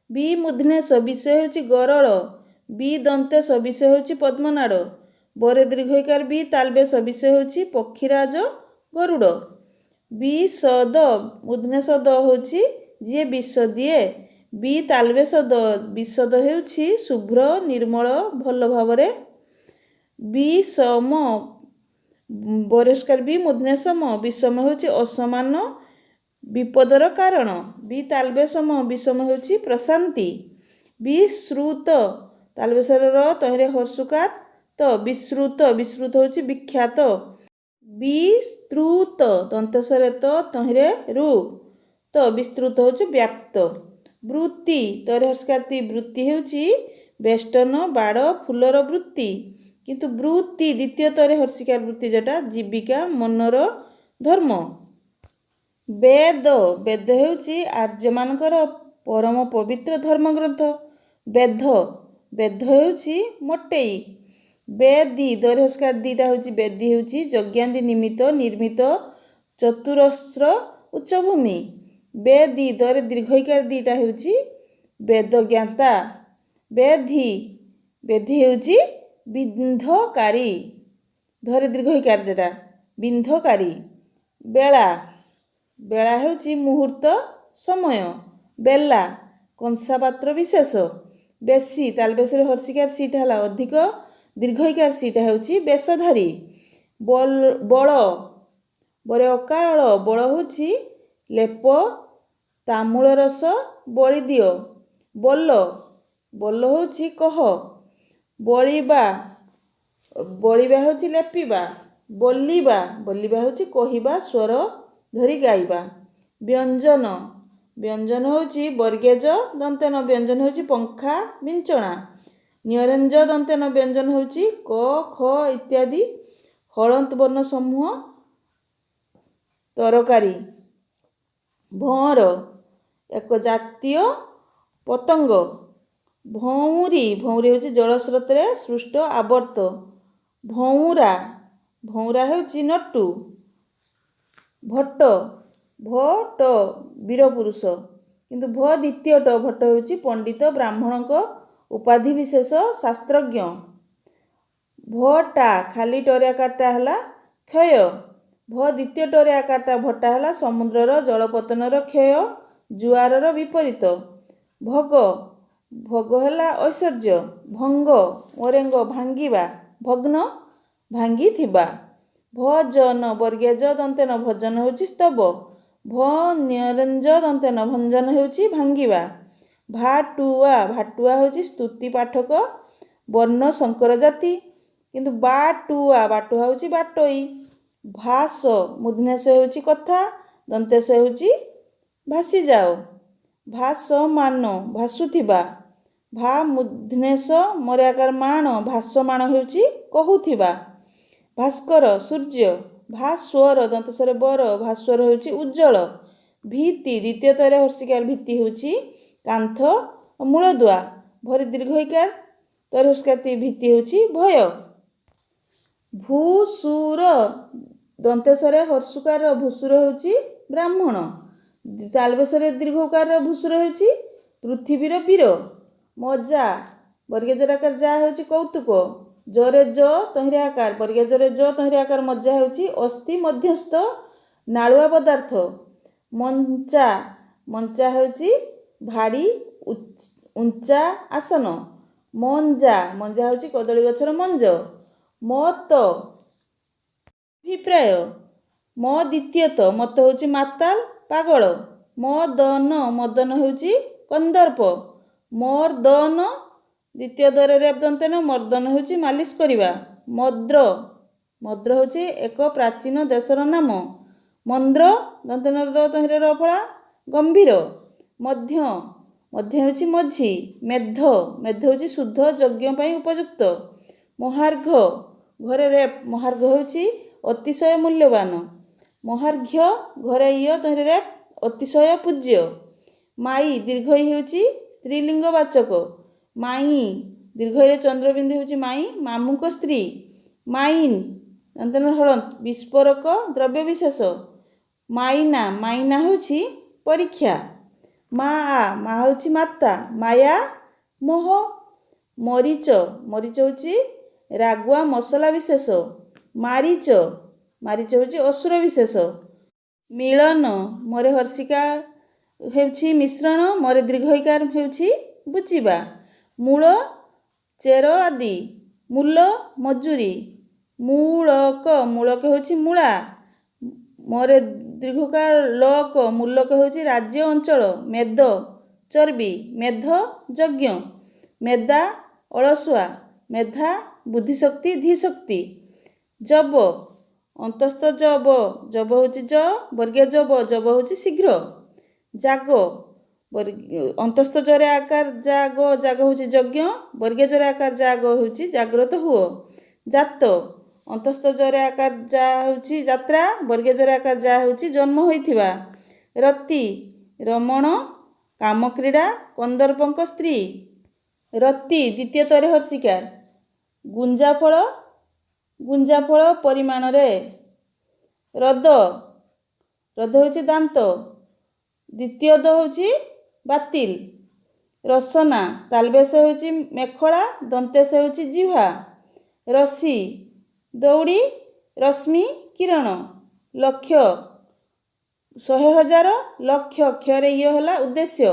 ବିମୂର୍ଧନ୍ୟଷ ବିଷୟ ହେଉଛି ଗରଳ। ବିଦନ୍ତେଶ ବିଷୟ ହେଉଛି ପଦ୍ମନାଡ଼। ବରେ ଦୀର୍ଘଇକାର ବି ତାଲବେଶ ବିଷୟ ହେଉଛି ପକ୍ଷୀରାଜ ଗରୁଡ଼। ବିଶଦ ମୂର୍ଧନ୍ୟଷ ଦ ହେଉଛି ଯିଏ ବିଷ ଦିଏ। ବି ତାଲବେଶ ଦ ବିଶଦ ହେଉଛି ଶୁଭ୍ର ନିର୍ମଳ ଭଲ ଭାବରେ। ବିଷମ ବରହସ୍କାର ବି ମୂର୍ଧନ୍ୟଷମ ବିଷମ ହେଉଛି ଅସମାନ ବିପଦର କାରଣ। ବି ତାଲବେଶମ ବିଷମ ହେଉଛି ପ୍ରଶାନ୍ତି। ବିଶ୍ରୁତ ତାଲବେଶର ତହିଁରେ ହର୍ଷୁକାର ତ ବିଶ୍ରୁତ ହେଉଛି ବିଖ୍ୟାତ। ବିସ୍ତୃତ ଦନ୍ତସ୍ୱରେ ତହିଁରେ ରୁ ତ ବିସ୍ତୃତ ହେଉଛି ବ୍ୟାପ୍ତ। ବୃତ୍ତି ତରେ ହର୍ଷକାର୍ତି ବୃତ୍ତି ହେଉଛି ବେଷ୍ଟନ ବାଡ଼ ଫୁଲର ବୃତ୍ତି, କିନ୍ତୁ ବୃତ୍ତି ଦ୍ୱିତୀୟ ତରେ ହର୍ଷିକାର ବୃତ୍ତି ଯେଟା ଜୀବିକା ମନର ଧର୍ମ। ବେଦ ବେଦ ହେଉଛି ଆର୍ଯ୍ୟମାନଙ୍କର ପରମ ପବିତ୍ର ଧର୍ମଗ୍ରନ୍ଥ। ବେଦ ବେଦ ହେଉଛି ମୋଟେଇ। ବେଦି ଦରେ ହର୍ଷକାର ଦିଟା ହେଉଛି ବେଦି ହେଉଛି ଯଜ୍ଞାଦି ନିମିତ୍ତ ନିର୍ମିତ ଚତୁରସ୍ର ଉଚ୍ଚଭୂମି। ବେଦି ଦରେ ଦୀର୍ଘଇକାର ଦିଟା ହେଉଛି ବେଦଜ୍ଞାତା। ବେଧି ବେଧି ହେଉଛି ବିନ୍ଧକାରୀ, ଧରେ ଦୀର୍ଘଇକାର ଯେଟା ବିନ୍ଧକାରୀ। ବେଳା ବେଳା ହେଉଛି ମୁହୂର୍ତ୍ତ ସମୟ। ବେଲା କଂସା ପାତ୍ର ବିଶେଷ। ବେଶୀ ତାଲବେଶରେ ହର୍ଷିକାର ସିଟା ହେଲା ଅଧିକ, ଦୀର୍ଘଇକାର ସିଟା ହେଉଛି ବେଶଧାରୀ। ବଳ ବରେ ଅକାଳ ବଳ ହେଉଛି ଲେପ ତାମୂଳ ରସ ବଳି ଦିଅ। ବଲ ବଲ ହେଉଛି କହ। ବଳିବା ବଳିବା ହେଉଛି ଲେପିବା। ବୋଲିବା ବୋଲିବା ହେଉଛି କହିବା ସ୍ୱର ଧରି ଗାଇବା। ବ୍ୟଞ୍ଜନ ବ୍ୟଞ୍ଜନ ହେଉଛି ବର୍ଗେଜ ଦନ୍ତେନ ବ୍ୟଞ୍ଜନ ହେଉଛି ପଙ୍ଖା ବିଞ୍ଚଣା। ନ୍ୟରେଞ୍ଜ ଦନ୍ତେନ ବ୍ୟଞ୍ଜନ ହେଉଛି କ ଖ ଇତ୍ୟାଦି ହଳନ୍ତ ବର୍ଣ୍ଣ ସମୂହ ତରକାରୀ। ଭଅଁର ଏକ ଜାତୀୟ ପତଙ୍ଗ। ଭଉଁରୀ ଭଉଁରୀ ହେଉଛି ଜଳସ୍ରୋତରେ ସୃଷ୍ଟ ଆବର୍ତ୍ତ। ଭଉଁରା ଭଉଁରା ହେଉଛି ନଟୁ। ଭଟ୍ଟ ଭଟ ବୀରପୁରୁଷ, କିନ୍ତୁ ଭ ଦ୍ୱିତୀୟ ଟ ଭଟ୍ଟ ହେଉଛି ପଣ୍ଡିତ ବ୍ରାହ୍ମଣଙ୍କ ଉପାଧି ବିଶେଷ ଶାସ୍ତ୍ରଜ୍ଞ। ଭଟା ଖାଲି ଟରେ ଆକାରଟା ହେଲା କ୍ଷୟ। ଭ ଦ୍ୱିତୀୟ ଟରେ ଆକାରଟା ଭଟା ହେଲା ସମୁଦ୍ରର ଜଳପତନର କ୍ଷୟ, ଜୁଆରର ବିପରୀତ। ଭଗ ଭୋଗ ହେଲା ଐଶ୍ୱର୍ଯ୍ୟ। ଭଙ୍ଗ ଓରେଙ୍ଗ ଭାଙ୍ଗିବା, ଭଗ୍ନ ଭାଙ୍ଗିଥିବା। ଭଜନ ବର୍ଗେଜ ଦନ୍ତେନ ଭଜନ ହେଉଛି ସ୍ତବ। ନ୍ୟରେଞ୍ଜ ଦନ୍ତେନ ଭଞ୍ଜନ ହେଉଛି ଭାଙ୍ଗିବା। ଭାଟୁଆ ଭାଟୁଆ ହେଉଛି ସ୍ତୁତି ପାଠକ ବର୍ଣ୍ଣ ଶଙ୍କର ଜାତି, କିନ୍ତୁ ବାଟୁଆ ବାଟୁଆ ହେଉଛି ବାଟୋଇ। ଭାସ ମୂର୍ଧନ୍ୟାସ ହେଉଛି କଥା, ଦନ୍ତେଶ ହେଉଛି ଭାସିଯାଅ। ଭାସମାନ ଭାସୁଥିବା। ଭା ମୂର୍ଧନ୍ୟାସ ମରେ ଆକାର ମାଣ ଭାସମାଣ ହେଉଛି କହୁଥିବା। ଭାସ୍କର ସୂର୍ଯ୍ୟ। ଭାସ୍ୱର ଦନ୍ତସ୍ୱରେ ବର ଭାସ୍ୱର ହେଉଛି ଉଜ୍ଜଳ। ଭୀତି ଦ୍ୱିତୀୟ ତରେ ହର୍ଷିକାର ଭୀତି ହେଉଛି କାନ୍ଥ ମୂଳଦୁଆ। ଭରି ଦୀର୍ଘଇକାର ତରେ ହର୍ଷିକାର ଭୀତି ହେଉଛି ଭୟ। ଭୂସୁର ଦନ୍ତେଶ୍ୱରେ ହର୍ଷୁକାର ଭୂସୁର ହେଉଛି ବ୍ରାହ୍ମଣ। ତାଲବେଶରେ ଦୀର୍ଘକାର ଭୂସୁର ହେଉଛି ପୃଥିବୀର ବୀର। ମଜା ବର୍ଗେଜର ଆକାର ଯା ହେଉଛି କୌତୁକ। ଜରେ ଜ ତହିଁରେ ଆକାର ବର୍ଗେଜରେ ଜ ତହିଁରେ ଆକାର ମଜା ହେଉଛି ଅସ୍ଥି ମଧ୍ୟସ୍ଥ ନାଳୁଆ ପଦାର୍ଥ। ମଞ୍ଚା ମଞ୍ଚା ହେଉଛି ଭାଡ଼ି ଉଞ୍ଚା ଆସନ। ମଞ୍ଜା ମଞ୍ଜା ହେଉଛି କଦଳୀ ଗଛର ମଞ୍ଜ। ମତ ଅଭିପ୍ରାୟ। ମ ଦ୍ୱିତୀୟତ ମତ ହେଉଛି ମାତାଲ ପାଗଳ। ମଦନ ମଦନ ହେଉଛି କନ୍ଦର୍ପ। ମର୍ଦନ ଦ୍ୱିତୀୟ ଦରେ ରେପ ଦନ୍ତେନ ମର୍ଦନ ହେଉଛି ମାଲିସ କରିବା। ମଦ୍ର ମଦ୍ର ହେଉଛି ଏକ ପ୍ରାଚୀନ ଦେଶର ନାମ। ମନ୍ଦ୍ର ଦନ୍ତେନ ତହିଁରେ ରଫଳା ଗମ୍ଭୀର। ମଧ୍ୟ ମଧ୍ୟ ହେଉଛି ମଝି। ମେଧ ମେଧ ହେଉଛି ଶୁଦ୍ଧ ଯଜ୍ଞ ପାଇଁ ଉପଯୁକ୍ତ। ମହାର୍ଘ ଘରେ ରେପ ମହାର୍ଘ ହେଉଛି ଅତିଶୟ ମୂଲ୍ୟବାନ। ମହାର୍ଘ୍ୟ ଘରେ ଇୟ ତହିଁରେ ରେପ ଅତିଶୟ ପୂଜ୍ୟ। ମାଇ ଦୀର୍ଘଇ ହେଉଛି ସ୍ତ୍ରୀଲିଙ୍ଗ ବାଚକ। ମାଇଁ ଦୀର୍ଘଇରେ ଚନ୍ଦ୍ରବିନ୍ଦୁ ହେଉଛି ମାଇଁ ମାମୁଙ୍କ ସ୍ତ୍ରୀ। ମାଇନ୍ ଦନ୍ତେନ ହଳନ୍ତ ବିସ୍ଫୋରକ ଦ୍ରବ୍ୟ ବିଶେଷ। ମାଇନା ମାଇନା ହେଉଛି ପରୀକ୍ଷା। ମା ମା ହେଉଛି ମାତା। ମାୟା ମୋହ। ମରିଚ ମରିଚ ହେଉଛି ରାଗୁଆ ମସଲା ବିଶେଷ। ମାରିଚ ମାରିଚ ହେଉଛି ଅସୁର ବିଶେଷ। ମିଳନ ମରେ ହର୍ଷିକା ହେଉଛି ମିଶ୍ରଣ, ମରେ ଦୀର୍ଘଇକାର ହେଉଛି ବୁଝିବା। ମୂଳ ଚେର ଆଦି। ମୂଲ ମଜୁରୀ। ମୂଳକ ମୂଳକ ହେଉଛି ମୂଳା। ମରେ ଦୀର୍ଘକାର ଲକ ମୂଲକ ହେଉଛି ରାଜ୍ୟ ଅଞ୍ଚଳ। ମେଦ ଚର୍ବି। ମେଧ ଯଜ୍ଞ। ମେଦା ଅଳସୁଆ। ମେଧା ବୁଦ୍ଧିଶକ୍ତି ଧୀଶକ୍ତି। ଜବ ଅନ୍ତସ୍ଥ ଜବ ଜବ ହେଉଛି ଜ ବର୍ଗୀୟ ଜବ ହେଉଛି ଶୀଘ୍ର। ଜାଗ ଅନ୍ତସ୍ଥ ଜରେ ଆକାର ଜାଗ ହେଉଛି ଯଜ୍ଞ, ବର୍ଗୀୟ ଜରେ ଆକାର ଜାଗ ହେଉଛି ଜାଗ୍ରତ ହୁଅ। ଜାତ ଅନ୍ତସ୍ଥ ଜରେ ଆକାର ଯା ହେଉଛି ଯାତ୍ରା, ବର୍ଗୀୟ ଜରେ ଆକାର ଯା ହେଉଛି ଜନ୍ମ ହୋଇଥିବା। ରତି ରମଣ କାମକ୍ରୀଡ଼ା କନ୍ଦର୍ପଙ୍କ ସ୍ତ୍ରୀ। ରତି ଦ୍ୱିତୀୟ ତରେ ହର୍ଷିକାର। ଗୁଞ୍ଜାଫଳ ପରିମାଣରେ। ରଦ ହେଉଛି ଦାନ୍ତ, ଦ୍ୱିତୀୟ ଦ ହେଉଛି ବାତିଲ। ରସନା ତାଲବେଶ ହେଉଛି ମେଖଳା, ଦନ୍ତେଶ ହେଉଛି ଜିହ୍ୱା। ରଶ୍ମି ଦଉଡ଼ି, ରଶ୍ମି କିରଣ। ଲକ୍ଷ 100,000, ଲକ୍ଷ କ୍ଷରେ ଇୟ ହେଲା ଉଦ୍ଦେଶ୍ୟ।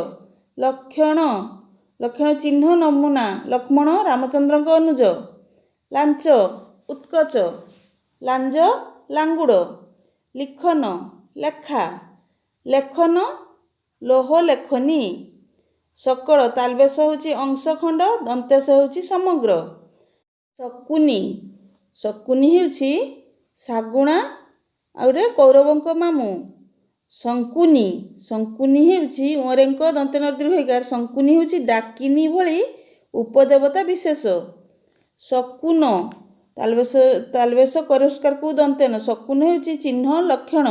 ଲକ୍ଷଣ ଚିହ୍ନ ନମୁନା, ଲକ୍ଷ୍ମଣ ରାମଚନ୍ଦ୍ରଙ୍କ ଅନୁଜ। ଲାଞ୍ଚ ଉତ୍କୋଚ, ଲାଞ୍ଜ ଲାଙ୍ଗୁଡ଼। ଲିଖନ ଲେଖା, ଲେଖନ ଲୋହ ଲେଖନୀ। ସକଳ ତାଲବେଶ ହେଉଛି ଅଂଶଖଣ୍ଡ, ଦନ୍ତେଶ ହେଉଛି ସମଗ୍ର। ଶକୁନି ହେଉଛି ଶାଗୁଣା ଆଉ ଗୋଟେ କୌରବଙ୍କ ମାମୁଁ। ଶଙ୍କୁନି ହେଉଛି ଅରେଙ୍କ ଦନ୍ତେନ ଦୀର୍ଘଇକାର। ଶଙ୍କୁନି ହେଉଛି ଡାକିନୀ ଭଳି ଉପଦେବତା ବିଶେଷ। ଶକୁନ ତାଲବେଶ କରେସ୍କାରକୁ ଦନ୍ତେନ। ଶକୁନ ହେଉଛି ଚିହ୍ନ ଲକ୍ଷଣ।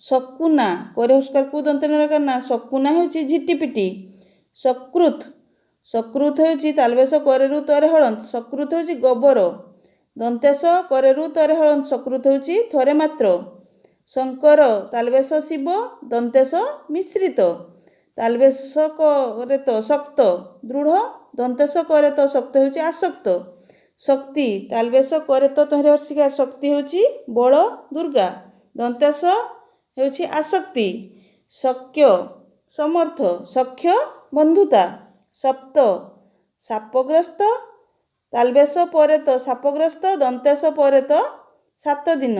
ଶକୁନା କରେସ୍କାରକୁ ଦନ୍ତେନ ନା, ଶକୁନା ହେଉଛି ଝିଟିପିଟି। ସକୃତ ହେଉଛି ତାଲବେଶ କରେରୁ ତରେ ହଳନ୍ତ, ସକୃତ ହେଉଛି ଗୋବର। ଦନ୍ତେଶ କରେରୁ ତରେ ହଳନ୍ତ, ସକୃତ ହେଉଛି ଥରେ ମାତ୍ର। ଶଙ୍କର ତାଲବେଶ ଶିବ, ଦନ୍ତେଶ ମିଶ୍ରିତ। ତାଲବେଶ କରେତ ଶକ୍ତ ଦୃଢ଼, ଦନ୍ତେଶ କରେତ ଶକ୍ତ ହେଉଛି ଆସକ୍ତ। ଶକ୍ତି ତାଲବେଶ କରେତ ତହିଁରେ ହର୍ଷିକାର, ଶକ୍ତି ହେଉଛି ବଳ ଦୁର୍ଗା, ଦନ୍ତେଶ ହେଉଛି ଆସକ୍ତି। ଶକ୍ୟ ସମର୍ଥ, ସଖ୍ୟ ବନ୍ଧୁତା। ସପ୍ତ ଶାପଗ୍ରସ୍ତ ତାଲବେଶ ପରେତ ଶାପଗ୍ରସ୍ତ, ଦନ୍ତେଶ ପରେତ 7 ଦିନ।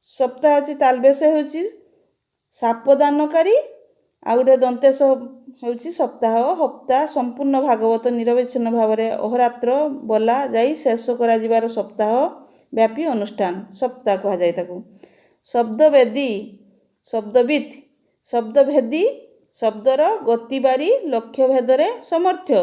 ସପ୍ତା ହେଉଛି ତାଲବେଶ ହେଉଛି ଶାପଦାନକାରୀ, ଆଉ ଗୋଟେ ଦନ୍ତେଶ ହେଉଛି ସପ୍ତାହ। ହପ୍ତା ସମ୍ପୂର୍ଣ୍ଣ ଭାଗବତ ନିରବଚ୍ଛିନ୍ନ ଭାବରେ ଅହୋରାତ୍ର ବୋଲା ଯାଇ ଶେଷ କରାଯିବାର ସପ୍ତାହ ବ୍ୟାପୀ ଅନୁଷ୍ଠାନ ସପ୍ତାହ କୁହାଯାଏ ତାକୁ। ଶବ୍ଦଭେଦୀ ଶବ୍ଦର ଗତିବାରୀ ଲକ୍ଷ୍ୟ ଭେଦରେ ସମର୍ଥ୍ୟ।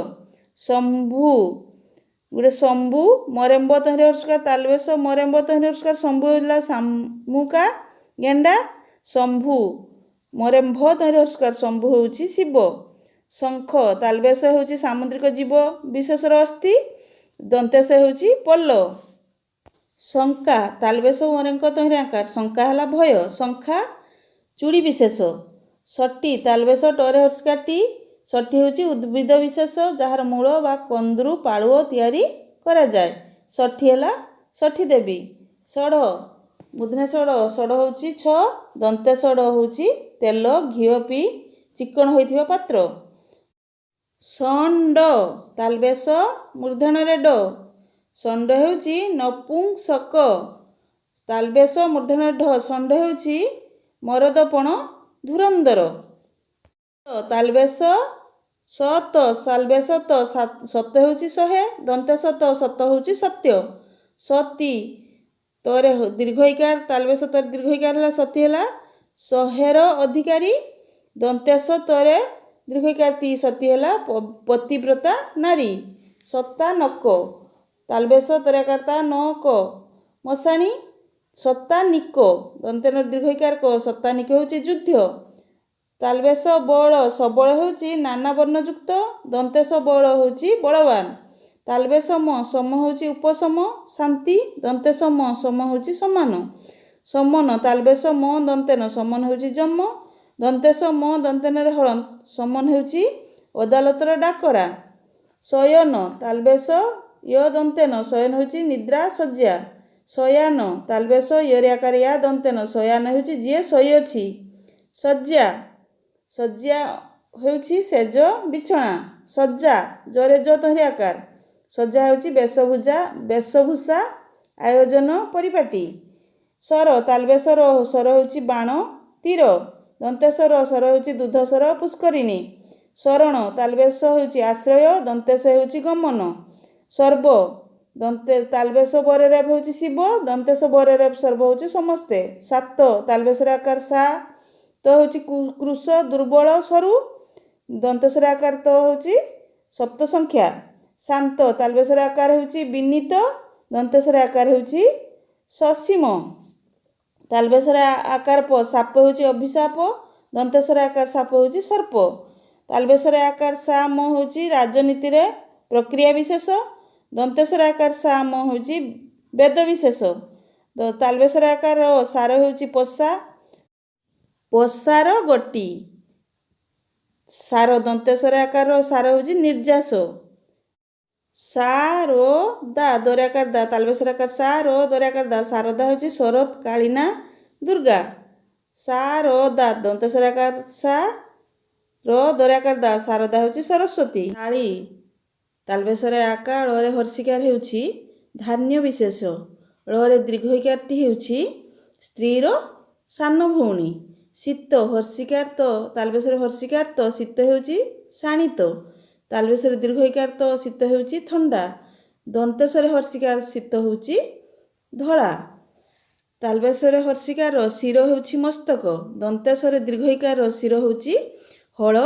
ଶମ୍ଭୁ ମରେମ୍ବ ତହିଁରେ ହର୍ଷକାର, ତାଲବେଶ ମରେମ୍ବ ତହିଁରେ ହର୍ଷକାର। ଶମ୍ଭୁ ହେଲା ଶାମୁକା ଗେଣ୍ଡା, ଶମ୍ଭୁ ମରେମ୍ଭ ତହିଁରେ ହର୍ଷକାର, ଶମ୍ଭୁ ହେଉଛି ଶିବ। ଶଙ୍ଖ ତାଲବେଶ ହେଉଛି ସାମୁଦ୍ରିକ ଜୀବ ବିଶେଷର ଅସ୍ଥି, ଦନ୍ତେଶ ହେଉଛି ପଲ୍ଲ। ଶଙ୍କା ତାଲବେଶ ମରେଙ୍କ ତହିଁରେ ଆକାର, ଶଙ୍କା ହେଲା ଭୟ। ଶଙ୍ଖା ଚୁଡ଼ି ବିଶେଷ। ଷଟି ତାଲବେଶ ଟରେ ହର୍ଷକାର ଟି, ଷଟି ହେଉଛି ଉଦ୍ଭିଦ ବିଶେଷ ଯାହାର ମୂଳ ବା କନ୍ଦରୁ ପାଳୁଅ ତିଆରି କରାଯାଏ। ଷଠି ହେଲା ଷଠି ଦେବୀ। ଷଢ଼ ମୂର୍ଧନ୍ୟ ଷଢ଼ ହେଉଛି 6, ଦନ୍ତେ ଷଢ଼ ହେଉଛି ତେଲ ଘିଅ ପିଇ ଚିକ୍କଣ ହୋଇଥିବା ପାତ୍ର। ଷଣ୍ଢ ତାଲବେଶ ମୂର୍ଧନ୍ୟରେ ଡ଼, ଷଣ୍ଢ ହେଉଛି ନପୁଂସକ, ତାଲବେଶ ମୂର୍ଧନ୍ୟରେ ଢ, ଷଣ୍ଢ ହେଉଛି ମରଦପଣ ଧୁରନ୍ଧର। ତାଲବେଶ ସତ, ତାଲବେଶ ତ, ସତ ହେଉଛି 100, ଦନ୍ତେ ସତ ହେଉଛି ସତ୍ୟ। ସତୀ ତୋରେ ଦୀର୍ଘଇକାର, ତାଲବେଶ ତୋରେ ଦୀର୍ଘଇକାର ହେଲା, ସତୀ ହେଲା 100ର ଅଧିକାରୀ। ଦନ୍ତେଶ ତୋରେ ଦୀର୍ଘଇକାର ତି, ସତୀ ହେଲା ପତିବ୍ରତା ନାରୀ। ଶତାନକ ତାଲବେଶ ତୋରେ ଆକାରତା ନକ ମଶାଣୀ। ଶତାନିକ ଦନ୍ତେନ ଦୀର୍ଘଇକାର କ, ଶତାନିକ ହେଉଛି ଯୁଦ୍ଧ। ତାଲବେଶ ବଳ, ସବଳ ହେଉଛି ନାନା ବର୍ଣ୍ଣଯୁକ୍ତ, ଦନ୍ତେଶ ବଳ ହେଉଛି ବଳବାନ। ତାଲବେଶ ସମ ହେଉଛି ଉପଶମ ଶାନ୍ତି, ଦନ୍ତେଶ ସମ ହେଉଛି ସମାନ। ସମନ ତାଲବେଶ ଦନ୍ତେନ, ସମନ ହେଉଛି ଯମ, ଦନ୍ତେଶ ଦନ୍ତେନରେ ହଳନ୍ତ, ସମନ ହେଉଛି ଅଦାଲତର ଡାକରା। ଶୟନ ତାଲବେଶ ଦନ୍ତେନ, ଶୟନ ହେଉଛି ନିଦ୍ରା ଶଯ୍ୟା। ଶୟାନ ତାଲବେଶ ୟରେ ଆକାର ୟା ଦନ୍ତେନ, ଶୟାନ ହେଉଛି ଯିଏ ଶୋଇଅଛି। ଶଯ୍ୟା ହେଉଛି ସେଜ ବିଛଣା। ସଜ୍ଜା ଜରେ ଜ ତହିଁରେ ଆକାର, ସଜ୍ଜା ହେଉଛି ବେଶଭୂଷା ଆୟୋଜନ ପରିପାଟି। ସର ତାଲବେଶ ସର ହେଉଛି ବାଣ ତୀର, ଦନ୍ତେଶର ସର ହେଉଛି ଦୁଧସର ପୁଷ୍କରିଣୀ। ଶରଣ ତାଲବେଶ ହେଉଛି ଆଶ୍ରୟ, ଦନ୍ତେଶ ହେଉଛି ଗମନ। ସର୍ବ दन्ते तालबेश बरेरेब होउची शिव दन्तेश बरेरेब सर्व होउची समस्ते। 7 तालबेशर आकार सा तो होउची कृष दुर्बल सरू दन्तेशर आकार तो होउची सप्त संख्या। शांत तालबेशर आकार होउची विनीत दन्तेशर आकार होउची ससीम। तालबेशर आकार प साप होउची अभिशाप दन्तेशर आकार साप होउची सर्प। तालबेशर आकार सा म होउची राजनीति रे प्रक्रिया विशेष दन्तेशर आकार सा म होउची वेद विशेष। तालबेशर आकार सार होउची पोषा पोषार गोटी। सार दन्तेशर आकार सार होउची निर्जास। सारो दा दोर्याकार दा तालबेशर आकार सारो दोर्याकार दा शारदा होउची शरद कालिना दुर्गा। सारदा दन्तेशर आकार सा रो दोर्याकार दा शारदा होउची सरस्वती। काली तालबेशर आकार रे हर्षिकार होउची धान्य विशेष। रे दीर्घइकारटी होउची स्त्रीर सान भौणी। शीत हर्षिकार तो तालबेशर हर्षिकार तो शीत होउची शाणित। तालबेशर दीर्घइकार तो शीत होउची थंडा। दन्तेशर हर्षिकार शीत होउची धळा। तालबेशर हर्षिकार शिर होउची मस्तक। दन्तेशर दीर्घइकार शिर होउची हळ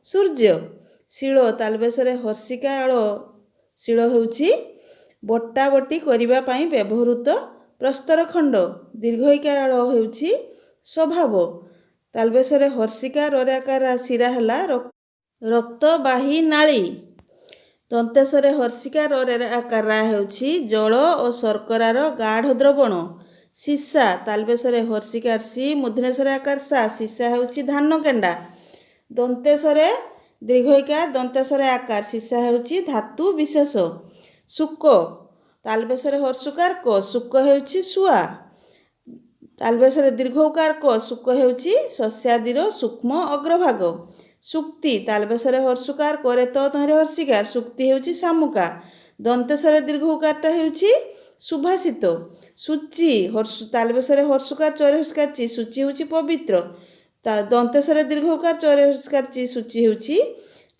सूर्य। शिळ तालबेशर हर्षिकार शिळ होउची बटा बटी करिबा पई व्यवहृत प्रस्तर खंड। दीर्घइकार होउची स्वभाव। तालबेशर हर्षिकार आकार शिरा हला रक्तवाही नाली। दन्तेशर हर्षिकार आकार होउची जल और शर्करार गाढ़ द्रवण। सीसा तालबेशर हर्षिकार सी मूर्धन्यस्वर आकार सा सीसा होउची धान केंडा। दन्तेशर दीर्घइकार दन्तेशर आकार सीसा होउची धातु विशेष। शुक तालबेशर हर्षुकार को शुक होउची सुआ। तालबेशर दीर्घकार को शुक होउची सस्यादिर सूक्ष्म अग्रभाग। सुक्ति तालबेशर हर्षुकार करे तो तहरे हर्षिकार सुक्ति होउची सामुका। दन्तेशर दीर्घकारटा होउची सुभाषित। सूची तालबेशर हर्षुकार चौरे हर्षिकार ची सूची होउची पवित्र। दन्तेशर दीर्घकार चौरे हर्षिकार ची सूची होउची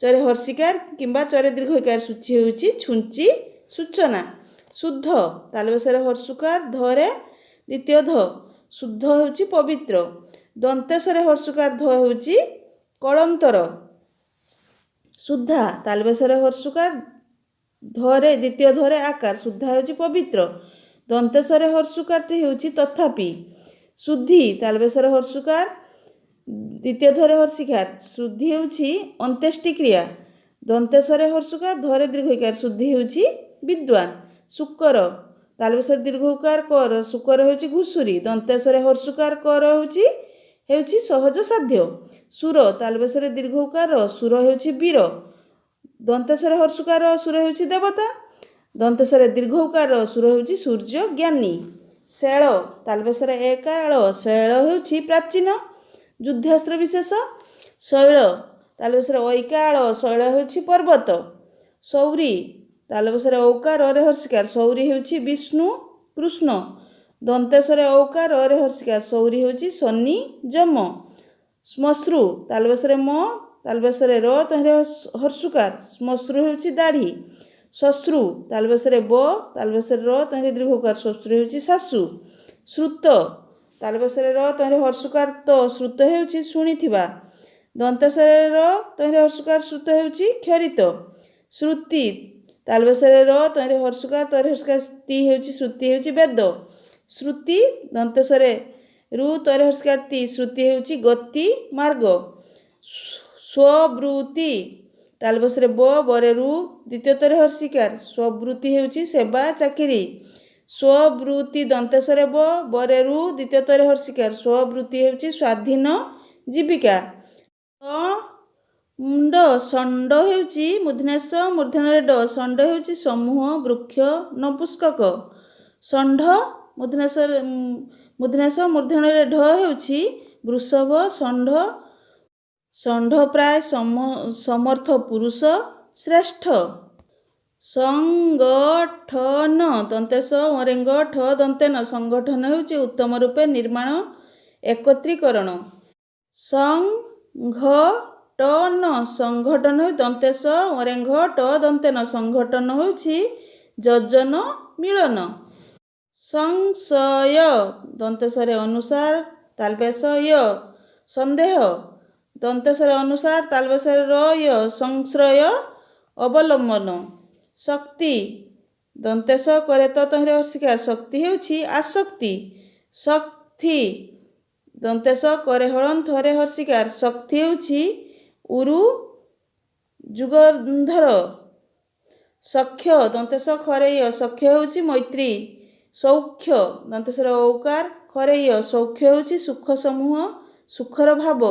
चौरे हर्षिकार किंबा चौरे दीर्घकार सूची होउची छुंची सूचना। शुद्ध तालबेशर हर्षुकार धरे द्वितीय ध शुद्ध होउची पवित्र। दन्तेशर हर्षुकार ध होउची कलंतर। शुद्धा तालबेशर हर्षुकार धरे द्वितीय धरे आकार शुद्धा होउची पवित्र। दन्तेशर हर्षुकारटी होउची तथापि। शुद्धि तालबेशर हर्षुकार द्वितीय धरे हर्षिकार शुद्धि होउची अंत्येष्टि क्रिया। दन्तेशर हर्षुकार धरे दीर्घकार शुद्धि होउची विद्वान। शुकर तालबेशर दीर्घकार कर शुकर होउची घुसुरी। दन्तेशर हर्षुकार कर होउची सहज साध्य। सुर तालबेशर दीर्घकार सुर होउची वीर। दन्तेशर हर्षुकार सुर होउची देवता। दन्तेशर दीर्घकार सुर होउची सूर्य ज्ञानी। शैल तालबेशर एकार शैल होउची प्राचीन युद्धास्त्र विशेष। शैल तालबेशर ऐकार शैल होउची पर्वत। शौरी तालबेशर औकार रे हर्षिकार शौरी होउची विष्णु कृष्ण। दन्तेशर औकार रे हर्षिकार शौरी होउची शनि जम। श्मश्रु तालबेशर म तालबेशर र तहरे हर्षुकार श्मश्रु होउची दाढ़ी। श्वश्रु तालबेशर ब तालबेशर र तहरे दीर्घकार श्वश्रु होउची सासु। श्रुत तालबेशर र तहरे हर्षुकार तो श्रुत होउची शुणिथिबा। दन्तेशर र तहरे हर्षुकार श्रुत होउची क्षरित। श्रुति तालबेशर र तहरे हर्षुकार तहरे हर्षुकार ती होउची श्रुति होउची वेद। श्रुति दन्तेशर रु तहरे हर्षुकार ती श्रुति होउची गति मार्ग। स्ववृत्ति तालबेशर ब बरे रु द्वितीय तरे हर्षिकार स्ववृत्ति होउची सेवा चाकरी। स्ववृत्ति दन्तेशर ब बरे रु द्वितीय तरे हर्षिकार स्ववृत्ति होउची स्वाधीन जीविका। मुंड षंड होउची मूर्धन्यस मूर्धन्य ड षंड होउची समूह वृक्ष नपुष्कक। षंड मूर्धन्यस मूर्धन्य ढ होउची वृषभ षंड। षंड प्राय समर्थ पुरुष श्रेष्ठ। संगठन दन्तेश अरेंग ठ दन्तेन संगठन होउची उत्तम रूपे निर्माण एकत्रीकरण। संघटन संगठन दन्तेश अरेंग ट दन्तेन संगठन होउची ଯୋଜନ ମିଳନ। ସଂଶୟ ଦନ୍ତେଶରେ ଅନୁସାର ତାଲବେଶ ୟ ସନ୍ଦେହ ଦନ୍ତେଶରେ ଅନୁସାର ତାଲବେଶରେ ର ୟ ସଂଶ୍ରୟ ଅବଲମ୍ବନ। ଶକ୍ତି ଦନ୍ତେଶ କରେ ତ ତହିଁରେ ହର୍ଷିକାର ଶକ୍ତି ହେଉଛି ଆସକ୍ତି। ଶକ୍ତି ଦନ୍ତେଶ କରେ ହଳନ୍ ଥରେ ହର୍ଷିକାର ଶକ୍ତି ହେଉଛି ଉରୁ ଯୁଗନ୍ଧର। ସଖ୍ୟ ଦନ୍ତେଶ ଖରେ ୟ ସଖ୍ୟ ହେଉଛି ମୈତ୍ରୀ। ସୌଖ୍ୟ ଦନ୍ତେଶରେ ଔକାର ଖରେ ୟ ସୌଖ୍ୟ ହେଉଛି ସୁଖ ସମୂହ ସୁଖର ଭାବ।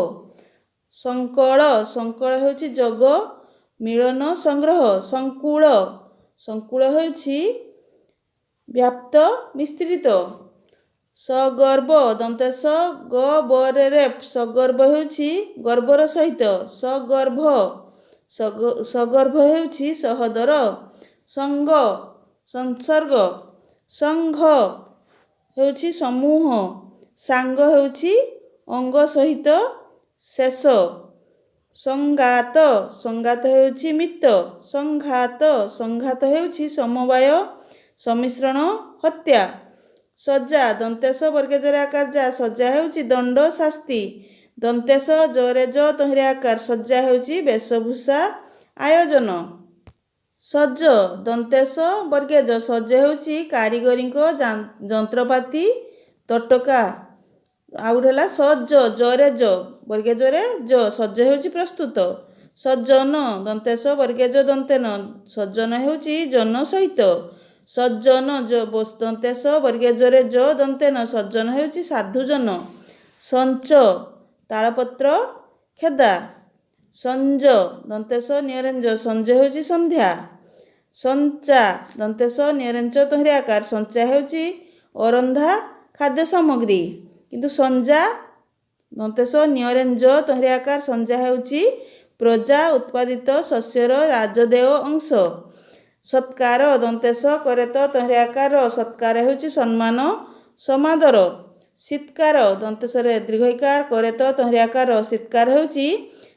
ସଂକଳ ସଂକଳ ହେଉଛି ଯୋଗ ମିଳନ ସଂଗ୍ରହ। ସଂକୁଳ ସଂକୁଳ ହେଉଛି ବ୍ୟାପ୍ତ ବିସ୍ତୃତ। ସଗର୍ବ ଦନ୍ତେଶ ଗ ବରେ ରେଫ ସଗର୍ବ ହେଉଛି ଗର୍ବର ସହିତ। ସଗର୍ଭ ସଗର୍ଭ ହେଉଛି ସହୋଦର। ସଙ୍ଗ ସଂସର୍ଗ ସଂଘ ହେଉଛି ସମୂହ। ସାଙ୍ଗ ହେଉଛି ଅଙ୍ଗ ସହିତ ଶେଷ। ସଂଗାତ ସଂଗାତ ହେଉଛି ମିତ। ସଂଘାତ ସଂଘାତ ହେଉଛି ସମବାୟ ସମ୍ମିଶ୍ରଣ ହତ୍ୟା। ସଜା ଦନ୍ତେଶ ବର୍ଗେଜରେ ଆକାର ଯା ସଜା ହେଉଛି ଦଣ୍ଡ ଶାସ୍ତି। ଦନ୍ତେଶ ଜରେ ଜ ତହିଁରେ ଆକାର ସଜ୍ଜା ହେଉଛି ବେଶଭୂଷା ଆୟୋଜନ। ସଜ ଦନ୍ତେଶ ବର୍ଗେଜ ସଜ ହେଉଛି କାରିଗରୀଙ୍କ ଯନ୍ତ୍ରପାତି ତଟକା। ଆଉ ଗୋଟେ ହେଲା ସଜ ଜରେ ଜ ବର୍ଗେଜରେ ଜ ସଜ ହେଉଛି ପ୍ରସ୍ତୁତ। ସଜନ ଦନ୍ତେଶ ବର୍ଗେଜ ଦନ୍ତେନ ସଜନ ହେଉଛି ଜନ ସହିତ। ସଜ୍ଜନ ଦନ୍ତେଶ ବର୍ଗେଜରେ ଜ ଦନ୍ତେନ ସଜ୍ଜନ ହେଉଛି ସାଧୁଜନ। ସଞ୍ଚ ତାଳପତ୍ର ଖେଦା। ସଞ୍ଜ ଦନ୍ତେଶ ନିୟରେଞ୍ଜ ସଞ୍ଜ ହେଉଛି ସନ୍ଧ୍ୟା। ସଞ୍ଚା ଦନ୍ତେଶ ନିୟରେଞ୍ଚ ତହିଁରେ ଆକାର ସଞ୍ଚା ହେଉଛି ଅରନ୍ଧା ଖାଦ୍ୟ ସାମଗ୍ରୀ। କିନ୍ତୁ ସଞ୍ଜା ଦନ୍ତେଶ ନିୟରେଞ୍ଜ ତହିଁରେ ଆକାର ସଞ୍ଜା ହେଉଛି ପ୍ରଜା ଉତ୍ପାଦିତ ଶସ୍ୟର ରାଜଦେୟ ଅଂଶ। ସତ୍କାର ଦନ୍ତେଶ କରେ ତ ତହିଁରେ ଆକାର ସତ୍କାର ହେଉଛି ସମ୍ମାନ ସମାଦର। ଶୀତ୍କାର ଦନ୍ତେଶରେ ଦୀର୍ଘଇକାର କରେ ତ ତହିଁରେ ଆକାର ଶୀତ୍କାର ହେଉଛି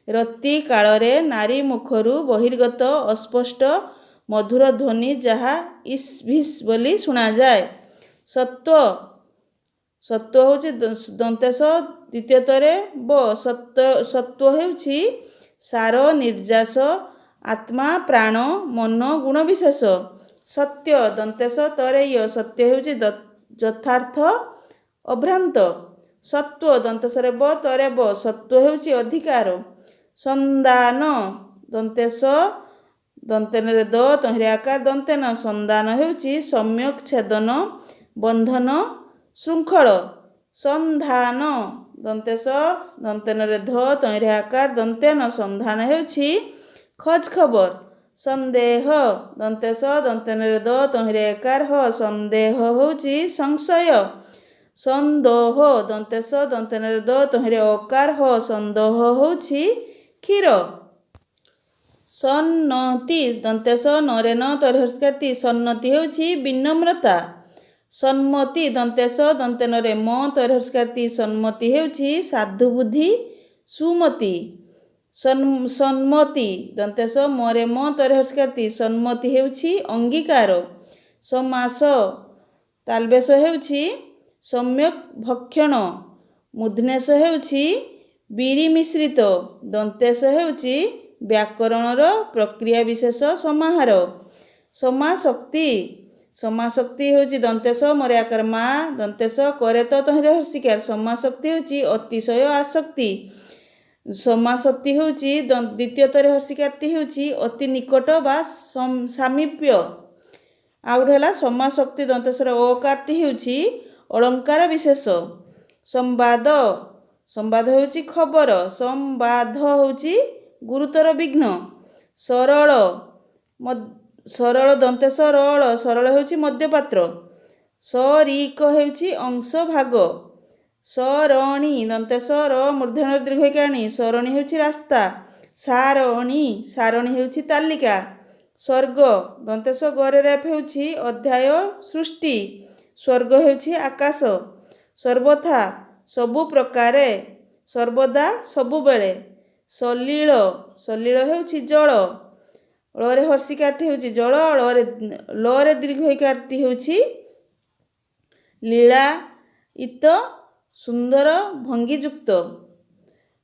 ରତି କାଳରେ ନାରୀ ମୁଖରୁ ବହିର୍ଗତ ଅସ୍ପଷ୍ଟ ମଧୁର ଧ୍ୱନି ଯାହା ଇସ୍ ଭିସ୍ ବୋଲି ଶୁଣାଯାଏ। ସତ୍ତ୍ୱ ସତ୍ତ୍ୱ ହେଉଛି ଦନ୍ତେଶ ଦ୍ୱିତୀୟତରେ ବ ସତ୍ତ୍ୱ ହେଉଛି ସାର ନିର୍ଯାସ ଆତ୍ମା ପ୍ରାଣ ମନ ଗୁଣବିଶେଷ। ସତ୍ୟ ଦନ୍ତେଶ ତରେ ୟ ସତ୍ୟ ହେଉଛି ଯଥାର୍ଥ ଅଭ୍ରାନ୍ତ। ସତ୍ତ୍ୱ ଦନ୍ତେଶରେ ବ ତରେ ବ ସତ୍ତ୍ୱ ହେଉଛି ଅଧିକାର। ସନ୍ଦାନ ଦନ୍ତେଶ ଦନ୍ତେନରେ ଦ ତହିଁରେ ଆକାର ଦନ୍ତେନ ସନ୍ଦାନ ହେଉଛି ସମ୍ୟକ୍ ଛେଦନ ବନ୍ଧନ ଶୃଙ୍ଖଳ। ସନ୍ଧାନ ଦନ୍ତେଶ ଦନ୍ତେନରେ ଧ ତହିଁରେ ଆକାର ଦନ୍ତେନ ସନ୍ଧାନ ହେଉଛି ଖୋଜ ଖବର। ସନ୍ଦେହ ଦନ୍ତେଶ ଦନ୍ତେନରେ ଦ ତହିଁରେ ଏକାର ହ ସନ୍ଦେହ ହେଉଛି ସଂଶୟ। ସନ୍ଦୋହ ଦନ୍ତେଶ ଦନ୍ତେନରେ ଦ ତହିଁରେ ଅକାର ହ ସନ୍ଦୋହ ହେଉଛି କ୍ଷୀର। ସନ୍ନତି ଦନ୍ତେଶ ନରେ ନ ତହିଁରେ ହର୍ଷିକାର ସନ୍ନତି ହେଉଛି ବିନମ୍ରତା। ସନ୍ମତି ଦନ୍ତେଶ ଦନ୍ତେନରେ ମ ତହିଁରେ ହର୍ଷିକାର ସନ୍ମତି ହେଉଛି ସାଧୁବୁଦ୍ଧି ସୁମତି। ସନ୍ମତି ଦନ୍ତେଶ ମରେ ମ ତହିଁରେ ହର୍ଷିକାର ସନ୍ମତି ହେଉଛି ଅଙ୍ଗୀକାର। ସମାସ ତାଲବେଶ ହେଉଛି ସମ୍ୟକ୍ ଭକ୍ଷଣ। ମୂର୍ଧନ୍ୟଷ ହେଉଛି ବିରି ମିଶ୍ରିତ। ଦନ୍ତେଶ ହେଉଛି ବ୍ୟାକରଣର ପ୍ରକ୍ରିୟା ବିଶେଷ ସମାହାର। ସମାଶକ୍ତି ସମାଶକ୍ତି ହେଉଛି ଦନ୍ତେଶ ମରେ ଆକାର ମା ଦନ୍ତେଶ କରେ ତ ତହିଁରେ ହର୍ଷିକାର ସମାଶକ୍ତି ହେଉଛି ଅତିଶୟ ଆସକ୍ତି। ସମାଶକ୍ତି ହେଉଛି ଦ୍ୱିତୀୟତରେ ହର୍ଷିକାରଟି ହେଉଛି ଅତି ନିକଟ ବା ସାମୀପ୍ୟ। ଆଉ ଗୋଟେ ହେଲା ସମାଶକ୍ତି ଦନ୍ତେଶର ଅକାରଟି ହେଉଛି ଅଳଙ୍କାର ବିଶେଷ। ସମ୍ବାଦ ସମ୍ବାଦ ହେଉଛି ଖବର। ସମ୍ବାଧ ହେଉଛି ଗୁରୁତର ବିଘ୍ନ। ସରଳ ସରଳ ଦନ୍ତେଶ ରଳ ସରଳ ହେଉଛି ମଧ୍ୟପାତ୍ର। ସରିକ ହେଉଛି ଅଂଶ ଭାଗ। ସରଣୀ ଦନ୍ତେଶ ର ମୂର୍ଧନ୍ୟ ଦୀର୍ଘଇକାରାଣୀ ସରଣୀ ହେଉଛି ରାସ୍ତା। ସାରଣୀ ସାରଣୀ ହେଉଛି ତାଲିକା। ସ୍ୱର୍ଗ ଦନ୍ତେଶ ଗରେ ରେଫ ହେଉଛି ଅଧ୍ୟାୟ ସୃଷ୍ଟି। ସ୍ୱର୍ଗ ହେଉଛି ଆକାଶ। ସର୍ବଥା ସବୁ ପ୍ରକାରେ ସର୍ବଦା ସବୁବେଳେ। ସଲିଳ ସଲିଳ ହେଉଛି ଜଳ। ଳରେ ହର୍ଷିକାରଟି ହେଉଛି ଜଳ, ଳରେ ଦୀର୍ଘଇକାରଟି ହେଉଛି ଲୀଳାୟିତ ସୁନ୍ଦର ଭଙ୍ଗୀଯୁକ୍ତ।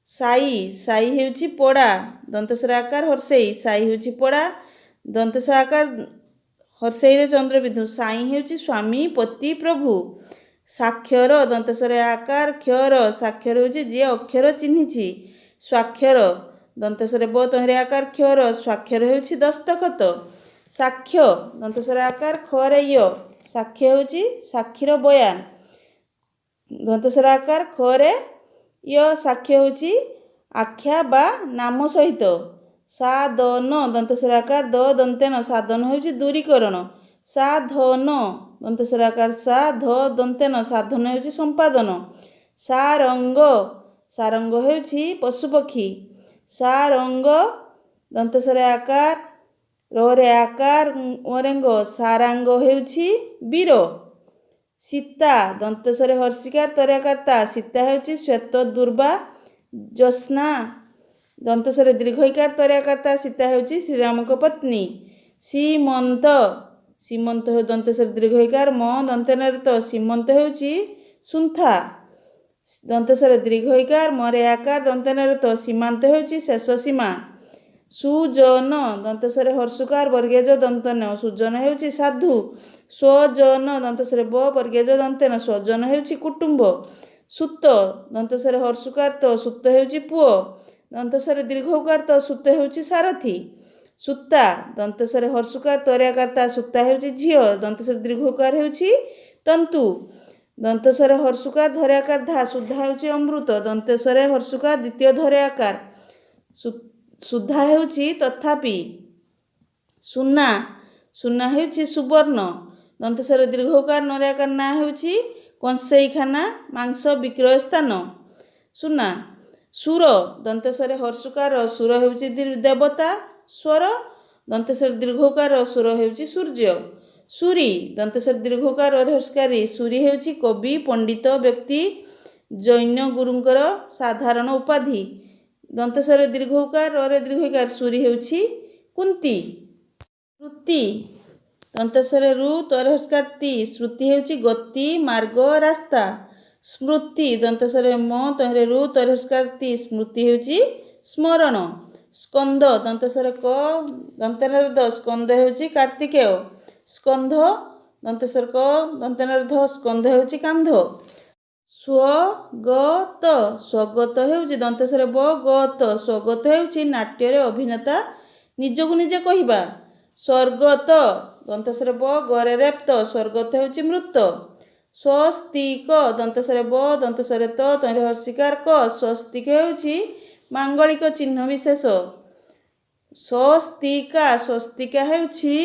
ସାଇ ହେଉଛି ପଡ଼ା, ଦନ୍ତସ୍ୱର ଆକାର ହର୍ଷେଇ, ସାଇ ହେଉଛି ପଡ଼ା, ଦନ୍ତସ୍ୱର ଆକାର ହର୍ଷେଇରେ ଚନ୍ଦ୍ରବିନ୍ଦୁ। ସାଇ ହେଉଛି ସ୍ୱାମୀ, ପତି, ପ୍ରଭୁ। ସାକ୍ଷର, ଦନ୍ତସ୍ୱର ଆକାର କ୍ଷର, ସାକ୍ଷର ହେଉଛି ଯିଏ ଅକ୍ଷର ଚିହ୍ନିଛି। ସ୍ୱାକ୍ଷର, ଦନ୍ତସ୍ୱର ବ ତହିଁରେ ଆକାର କ୍ଷର, ସ୍ୱାକ୍ଷର ହେଉଛି ଦସ୍ତଖତ। ସାକ୍ଷ୍ୟ, ଦନ୍ତସ୍ୱର ଆକାର ଖରେ ୟ, ସାକ୍ଷ୍ୟ ହେଉଛି ସାକ୍ଷୀର ବୟାନ। ଦନ୍ତସ୍ୱର ଆକାର ଖରେ ୟ, ସାକ୍ଷ୍ୟ ହେଉଛି ଆଖ୍ୟା ବା ନାମ ସହିତ। ସାଧନ, ଦନ୍ତସ୍ୱର ଆକାର ଦ ଦନ୍ତେନ, ସାଧନ ହେଉଛି ଦୂରୀକରଣ। ସାଧନ, ଦନ୍ତସ୍ୱର ଆକାର ସା ଧ ଦନ୍ତେନ, ସାଧନ ହେଉଛି ସମ୍ପାଦନ। ସାରଙ୍ଗ, ସାରଙ୍ଗ ହେଉଛି ପଶୁପକ୍ଷୀ। ସାରଙ୍ଗ, ଦନ୍ତସ୍ୱର ଆକାର ରରେ ଆକାର ଓରେଙ୍ଗ, ସାରାଙ୍ଗ ହେଉଛି ବୀର। ସୀତା, ଦନ୍ତସ୍ୱର ହର୍ଷିକାର ତରେ ଆକାର ତା, ସୀତା ହେଉଛି ଶ୍ୱେତ ଦୁର୍ବା ଜ୍ୟୋତ୍ସ୍ନା, ଦନ୍ତସ୍ୱର ଦୀର୍ଘଇକାର ତରେ ଆକାର ତା, ସୀତା ହେଉଛି ଶ୍ରୀରାମଙ୍କ ପତ୍ନୀ। ସୀମନ୍ତ, ସୀମନ୍ତ ଦନ୍ତସ୍ୱର ଦୀର୍ଘଇକାର ମ ଦନ୍ତେନରେ ତ, ସୀମନ୍ତ ହେଉଛି ସୁନ୍ଥା, ଦନ୍ତସ୍ୱର ଦୀର୍ଘଇକାର ମରେ ଆକାର ଦନ୍ତେନରେ ତ, ସୀମାନ୍ତ ହେଉଛି ଶେଷ ସୀମା। ସୁଜନ, ଦନ୍ତସ୍ୱର ହର୍ଷୁକାର ବର୍ଗେଜ ଦନ୍ତନ, ସୁଜନ ହେଉଛି ସାଧୁ। ସ୍ୱଜନ, ଦନ୍ତସ୍ୱର ବ ବର୍ଗେଜ ଦନ୍ତେନ, ସ୍ୱଜନ ହେଉଛି କୁଟୁମ୍ବ। ସୁତ, ଦନ୍ତସ୍ୱର ହର୍ଷୁକାର ତ, ସୁତ ହେଉଛି ପୁଅ, ଦନ୍ତସ୍ୱର ଦୀର୍ଘଉକାର ତ, ସୁତ ହେଉଛି ସାରଥୀ। ସୂତା, ଦନ୍ତସ୍ୱର ହର୍ଷୁକାର ତରେ ଆକାର ତା, ସୂତା ହେଉଛି ଝିଅ, ଦନ୍ତସ୍ୱର ଦୀର୍ଘଉକାର ହେଉଛି ତନ୍ତୁ। ଦନ୍ତସ୍ୱର ହର୍ଷୁକାର ଧରେ ଆକାର ଧା, ସୁଧା ହେଉଛି ଅମୃତ, ଦନ୍ତସ୍ୱର ହର୍ଷୁକାର ଦ୍ୱିତୀୟ ଧରେ ଆକାର, ସୁଧା ହେଉଛି ତଥାପି। ସୁନା, ସୁନା ହେଉଛି ସୁବର୍ଣ୍ଣ, ଦନ୍ତସ୍ୱର ଦୀର୍ଘଉକାର ନରେ ଆକାର ନା ହେଉଛି କଂସେଇଖାନା ମାଂସ ବିକ୍ରୟ ସ୍ଥାନ। ସୁନା। ସୁର, ଦନ୍ତସ୍ୱର ହର୍ଷୁକାର ସୁର ହେଉଛି ଦେବତା ସ୍ୱର, ଦନ୍ତସ୍ୱର ଦୀର୍ଘଉକାର ସୁର ହେଉଛି ସୂର୍ଯ୍ୟ। ସୁରୀ, ଦନ୍ତସ୍ୱର ଦୀର୍ଘଉକାର ହର୍ଷକାରୀ, ସୁରୀ ହେଉଛି କବି, ପଣ୍ଡିତ, ବ୍ୟକ୍ତି, ଜୈନ ଗୁରୁଙ୍କର ସାଧାରଣ ଉପାଧି। ଦନ୍ତସ୍ୱର ଦୀର୍ଘଉକାର ରରେ ଦୀର୍ଘଇକାର, ସୁରୀ ହେଉଛି କୁନ୍ତୀ। ଶ୍ରୁତି, ଦନ୍ତସ୍ୱର ରୁ ତରେ ହର୍ଷକାର ତି, ଶ୍ରୁତି ହେଉଛି ଗତି, ମାର୍ଗ, ରାସ୍ତା। ସ୍ମୃତି, ଦନ୍ତସ୍ୱର ମ ତହିଁରେ ରୁ ତରେ ହର୍ଷକାର ତି, ସ୍ମୃତି ହେଉଛି ସ୍ମରଣ। ସ୍କନ୍ଧ, ଦନ୍ତସ୍ୱର କ ଦନ୍ତେନରେ ଦ, ସ୍କନ୍ଧ ହେଉଛି କାର୍ତ୍ତିକେୟ। ସ୍କନ୍ଧ, ଦନ୍ତସ୍ୱର କ ଦନ୍ତେନରେ ଧ, ସ୍କନ୍ଧ ହେଉଛି କାନ୍ଧ। ସ୍ୱଗତ, ସ୍ୱଗତ ହେଉଛି ଦନ୍ତସ୍ୱର ବ ଗତ, ସ୍ୱଗତ ହେଉଛି ନାଟ୍ୟରେ ଅଭିନେତା ନିଜକୁ ନିଜେ କହିବା। ସ୍ୱର୍ଗତ, ଦନ୍ତସ୍ୱର ବ ଗରେ ରେପ୍ତ, ସ୍ୱର୍ଗତ ହେଉଛି ମୃତ। ସ୍ୱସ୍ତିକ, ଦନ୍ତସ୍ୱର ବ ଦନ୍ତସ୍ୱର ତ ତହିଁରେ ହର୍ଷିକାର କ, ସ୍ୱସ୍ତିକ ହେଉଛି ମାଙ୍ଗଳିକ ଚିହ୍ନ ବିଶେଷ। ସ୍ୱସ୍ତିକା, ସ୍ୱସ୍ତିକା ହେଉଛି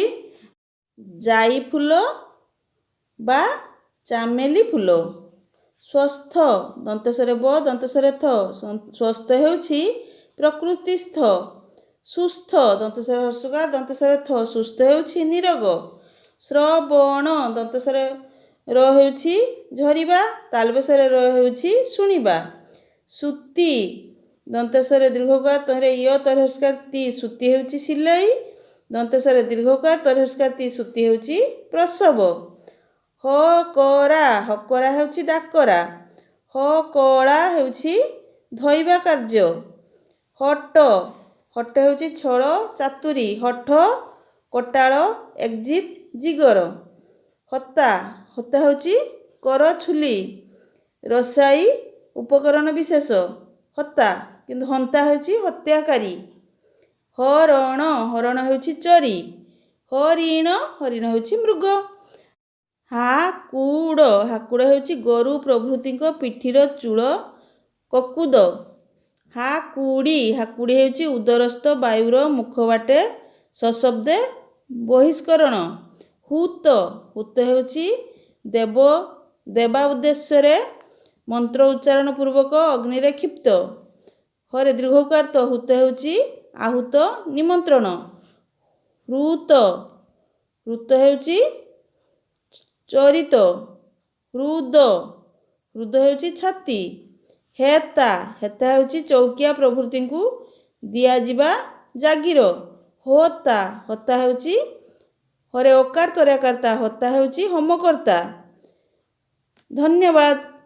ଜାଇ ଫୁଲ ବା ଚାମେଲି ଫୁଲ। ସ୍ୱସ୍ଥ, ଦନ୍ତସ୍ୱର ବ ଦନ୍ତସ୍ୱର ଥ, ସ୍ୱସ୍ଥ ହେଉଛି ପ୍ରକୃତିସ୍ଥ। ସୁସ୍ଥ, ଦନ୍ତସ୍ୱର ହର୍ଷୁକାର ଦନ୍ତସ୍ୱର ଥ, ସୁସ୍ଥ ହେଉଛି ନିରୋଗ। ଶ୍ରବଣ, ଦନ୍ତସ୍ୱର ର ହେଉଛି ଝରିବା, ତାଲବେଶରେ ର ହେଉଛି ଶୁଣିବା। ସୂତି, ଦନ୍ତସ୍ୱର ଦୀର୍ଘକାର ତହିଁରେ ୟ ତରେ ହର୍ଷକାର ତି, ସୂତି ହେଉଛି ସିଲେଇ, ଦନ୍ତସ୍ୱର ଦୀର୍ଘକାର ତରେ ହର୍ଷକାର ତି, ସୂତି ହେଉଛି ପ୍ରସବ। ହକରା, ହକରା ହେଉଛି ଡାକରା। ହକଳା ହେଉଛି ଧୋଇବା କାର୍ଯ୍ୟ। ହଟ, ହଟ ହେଉଛି ଛଳ ଚାତୁରୀ। ହଠ, କଟାଳ, ଏକଜିତ୍, ଜିଗର। ହତା, ହତା ହେଉଛି କର ଛୁଲି, ରୋଷାଇ ଉପକରଣ ବିଶେଷ। ହତା, କିନ୍ତୁ ହନ୍ତା ହେଉଛି ହତ୍ୟାକାରୀ। ହରଣ, ହରଣ ହେଉଛି ଚରି। ହରିଣ, ହରିଣ ହେଉଛି ମୃଗ। ହାକୁଡ଼, ହାକୁଡ଼ ହେଉଛି ଗୋରୁ ପ୍ରଭୃତିଙ୍କ ପିଠିର ଚୂଳ କକୁଦ। ହାକୁଡ଼ି, ହାକୁଡ଼ି ହେଉଛି ଉଦରସ୍ଥ ବାୟୁର ମୁଖ ବାଟେ ସଶବ୍ଦେ ବହିଷ୍କରଣ। ହୁତ, ହୁତ ହେଉଛି ଦେବା ଉଦ୍ଦେଶ୍ୟରେ ମନ୍ତ୍ର ଉଚ୍ଚାରଣ ପୂର୍ବକ ଅଗ୍ନିରେ କ୍ଷିପ୍ତ। ହରେ ଦୀର୍ଘକାର ତ, ହୁତ ହେଉଛି ଆହୁତ ନିମନ୍ତ୍ରଣ। ହୃତ, ହୃତ ହେଉଛି ଚରିତ। ହୃଦ, ହୃଦ ହେଉଛି ଛାତି। ହେତା, ହେତା ହେଉଛି ଚୌକିଆ ପ୍ରଭୃତିଙ୍କୁ ଦିଆଯିବା ଜାଗିର। होता होता ହେଉଛି हरे ओकार तरे करता होता ହେଉଛି होमकर्ता। धन्यवाद।